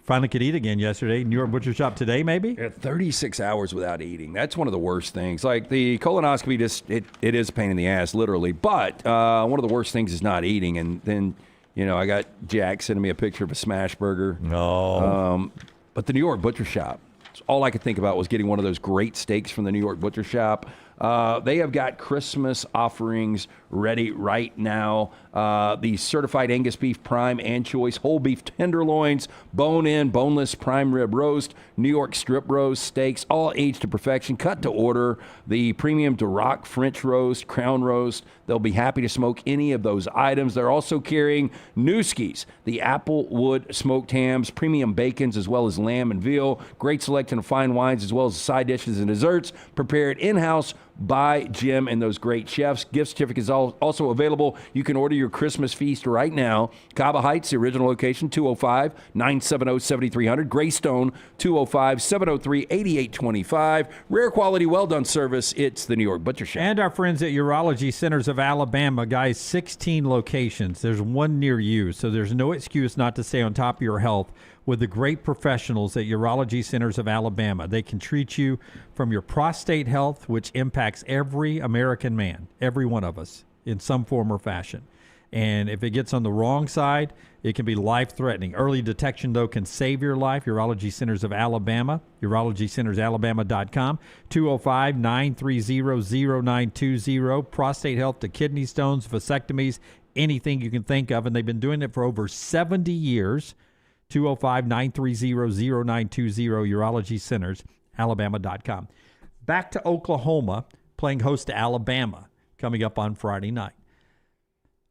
finally could eat again yesterday. New York Butcher Shop today, maybe? Yeah, 36 hours without eating. That's one of the worst things. Like the colonoscopy, it is a pain in the ass, literally. But one of the worst things is not eating. And then, you know, I got Jack sending me a picture of a smash burger. No. But the New York Butcher Shop, all I could think about was getting one of those great steaks from the New York Butcher Shop. They have got Christmas offerings ready right now. The certified Angus beef prime and choice, whole beef tenderloins, bone-in, boneless prime rib roast, New York strip roast steaks, all aged to perfection, cut to order. The premium Duroc French roast, crown roast. They'll be happy to smoke any of those items. They're also carrying Newskies, the applewood smoked hams, premium bacons, as well as lamb and veal. Great selection of fine wines, as well as side dishes and desserts prepared in-house by Jim and those great chefs. Gift certificates also available. You can order your Christmas feast right now. Cava Heights, the original location, 205-970-7300. Greystone, 205-703-8825. Rare quality, well-done service. It's the New York Butcher Shop. And our friends at Urology Centers of Alabama, guys, 16 locations. There's one near you, so there's no excuse not to stay on top of your health with the great professionals at Urology Centers of Alabama. They can treat you from your prostate health, which impacts every American man, every one of us, in some form or fashion. And if it gets on the wrong side, it can be life-threatening. Early detection, though, can save your life. Urology Centers of Alabama, urologycentersalabama.com, 205-930-0920. Prostate health to kidney stones, vasectomies, anything you can think of. And they've been doing it for over 70 years. 205-930-0920, Urology Centers, Alabama.com. Back to Oklahoma, playing host to Alabama, coming up on Friday night.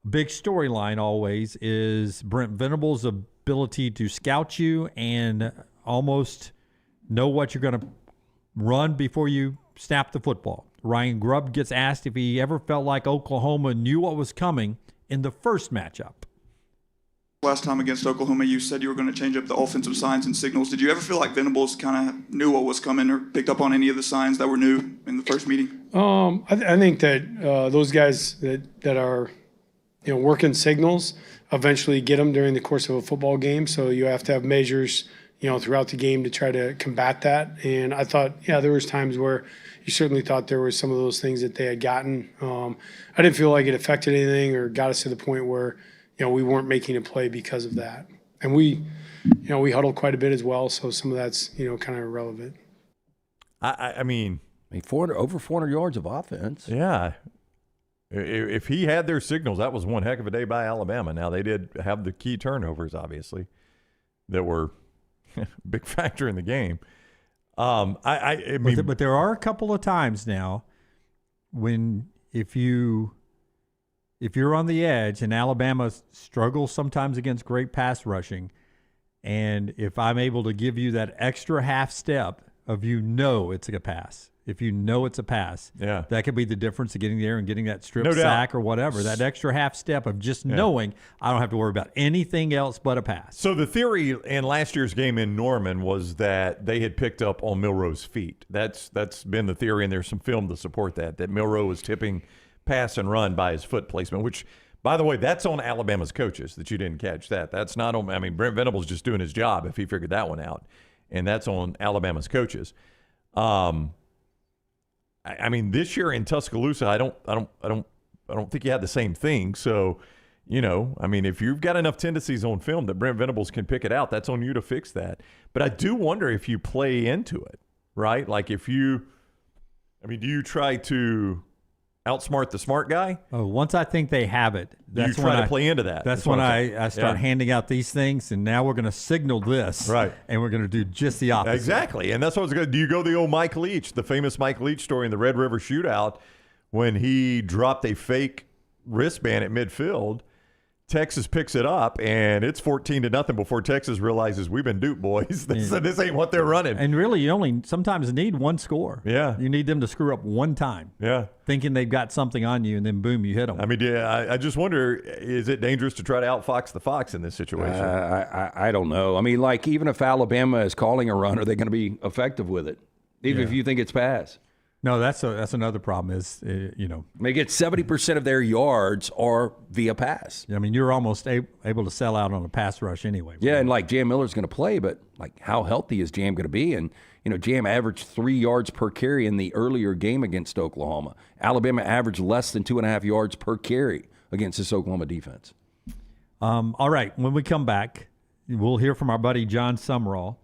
Big storyline always is Brent Venables' ability to scout you and almost know what you're going to run before you snap the football. Ryan Grubb gets asked if he ever felt like Oklahoma knew what was coming in the first matchup. Last time against Oklahoma, you said you were going to change up the offensive signs and signals. Did you ever feel like Venables kind of knew what was coming or picked up on any of the signs that were new in the first meeting? I think that those guys that are working signals eventually get them during the course of a football game. So you have to have measures, throughout the game to try to combat that. And I thought, there was times where you certainly thought there were some of those things that they had gotten. I didn't feel like it affected anything or got us to the point where, we weren't making a play because of that. And we huddled quite a bit as well. So some of that's, kind of irrelevant. I mean, over 400 yards of offense. Yeah. If he had their signals, that was one heck of a day by Alabama. Now, they did have the key turnovers, obviously, that were a big factor in the game. I mean, but there are a couple of times now when if you're on the edge and Alabama struggles sometimes against great pass rushing, and if I'm able to give you that extra half step of it's a pass. If you know it's a pass, that could be the difference of getting there and getting that strip sack or whatever. That extra half step of just knowing I don't have to worry about anything else but a pass. So the theory in last year's game in Norman was that they had picked up on Milroe's feet. That's been the theory, and there's some film to support that Milroe was tipping pass and run by his foot placement, which, by the way, that's on Alabama's coaches that you didn't catch that. That's not on – I mean, Brent Venables just doing his job if he figured that one out, and that's on Alabama's coaches. I mean, this year in Tuscaloosa, I don't think you had the same thing. So, I mean, if you've got enough tendencies on film that Brent Venables can pick it out, that's on you to fix that. But I do wonder if you play into it, right? Like do you try to outsmart the smart guy? Oh, once I think they have it, that's when I play into that. That's when I start handing out these things, and now we're going to signal this, right? And we're going to do just the opposite. Exactly, and that's what I was going to do. You go the old Mike Leach, the famous Mike Leach story in the Red River Shootout, when he dropped a fake wristband at midfield. Texas picks it up, and it's 14-0 before Texas realizes we've been duped, boys. This ain't what they're running. And really, you only sometimes need one score. Yeah. You need them to screw up one time. Yeah. Thinking they've got something on you, and then boom, you hit them. I mean, I just wonder, is it dangerous to try to outfox the fox in this situation? I don't know. I mean, like, even if Alabama is calling a run, are they going to be effective with it? Even if you think it's pass? No, that's another problem is, They get 70% of their yards are via pass. I mean, you're almost able to sell out on a pass rush anyway. Yeah, and like Jam Miller's going to play, but like how healthy is Jam going to be? And, Jam averaged 3 yards per carry in the earlier game against Oklahoma. Alabama averaged less than 2.5 yards per carry against this Oklahoma defense. All right, when we come back, we'll hear from our buddy Jon Sumrall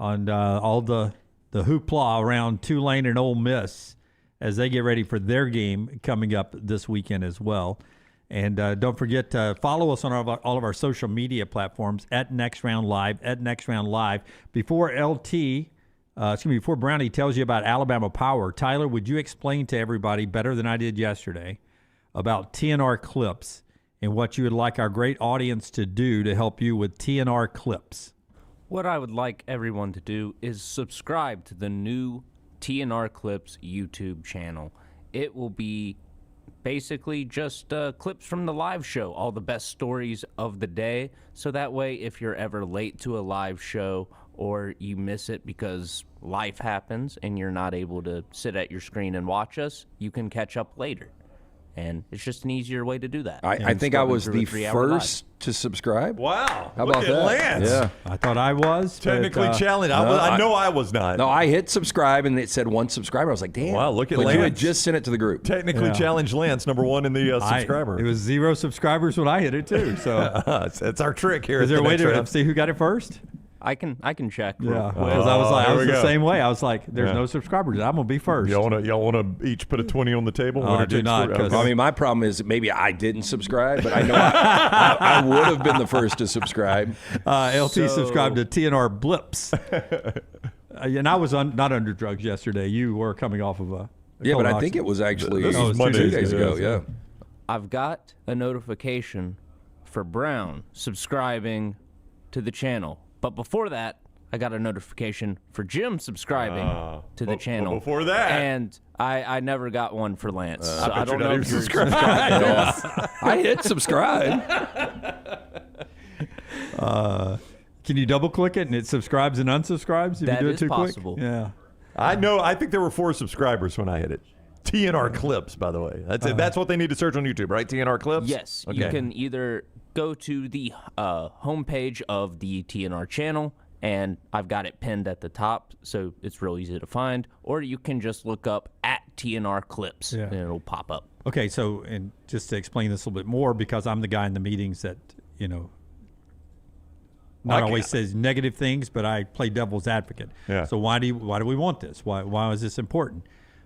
on all the hoopla around Tulane and Ole Miss as they get ready for their game coming up this weekend as well. And don't forget to follow us on all of our social media platforms at Next Round Live, Before before Brownie tells you about Alabama Power, Tyler, would you explain to everybody better than I did yesterday about TNR clips and what you would like our great audience to do to help you with TNR clips? What I would like everyone to do is subscribe to the new TNR Clips YouTube channel. It will be basically just clips from the live show, all the best stories of the day. So that way, if you're ever late to a live show or you miss it because life happens and you're not able to sit at your screen and watch us, you can catch up later. And it's just an easier way to do that. I think I was the first to subscribe. Wow. How Look about at that? Lance. Yeah. I thought I was. Technically but, challenged. I know I was not. No, I hit subscribe and it said 1 subscriber. I was like, damn. Wow, look at but Lance. you had just sent it to the group. Technically challenged Lance, number 1 in the subscriber. It was 0 subscribers when I hit it, too. So that's our trick here. Is there a way to see who got it first? I can check. Yeah, because I was the same way. I was like, "There's no subscribers. I'm gonna be first." Y'all want to each put a 20 on the table? I do not. Okay. I mean, my problem is maybe I didn't subscribe, but I know I would have been the first to subscribe. LT subscribed to TNR Blips, and I was not under drugs yesterday. You were coming off of a but I think it was actually this was 2 days ago. Yeah, I've got a notification for Brown subscribing to the channel. But before that, I got a notification for Jim subscribing to the channel. Before that, and I never got one for Lance. So I don't know if you're subscribed. I hit subscribe. Can you double click it and it subscribes and unsubscribes if that you do it is too possible. quick? Yeah. I know. I think there were 4 subscribers when I hit it. TNR Clips, by the way. That's what they need to search on YouTube, right? TNR Clips? Yes. Okay. You can either go to the homepage of the TNR channel, and I've got it pinned at the top, so it's real easy to find, or you can just look up at TNR Clips, and it'll pop up. Okay, so, and just to explain this a little bit more, because I'm the guy in the meetings that, not always says negative things, but I play devil's advocate. Yeah. So why do we want this? Why is this important?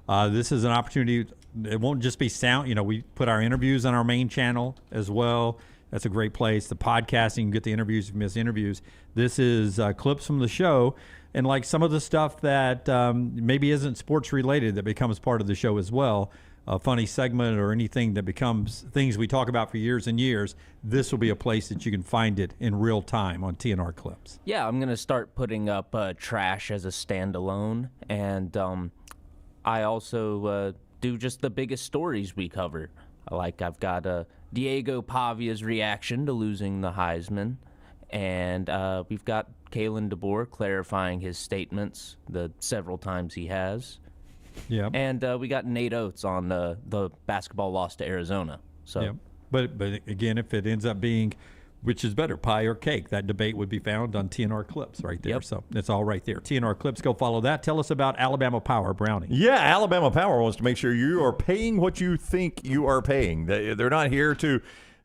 This is an opportunity. It won't just be sound. We put our interviews on our main channel as well. That's a great place. The podcasting, you can get the interviews if you miss interviews. This is clips from the show, and like some of the stuff that maybe isn't sports related that becomes part of the show as well. A funny segment or anything that becomes things we talk about for years and years. This will be a place that you can find it in real time on TNR Clips. Yeah, I'm gonna start putting up trash as a standalone, and I also do just the biggest stories we cover. Like I've got Diego Pavia's reaction to losing the Heisman, and we've got Kalen DeBoer clarifying his statements the several times he has. Yeah. And we got Nate Oates on the basketball loss to Arizona. So, yeah. But again, if it ends up being which is better, pie or cake, that debate would be found on TNR Clips right there. Yep. So it's all right there. TNR Clips, go follow that. Tell us about Alabama Power, Brownie. Yeah, Alabama Power wants to make sure you are paying what you think you are paying. They're not here to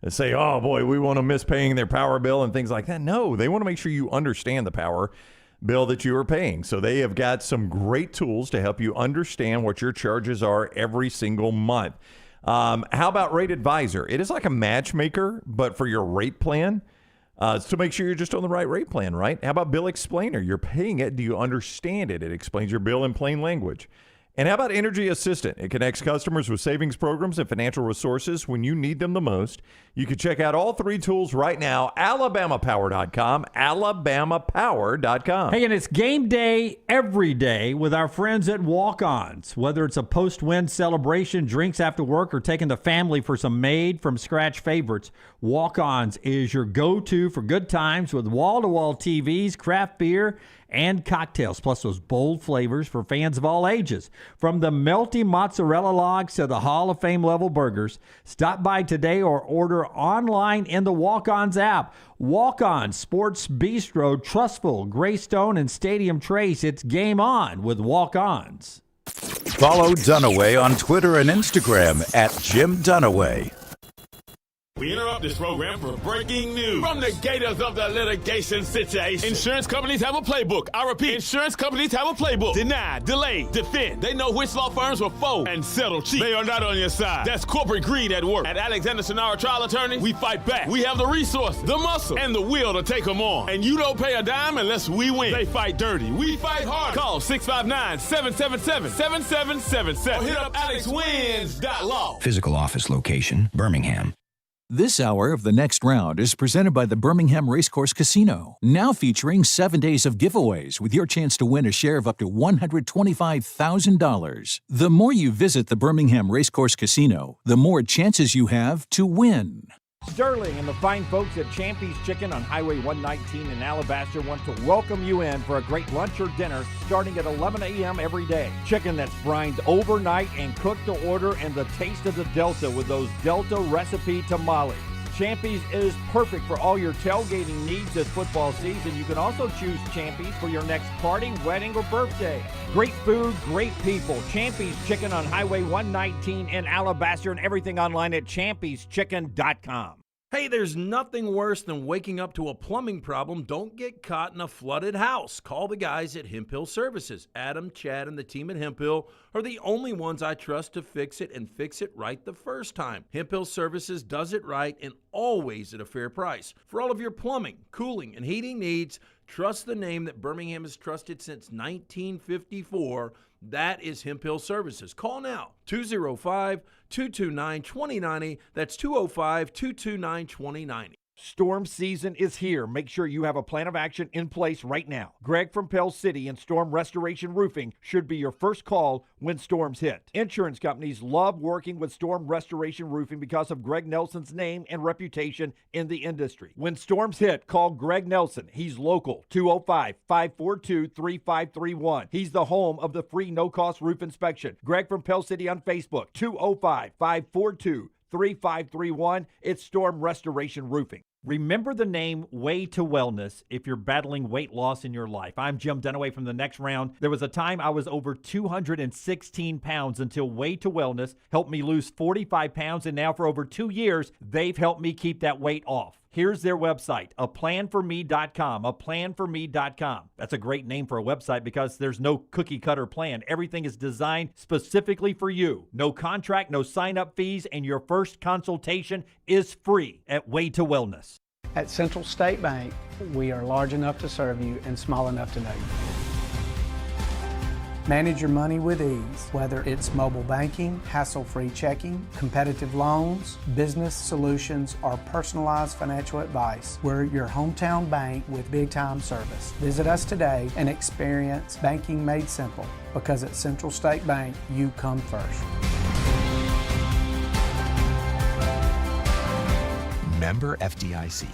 say, oh, boy, we want to miss paying their power bill and things like that. No, they want to make sure you understand the power bill that you are paying. So they have got some great tools to help you understand what your charges are every single month. How about Rate Advisor? It is like a matchmaker, but for your rate plan. To make sure you're just on the right rate plan, right? How about Bill Explainer? You're paying it. Do you understand it? It explains your bill in plain language. And how about Energy Assistant? It connects customers with savings programs and financial resources when you need them the most. You can check out all 3 tools right now, alabamapower.com, alabamapower.com. Hey, and it's game day every day with our friends at Walk-Ons. Whether it's a post-win celebration, drinks after work, or taking the family for some made-from-scratch favorites, Walk-Ons is your go-to for good times with wall-to-wall TVs, craft beer, and cocktails, plus those bold flavors for fans of all ages. From the melty mozzarella logs to the Hall of Fame level burgers, stop by today or order online in the Walk-Ons app. Walk-On Sports Bistro, Trustful, Greystone, and Stadium Trace. It's game on with Walk-Ons. Follow Dunaway on Twitter and Instagram at Jim Dunaway. We interrupt this program for breaking news from the gators of the litigation situation. Insurance companies have a playbook. I repeat, insurance companies have a playbook. Deny, delay, defend. They know which law firms will fold and settle cheap. They are not on your side. That's corporate greed at work. At Alexander Sonara Trial Attorneys, we fight back. We have the resources, the muscle, and the will to take them on. And you don't pay a dime unless we win. They fight dirty. We fight hard. Call 659-777-7777 or hit up alexwins.law. Physical office location, Birmingham. This hour of The Next Round is presented by the Birmingham Racecourse Casino, now featuring 7 days of giveaways with your chance to win a share of up to $125,000. The more you visit the Birmingham Racecourse Casino, the more chances you have to win. Sterling and the fine folks at Champy's Chicken on Highway 119 in Alabaster want to welcome you in for a great lunch or dinner starting at 11 a.m. every day. Chicken that's brined overnight and cooked to order, and the taste of the Delta with those Delta recipe tamales. Champy's is perfect for all your tailgating needs this football season. You can also choose Champy's for your next party, wedding, or birthday. Great food, great people. Champy's Chicken on Highway 119 in Alabaster, and everything online at champyschicken.com. Hey, there's nothing worse than waking up to a plumbing problem. Don't get caught in a flooded house. Call the guys at Hemp Hill Services. Adam, Chad, and the team at Hemp Hill are the only ones I trust to fix it and fix it right the first time. Hemp Hill Services does it right and always at a fair price. For all of your plumbing, cooling, and heating needs, trust the name that Birmingham has trusted since 1954. That is Hemp Hill Services. Call now, 205-229-2090. That's 205-229-2090. Storm season is here. Make sure you have a plan of action in place right now. Greg from Pell City and Storm Restoration Roofing should be your first call when storms hit. Insurance companies love working with Storm Restoration Roofing because of Greg Nelson's name and reputation in the industry. When storms hit, call Greg Nelson. He's local, 205-542-3531. He's the home of the free no-cost roof inspection. Greg from Pell City on Facebook, 205-542-3531. It's Storm Restoration Roofing. Remember the name Way to Wellness if you're battling weight loss in your life. I'm Jim Dunaway from The Next Round. There was a time I was over 216 pounds until Way to Wellness helped me lose 45 pounds, and now for over 2 years, they've helped me keep that weight off. Here's their website, aplanforme.com, aplanforme.com. That's a great name for a website because there's no cookie-cutter plan. Everything is designed specifically for you. No contract, no sign-up fees, and your first consultation is free at Way to Wellness. At Central State Bank, we are large enough to serve you and small enough to know you. Manage your money with ease, whether it's mobile banking, hassle-free checking, competitive loans, business solutions, or personalized financial advice. We're your hometown bank with big-time service. Visit us today and experience banking made simple, because at Central State Bank, you come first. Member FDIC.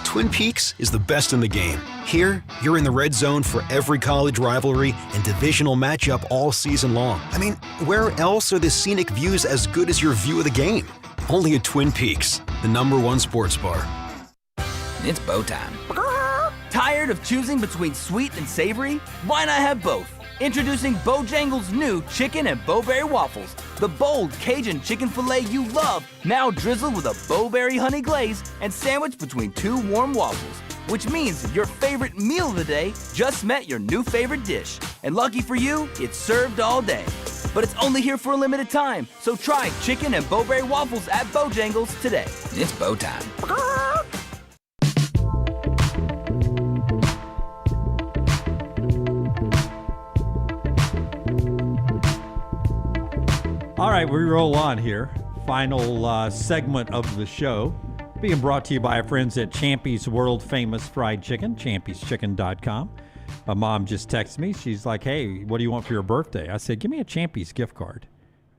Twin Peaks is the best in the game. Here, you're in the red zone for every college rivalry and divisional matchup all season long. I mean, where else are the scenic views as good as your view of the game? Only at Twin Peaks, the #1 sports bar. It's bow time. Tired of choosing between sweet and savory? Why not have both? Introducing Bojangles' new chicken and bowberry waffles. The bold Cajun chicken filet you love, now drizzled with a bowberry honey glaze and sandwiched between 2 warm waffles. Which means your favorite meal of the day just met your new favorite dish. And lucky for you, it's served all day. But it's only here for a limited time, so try chicken and bowberry waffles at Bojangles today. It's bow time. All right, we roll on here. Final segment of the show. Being brought to you by our friends at Champy's World Famous Fried Chicken, champyschicken.com. My mom just texted me. She's like, hey, what do you want for your birthday? I said, give me a Champy's gift card.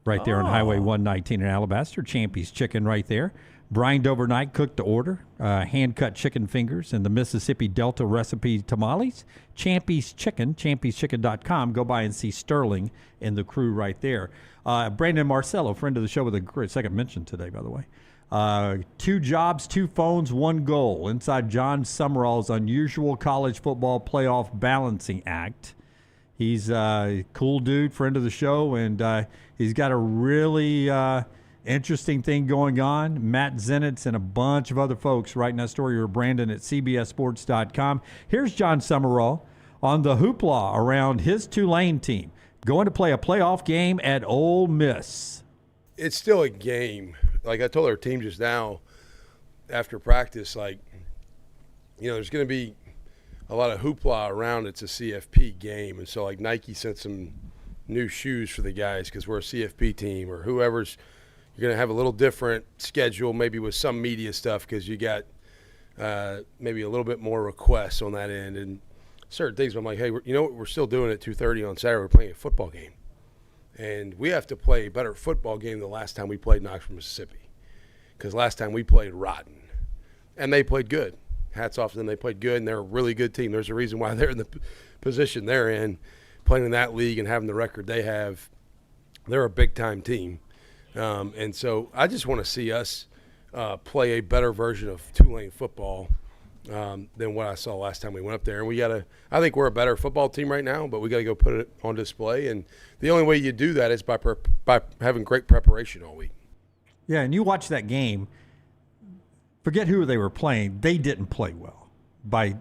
Right there on Highway 119 in Alabaster. Champy's Chicken right there. Brined overnight, cooked to order. Hand-cut chicken fingers and the Mississippi Delta recipe tamales. Champy's Chicken, champyschicken.com. Go by and see Sterling and the crew right there. Brandon Marcello, friend of the show with a great second mention today, by the way. 2 jobs, 2 phones, 1 goal. Inside Jon Sumrall's unusual college football playoff balancing act. He's a cool dude, friend of the show, and he's got a really interesting thing going on. Matt Zenitz and a bunch of other folks writing that story for Brandon at CBSSports.com. Here's Jon Sumrall on the hoopla around his Tulane team going to play a playoff game at Ole Miss. It's still a game. Like I told our team just now after practice, like, you know, there's going to be a lot of hoopla around it's a CFP game. And so, like, Nike sent some new shoes for the guys because we're a CFP team, or whoever's – you're going to have a little different schedule maybe with some media stuff because you got maybe a little bit more requests on that end and certain things. But I'm like, hey, you know what? We're still doing it 2:30 on Saturday. We're playing a football game. And we have to play a better football game than the last time we played in Oxford, Mississippi. because last time we played rotten. And they played good. Hats off to them. They played good, and they're a really good team. There's a reason why they're in the position they're in, playing in that league and having the record they have. They're a big-time team. And so I just want to see us play a better version of Tulane football than what I saw last time we went up there. And I think we're a better football team right now, but we got to go put it on display. And the only way you do that is by having great preparation all week. Yeah, and you watch that game. Forget who they were playing. They didn't play well by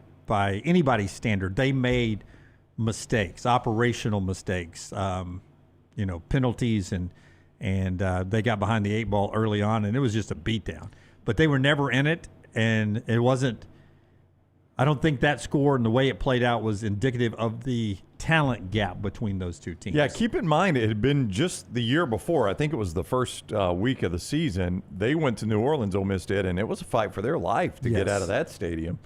anybody's standard. They made mistakes, operational mistakes, penalties, and they got behind the 8 ball early on, and it was just a beatdown. But they were never in it, and it wasn't. I don't think that score and the way it played out was indicative of the talent gap between those two teams. Yeah, keep in mind it had been just the year before. I think it was the first week of the season. They went to New Orleans, Ole Miss did, and it was a fight for their life to get out of that stadium.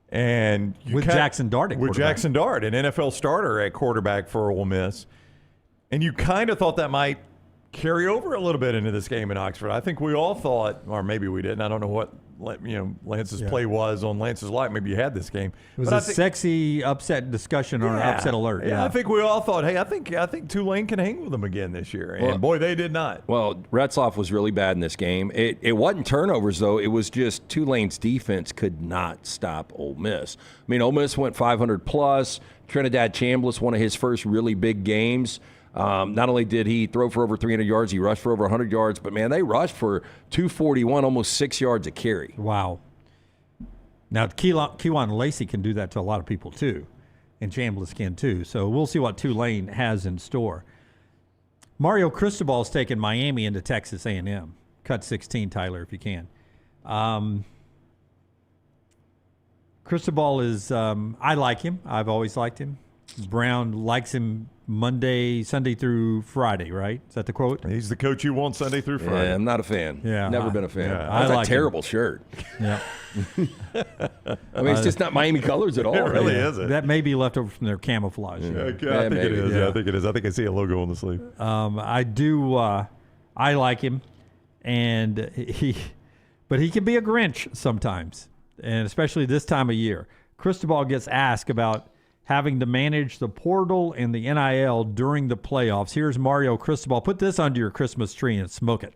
And Jackson Dart at quarterback. With Jackson Dart, an NFL starter at quarterback for Ole Miss. And you kind of thought that might carry over a little bit into this game in Oxford. I think we all thought, or maybe we didn't. I don't know what Lance's play was on Lance's life. Maybe you had this game. It was sexy upset discussion or upset alert. Yeah, I think we all thought, hey, I think Tulane can hang with them again this year. And boy, they did not. Well, Retzloff was really bad in this game. It wasn't turnovers, though. It was just Tulane's defense could not stop Ole Miss. I mean, Ole Miss went 500+. Trinidad Chambliss, one of his first really big games. Not only did he throw for over 300 yards, he rushed for over 100 yards, but, man, they rushed for 241, almost 6 yards a carry. Wow. Now, Kewan Lacey can do that to a lot of people, too, and Chambliss can, too. So we'll see what Tulane has in store. Mario Cristobal's taken Miami into Texas A&M. Cut 16, Tyler, if you can. Cristobal is I like him. I've always liked him. Brown likes him Sunday through Friday, right? Is that the quote? He's the coach you want Sunday through Friday. Yeah, I'm not a fan. Yeah, never been a fan. Yeah, That's like a terrible shirt. Yeah. I mean, it's just not Miami colors at all. It really isn't. That may be left over from their camouflage. Yeah, I think it is. Yeah, I think it is. I think I see a logo on the sleeve. I do. I like him, and but he can be a Grinch sometimes, and especially this time of year. Cristobal gets asked about having to manage the portal and the NIL during the playoffs. Here's Mario Cristobal. Put this under your Christmas tree and smoke it.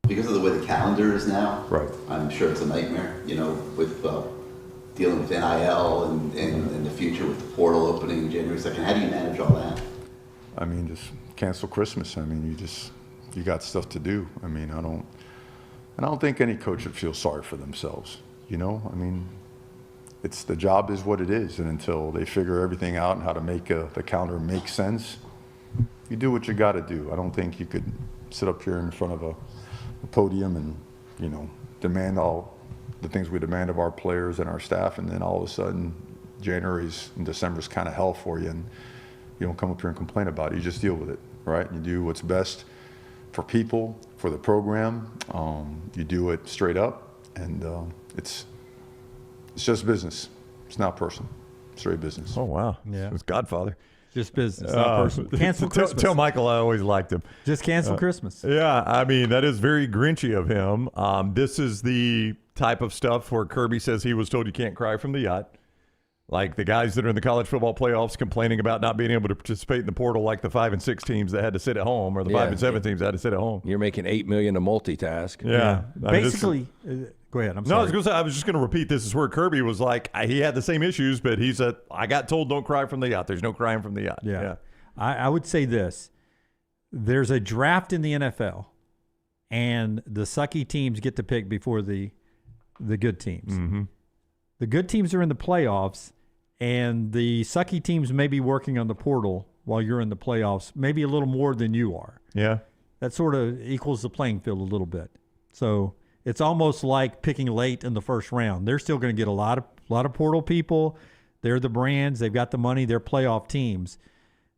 Because of the way the calendar is now, right? I'm sure it's a nightmare, with dealing with NIL and the future with the portal opening January 2nd. How do you manage all that? I mean, just cancel Christmas. I mean, you got stuff to do. I mean, I don't think any coach would feel sorry for themselves. I mean, it's the job is what it is, and until they figure everything out and how to make the calendar make sense, you do what you got to do. I don't think you could sit up here in front of a podium and demand all the things we demand of our players and our staff, and then all of a sudden January's and December's kind of hell for you, and you don't come up here and complain about it. You just deal with it, right? You do what's best for people, for the program. You do it straight up, and it's just business. It's not personal. It's straight business. Oh, wow. Yeah. It's Godfather. Just business, not personal. Cancel Christmas. Tell Michael I always liked him. Just cancel Christmas. Yeah, I mean, that is very Grinchy of him. This is the type of stuff where Kirby says he was told you can't cry from the yacht. Like the guys that are in the college football playoffs complaining about not being able to participate in the portal like the 5 and 6 teams that had to sit at home, or the 5 and 7 teams that had to sit at home. You're making $8 million to multitask. Yeah. I mean, basically, go ahead. I'm sorry. I was just going to repeat this. Is where Kirby was like, he had the same issues, but he said, I got told don't cry from the yacht. There's no crying from the yacht. Yeah. I would say this. There's a draft in the NFL, and the sucky teams get to pick before the good teams. Mm-hmm. The good teams are in the playoffs, and the sucky teams may be working on the portal while you're in the playoffs, maybe a little more than you are. Yeah. That sort of equals the playing field a little bit. So it's almost like picking late in the first round. They're still going to get a lot of portal people. They're the brands. They've got the money. They're playoff teams.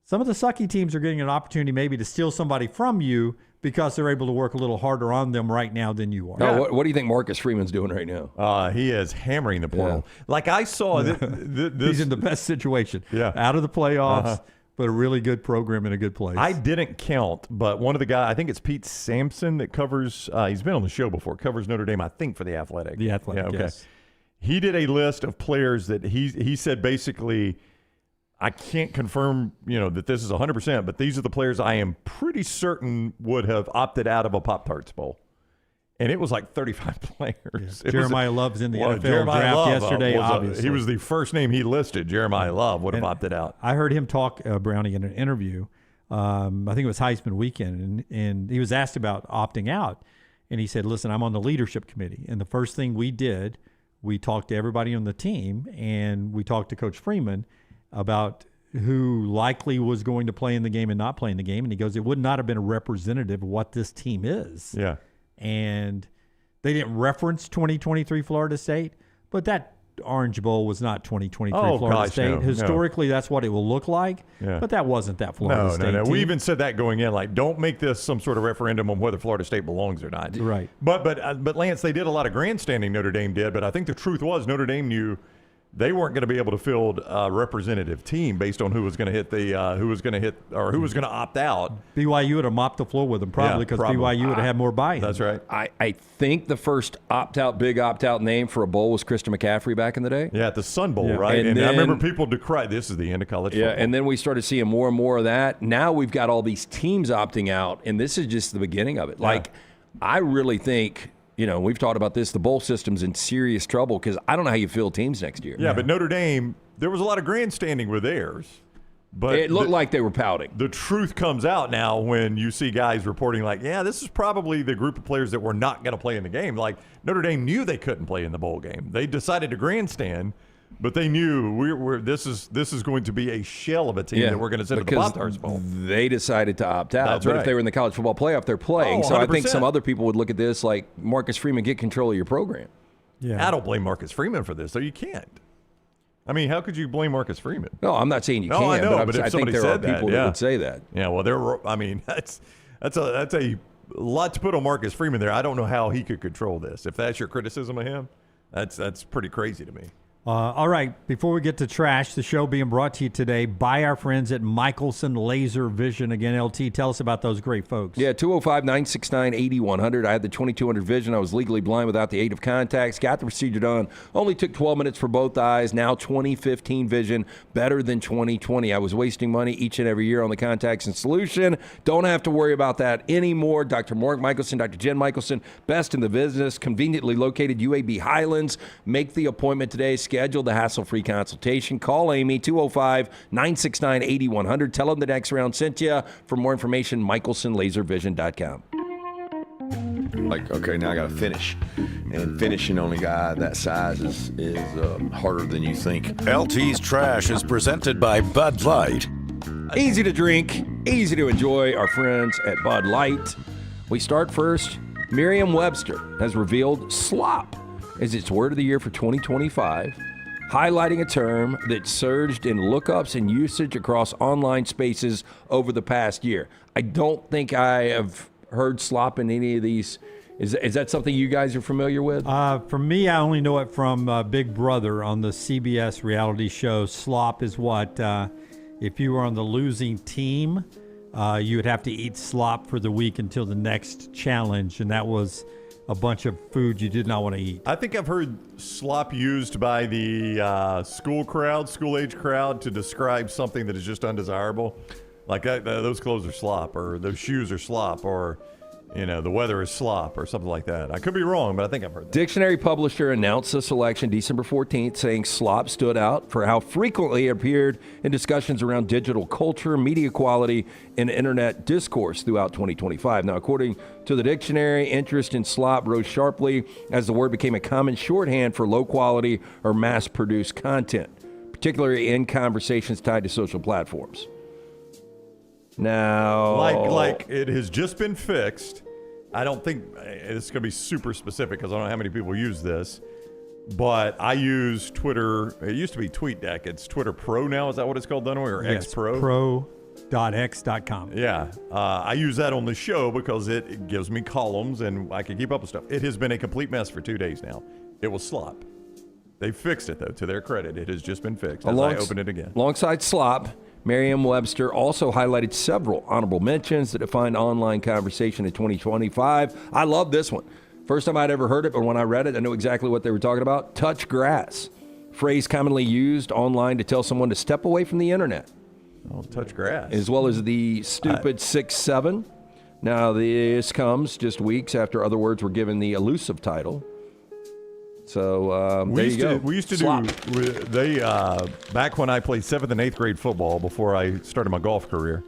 Some of the sucky teams are getting an opportunity maybe to steal somebody from you because they're able to work a little harder on them right now than you are. No, what do you think Marcus Freeman's doing right now? He is hammering the portal. Yeah. Like I saw, he's in the best situation. Yeah. Out of the playoffs, but a really good program in a good place. I didn't count, but one of the guys, I think it's Pete Sampson that covers, he's been on the show before, covers Notre Dame, I think, for The Athletic. The Athletic, yeah, okay. yes. He did a list of players that he said basically, I can't confirm, that this is 100%, but these are the players I am pretty certain would have opted out of a Pop-Tarts Bowl. And it was like 35 players. Yeah. Jeremiah Love's in the NFL draft yesterday, obviously. He was the first name he listed. Jeremiah Love would have opted out. I heard him talk, Brownie, in an interview. I think it was Heisman weekend, and he was asked about opting out. And he said, listen, I'm on the leadership committee. And the first thing we did, we talked to everybody on the team, and we talked to Coach Freeman about who likely was going to play in the game and not play in the game. And he goes, it would not have been a representative of what this team is. Yeah. And they didn't reference 2023 Florida State, but that Orange Bowl was not 2023 Florida State. No, Historically, that's what it will look like, but that wasn't that Florida State team. We even said that going in, like, don't make this some sort of referendum on whether Florida State belongs or not. Right. But Lance, they did a lot of grandstanding, Notre Dame did, but I think the truth was Notre Dame knew they weren't going to be able to field a representative team based on who was going to hit who was going to opt out. BYU would have mopped the floor with them probably because BYU would have had more buy-in. That's right. I think the first big opt-out name for a bowl was Christian McCaffrey back in the day. Yeah, at the Sun Bowl, right? And then, I remember people decried, this is the end of college football. Yeah, and then we started seeing more and more of that. Now we've got all these teams opting out, and this is just the beginning of it. Like, I really think – we've talked about this. The bowl system's in serious trouble because I don't know how you field teams next year. Yeah, but Notre Dame, there was a lot of grandstanding with theirs. But it looked like they were pouting. The truth comes out now when you see guys reporting like, yeah, this is probably the group of players that were not going to play in the game. Like, Notre Dame knew they couldn't play in the bowl game. They decided to grandstand, but they knew this is going to be a shell of a team that we're going to send to the Pop-Tarts Bowl. They decided to opt out. That's but right. if they were in the college football playoff, they're playing. So I think some other people would look at this like, Marcus Freeman, get control of your program. Yeah, I don't blame Marcus Freeman for this, so you can't. I mean, how could you blame Marcus Freeman? No, I'm not saying you can't. I know, but I think there are people that would say that. Yeah, well, that's a lot to put on Marcus Freeman there. I don't know how he could control this. If that's your criticism of him, that's pretty crazy to me. All right, before we get to trash, the show being brought to you today by our friends at Michelson Laser Vision. Again, LT, tell us about those great folks. Yeah, 205-969-8100. I had the 2200 vision. I was legally blind without the aid of contacts. Got the procedure done. Only took 12 minutes for both eyes. Now 2015 vision, better than 2020. I was wasting money each and every year on the contacts and solution. Don't have to worry about that anymore. Dr. Mark Michelson, Dr. Jen Michelson, best in the business, conveniently located UAB Highlands. Make the appointment today. Schedule the hassle-free consultation. Call Amy, 205-969-8100. Tell them the next round sent you. For more information, michelsonlaservision.com. Like, okay, now I got to finish. And finishing on a guy that size is harder than you think. LT's Trash is presented by Bud Light. Easy to drink, easy to enjoy. Our friends at Bud Light. We start first. Merriam-Webster has revealed slop as its word of the year for 2025, highlighting a term that surged in lookups and usage across online spaces over the past year. I don't think I have heard slop in any of these. Is that something you guys are familiar with? For me, I only know it from Big Brother on the CBS reality show. Slop is what, if you were on the losing team, you would have to eat slop for the week until the next challenge, and that was a bunch of food you did not want to eat. I think I've heard slop used by the school-age crowd to describe something that is just undesirable. Like those clothes are slop, or those shoes are slop, or the weather is slop, or something like that. I could be wrong, but I think I've heard that. Dictionary publisher announced the selection December 14th, saying slop stood out for how frequently it appeared in discussions around digital culture, media quality, and internet discourse throughout 2025. Now, according to the dictionary, interest in slop rose sharply as the word became a common shorthand for low-quality or mass-produced content, particularly in conversations tied to social platforms. Now, like it has just been fixed. I don't think it's going to be super specific because I don't know how many people use this, but I use Twitter. It used to be TweetDeck. It's Twitter Pro now. Is that what it's called, Dunaway, or yes, X Pro? Pro.x.com. Yeah, I use that on the show because it gives me columns and I can keep up with stuff. It has been a complete mess for 2 days now. It was slop. They fixed it, though, to their credit. It has just been fixed as I open it again. Alongside slop, Merriam-Webster also highlighted several honorable mentions that defined online conversation in 2025. I love this one. First time I'd ever heard it, but when I read it, I knew exactly what they were talking about. Touch grass. Phrase commonly used online to tell someone to step away from the internet. Oh, touch grass. As well as the stupid 6'7". Now, this comes just weeks after other words were given the elusive title. So, there you go. We used to Slop. back when I played 7th and 8th grade football before I started my golf career,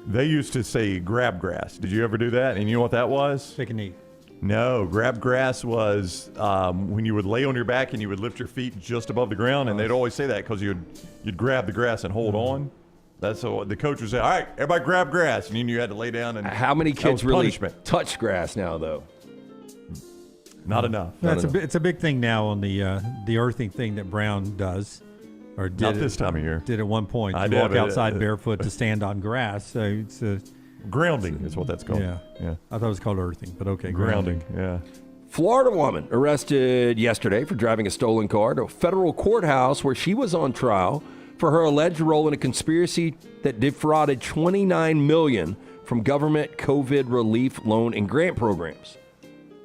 they used to say grab grass. Did you ever do that? And you know what that was? Take a knee. No, grab grass was when you would lay on your back and you would lift your feet just above the ground, and they'd always say that because you'd grab the grass and hold on. That's what the coach would say. All right, everybody grab grass, and you had to lay down. And how many kids really touch grass now, though? Not enough. It's a big thing now on the earthing thing that Brown does, or did not this time of year. Did at one point. I You did, walk but outside barefoot to stand on grass. So it's grounding is what that's called. Yeah. I thought it was called earthing, but okay, grounding. Yeah. Florida woman arrested yesterday for driving a stolen car to a federal courthouse where she was on trial for her alleged role in a conspiracy that defrauded $29 million from government COVID relief loan and grant programs.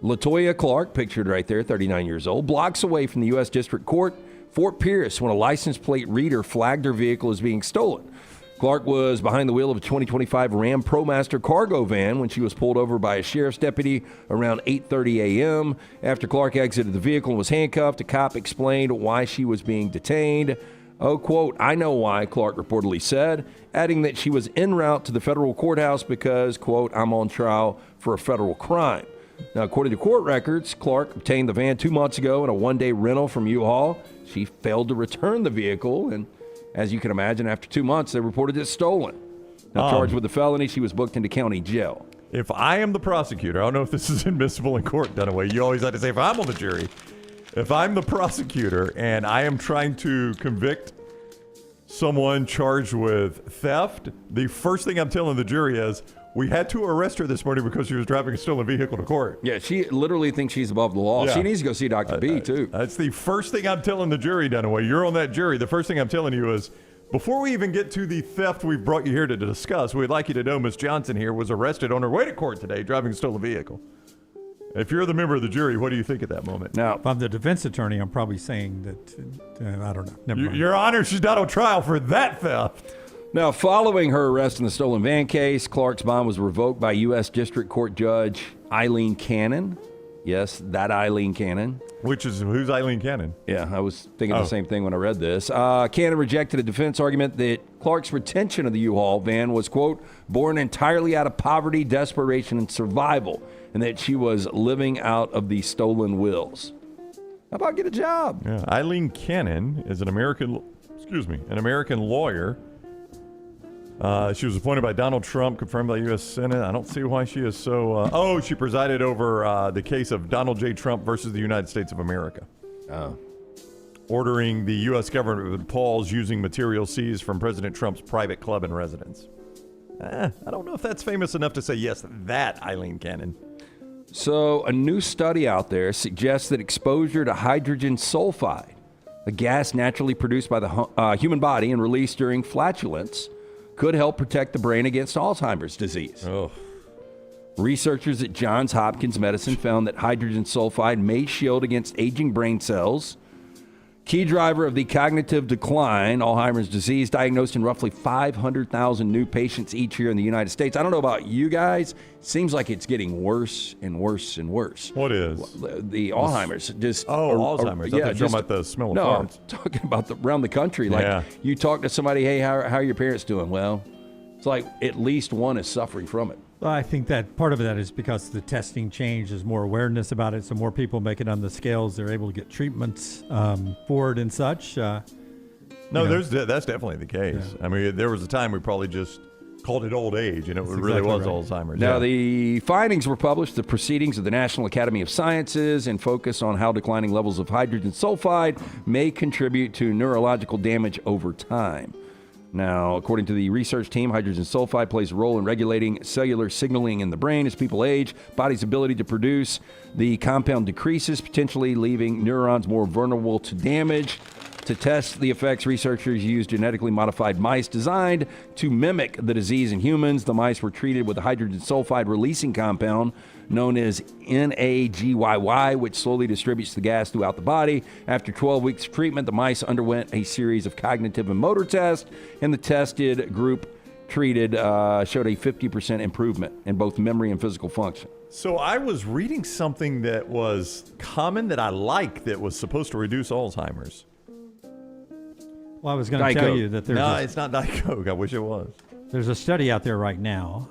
LaToya Clark, pictured right there, 39 years old, blocks away from the U.S. District Court, Fort Pierce, when a license plate reader flagged her vehicle as being stolen. Clark was behind the wheel of a 2025 Ram ProMaster cargo van when she was pulled over by a sheriff's deputy around 8:30 a.m. After Clark exited the vehicle and was handcuffed, a cop explained why she was being detained. Oh, quote, "I know why," Clark reportedly said, adding that she was en route to the federal courthouse because, quote, "I'm on trial for a federal crime." Now, according to court records, Clark obtained the van 2 months ago in a one-day rental from U-Haul. She failed to return the vehicle, and as you can imagine, after 2 months, they reported it stolen. Now, charged with the felony, she was booked into county jail. If I am the prosecutor, I don't know if this is admissible in court, Dunaway. You always have to say, if I'm on the jury, if I'm the prosecutor and I am trying to convict someone charged with theft, the first thing I'm telling the jury is, we had to arrest her this morning because she was driving a stolen vehicle to court. Yeah, she literally thinks she's above the law. Yeah. She needs to go see Dr. B, too. That's the first thing I'm telling the jury, Dunaway. You're on that jury. The first thing I'm telling you is, before we even get to the theft we've brought you here to discuss, we'd like you to know Miss Johnson here was arrested on her way to court today driving a stolen vehicle. If you're the member of the jury, what do you think at that moment? Now, if I'm the defense attorney, I'm probably saying that, I don't know. Never mind. Your Honor, she's not on trial for that theft. Now, following her arrest in the stolen van case, Clark's bond was revoked by U.S. District Court Judge Eileen Cannon. Yes, that Eileen Cannon. Who's Eileen Cannon? Yeah, I was thinking the same thing when I read this. Cannon rejected a defense argument that Clark's retention of the U-Haul van was, quote, born entirely out of poverty, desperation, and survival, and that she was living out of the stolen wills. How about get a job? Yeah, Eileen Cannon is an American lawyer. She was appointed by Donald Trump, confirmed by the U.S. Senate. I don't see why she is so... she presided over the case of Donald J. Trump versus the United States of America. Ordering the U.S. government to pause using material seized from President Trump's private club and residence. I don't know if that's famous enough to say, yes, that Eileen Cannon. So a new study out there suggests that exposure to hydrogen sulfide, a gas naturally produced by the human body and released during flatulence, could help protect the brain against Alzheimer's disease. Researchers at Johns Hopkins Medicine found that hydrogen sulfide may shield against aging brain cells, key driver of the cognitive decline, Alzheimer's disease, diagnosed in roughly 500,000 new patients each year in the United States. I don't know about you guys. Seems like it's getting worse and worse and worse. What is? The Alzheimer's. Alzheimer's. I thought you were talking about the smell of farts. I'm talking about around the country. You talk to somebody, hey, how are your parents doing? Well, it's like at least one is suffering from it. Well, I think that part of that is because the testing changed. There's more awareness about it, so more people make it on the scales. They're able to get treatments for it and such. That's definitely the case. Yeah. I mean, there was a time we probably just called it old age, and it really was Alzheimer's. Now, the findings were published, the proceedings of the National Academy of Sciences, and focus on how declining levels of hydrogen sulfide may contribute to neurological damage over time. Now, according to the research team, hydrogen sulfide plays a role in regulating cellular signaling in the brain. As people age, body's ability to produce the compound decreases, potentially leaving neurons more vulnerable to damage. To test the effects, researchers used genetically modified mice designed to mimic the disease in humans. The mice were treated with a hydrogen sulfide releasing compound known as NAGYY, which slowly distributes the gas throughout the body. After 12 weeks of treatment, the mice underwent a series of cognitive and motor tests, and the tested group treated showed a 50% improvement in both memory and physical function. So I was reading something that was common that I like that was supposed to reduce Alzheimer's. Well, I was going to tell you that there's it's not Diet Coke. I wish it was. There's a study out there right now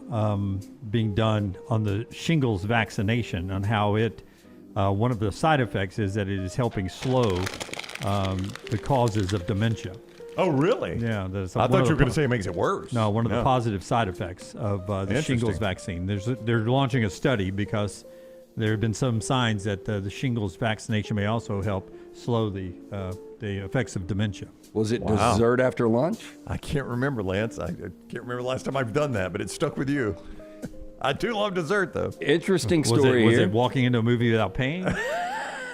being done on the shingles vaccination on how it, one of the side effects is that it is helping slow the causes of dementia. Oh, really? Yeah. I thought you were going to say it makes it worse. No, one of the positive side effects of the shingles vaccine. They're launching a study because there have been some signs that the shingles vaccination may also help slow the effects of dementia. Was it dessert after lunch? I can't remember, Lance. I can't remember the last time I've done that, but it stuck with you. I do love dessert, though. Interesting story Was it walking into a movie without pain?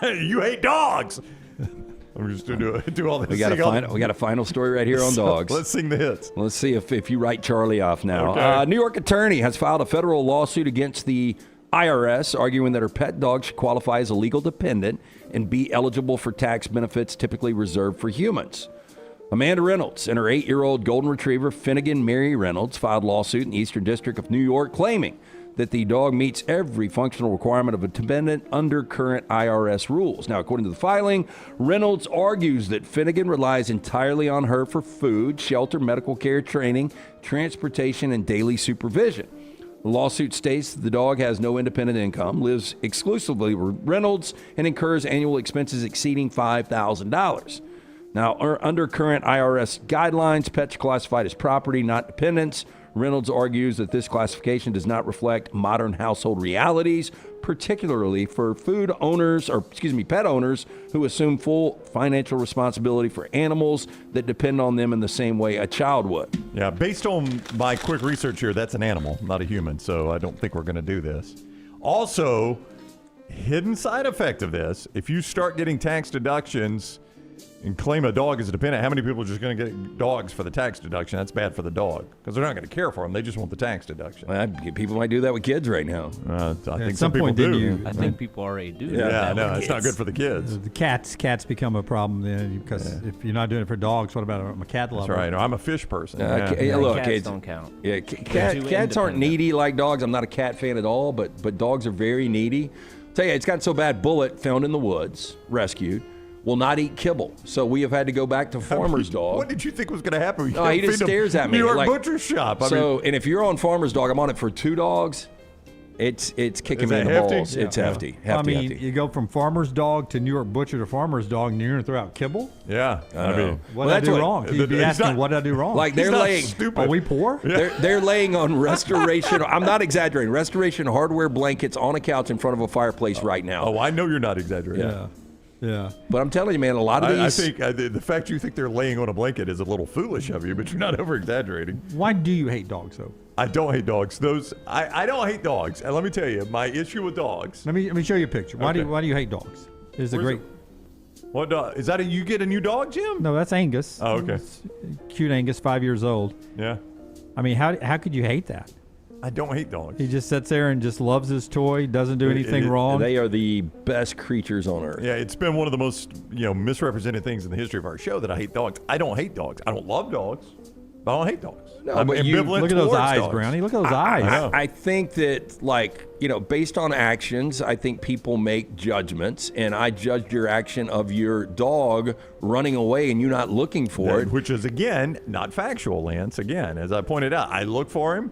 You hate dogs. I'm just going to do all this. We got a final story right here on dogs. Let's sing the hits. Let's see if you write Charlie off now. Okay. New York attorney has filed a federal lawsuit against the IRS, arguing that her pet dog should qualify as a legal dependent and be eligible for tax benefits typically reserved for humans. Amanda Reynolds and her 8-year-old golden retriever, Finnegan Mary Reynolds, filed a lawsuit in the Eastern District of New York claiming that the dog meets every functional requirement of a dependent under current IRS rules. Now, according to the filing, Reynolds argues that Finnegan relies entirely on her for food, shelter, medical care, training, transportation, and daily supervision. The lawsuit states that the dog has no independent income, lives exclusively with Reynolds, and incurs annual expenses exceeding $5,000. Now, under current IRS guidelines, pets are classified as property, not dependents. Reynolds argues that this classification does not reflect modern household realities, particularly for pet owners who assume full financial responsibility for animals that depend on them in the same way a child would. Yeah, based on my quick research here, that's an animal, not a human, so I don't think we're going to do this. Also, hidden side effect of this, if you start getting tax deductions and claim a dog as a dependent, how many people are just going to get dogs for the tax deduction? That's bad for the dog because they're not going to care for them. They just want the tax deduction. Well, people might do that with kids right now. I think some people do. I think people already do. Yeah, no, it's not good for the kids. The cats become a problem then because if you're not doing it for dogs, what about a cat lover? That's right. I'm a fish person. Look, cats kids don't count. Yeah, cats aren't needy like dogs. I'm not a cat fan at all, but dogs are very needy. Tell you, it's gotten so bad. Bullet, found in the woods, rescued, will not eat kibble. So we have had to go back to Farmer's Dog. What did you think was going to happen? No, he just stares at me. New York like, butcher shop. And if you're on Farmer's Dog, I'm on it for 2 dogs. It's kicking me in the balls. Yeah. It's hefty. You go from Farmer's Dog to New York Butcher to Farmer's Dog, and you're going to throw out kibble? Yeah. I mean, what did I do wrong? He'd be asking, what did I do wrong? Like they're laying. Stupid. Are we poor? Yeah. They're laying on restoration. I'm not exaggerating. Restoration hardware blankets on a couch in front of a fireplace right now. Oh, I know you're not exaggerating. Yeah. But I'm telling you, man, a lot of these. I think the fact you think they're laying on a blanket is a little foolish of you, but you're not over exaggerating. Why do you hate dogs, though? I don't hate dogs. I don't hate dogs. And let me tell you, my issue with dogs. Let me show you a picture. Why do you hate dogs? It's a great. What dog? Is that you get a new dog, Jim? No, that's Angus. Oh, okay. It's cute Angus, 5 years old. Yeah. I mean, how could you hate that? I don't hate dogs. He just sits there and just loves his toy, doesn't do anything wrong. They are the best creatures on earth. Yeah, it's been one of the most misrepresented things in the history of our show that I hate dogs. I don't hate dogs. I don't love dogs, but I don't hate dogs. No, I'm but ambivalent look at those towards eyes, dogs. Brownie. Look at those eyes. I think that, based on actions, I think people make judgments, and I judged your action of your dog running away and you not looking for it. Which is, again, not factual, Lance. Again, as I pointed out, I looked for him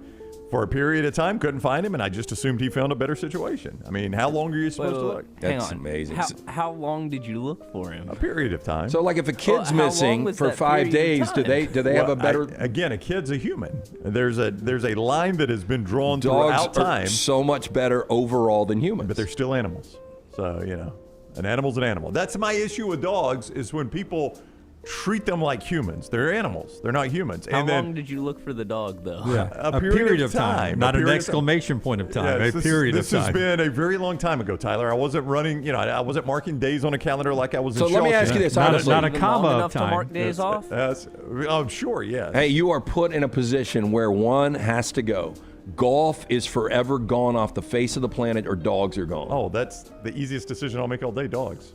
for a period of time, couldn't find him, and I just assumed he found a better situation. I mean, how long are you supposed to look? That's amazing. How long did you look for him? A period of time. So, like, if a kid's missing for 5 days, do they have a better? Again, a kid's a human. There's a line that has been drawn Dogs throughout time. are so much better overall than humans, but they're still animals. So an animal's an animal. That's my issue with dogs is when people treat them like humans. They're animals. They're not humans. How and then, long did you look for the dog, though? Yeah, a period of time. Not an exclamation point of time. Yes, a period of time. This has been a very long time ago, Tyler. I wasn't running, I wasn't marking days on a calendar like I was in So let me ask you this, honestly. Not a comma long of time. to mark days off? I'm sure, yeah. Hey, you are put in a position where one has to go. Golf is forever gone off the face of the planet, or dogs are gone. Oh, that's the easiest decision I'll make all day, dogs.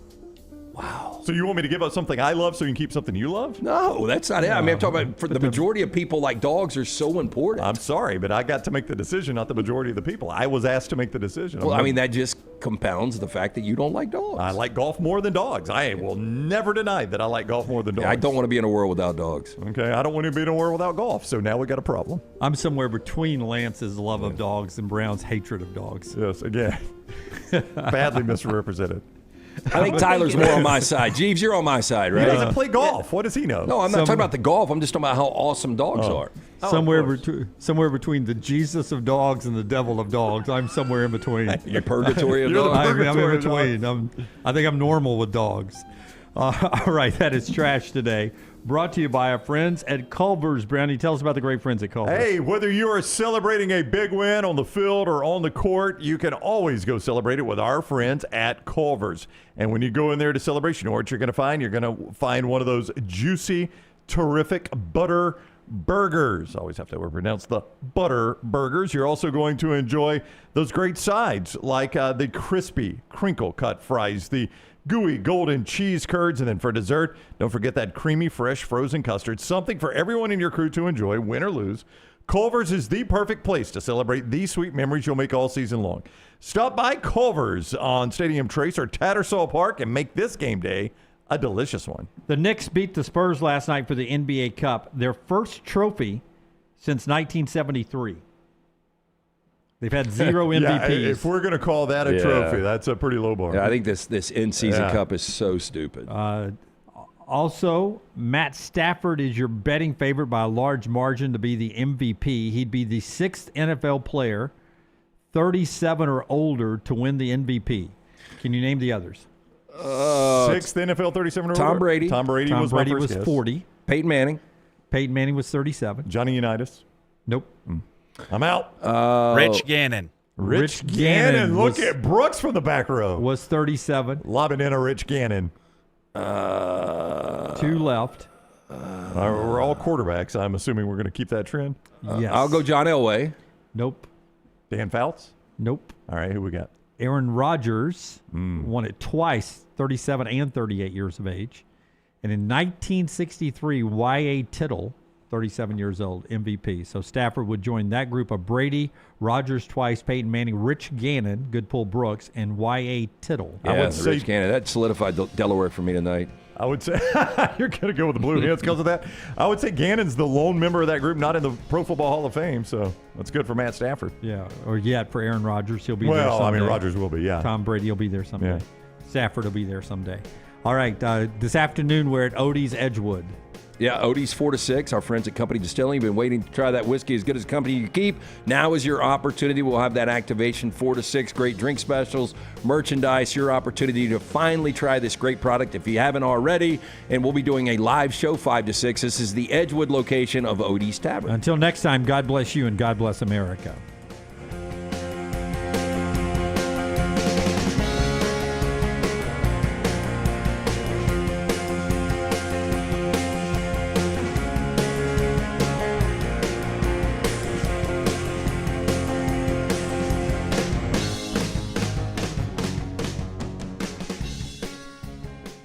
Wow. So you want me to give up something I love so you can keep something you love? No, that's not it. I mean, I'm talking about for the majority of people, like dogs are so important. I'm sorry, but I got to make the decision, not the majority of the people. I was asked to make the decision. Well, I mean, that just compounds the fact that you don't like dogs. I like golf more than dogs. I will never deny that I like golf more than dogs. Yeah, I don't want to be in a world without dogs. Okay, I don't want to be in a world without golf, so now we got a problem. I'm somewhere between Lance's love of dogs and Brown's hatred of dogs. Yes, again, badly misrepresented. I think Tyler's more on my side. Jeeves, you're on my side, right? He doesn't play golf. What does he know? No, I'm not talking about the golf. I'm just talking about how awesome dogs are. Somewhere between the Jesus of dogs and the devil of dogs. I'm somewhere in between. You're purgatory of dogs. I'm in between. I think I'm normal with dogs. All right, that is Trash Today. Brought to you by our friends at Culver's. Brownie, tell us about the great friends at Culver's. Hey, whether you are celebrating a big win on the field or on the court, you can always go celebrate it with our friends at Culver's. And when you go in there to celebration, you know what you're going to find? You're going to find one of those juicy, terrific butter burgers. Always have to overpronounce the butter burgers. You're also going to enjoy those great sides like the crispy crinkle cut fries, the gooey golden cheese curds, and then for dessert, don't forget that creamy, fresh, frozen custard. Something for everyone in your crew to enjoy, win or lose. Culver's is the perfect place to celebrate these sweet memories you'll make all season long. Stop by Culver's on Stadium Trace or Tattersall Park and make this game day a delicious one. The Knicks beat the Spurs last night for the NBA Cup, their first trophy since 1973. They've had 0 MVPs. Yeah, if we're going to call that a trophy, that's a pretty low bar. Yeah, I think this in-season cup is so stupid. Also, Matt Stafford is your betting favorite by a large margin to be the MVP. He'd be the 6th NFL player, 37 or older, to win the MVP. Can you name the others? 6th NFL 37 or older? Tom Brady. Tom Brady was my first guess. 40. Peyton Manning. Peyton Manning was 37. Johnny Unitas. Nope. I'm out. Rich Gannon. Rich Gannon. Look at Brooks from the back row. Was 37. Lobbing in a Rich Gannon. 2 left. We're all quarterbacks. I'm assuming we're going to keep that trend. Yes. I'll go John Elway. Nope. Dan Fouts? Nope. All right, who we got? Aaron Rodgers won it twice, 37 and 38 years of age. And in 1963, Y.A. Tittle, 37 years old, MVP. So Stafford would join that group of Brady, Rodgers twice, Peyton Manning, Rich Gannon, good pull Brooks, and Y.A. Tittle. Yeah, I would say Rich Gannon. That solidified Delaware for me tonight. I would say you're going to go with the Blue Hens because of that. I would say Gannon's the lone member of that group, not in the Pro Football Hall of Fame. So that's good for Matt Stafford. Yeah, or yet for Aaron Rodgers, he'll be there someday. Well, I mean, Rodgers will be, yeah. Tom Brady will be there someday. Yeah. Stafford will be there someday. All right, this afternoon we're at Odie's Edgewood. Yeah, Odie's 4 to 6. Our friends at Company Distilling have been waiting to try that whiskey as good as company you keep. Now is your opportunity. We'll have that activation 4 to 6. Great drink specials, merchandise. Your opportunity to finally try this great product if you haven't already. And we'll be doing a live show 5 to 6. This is the Edgewood location of Odie's Tavern. Until next time, God bless you and God bless America.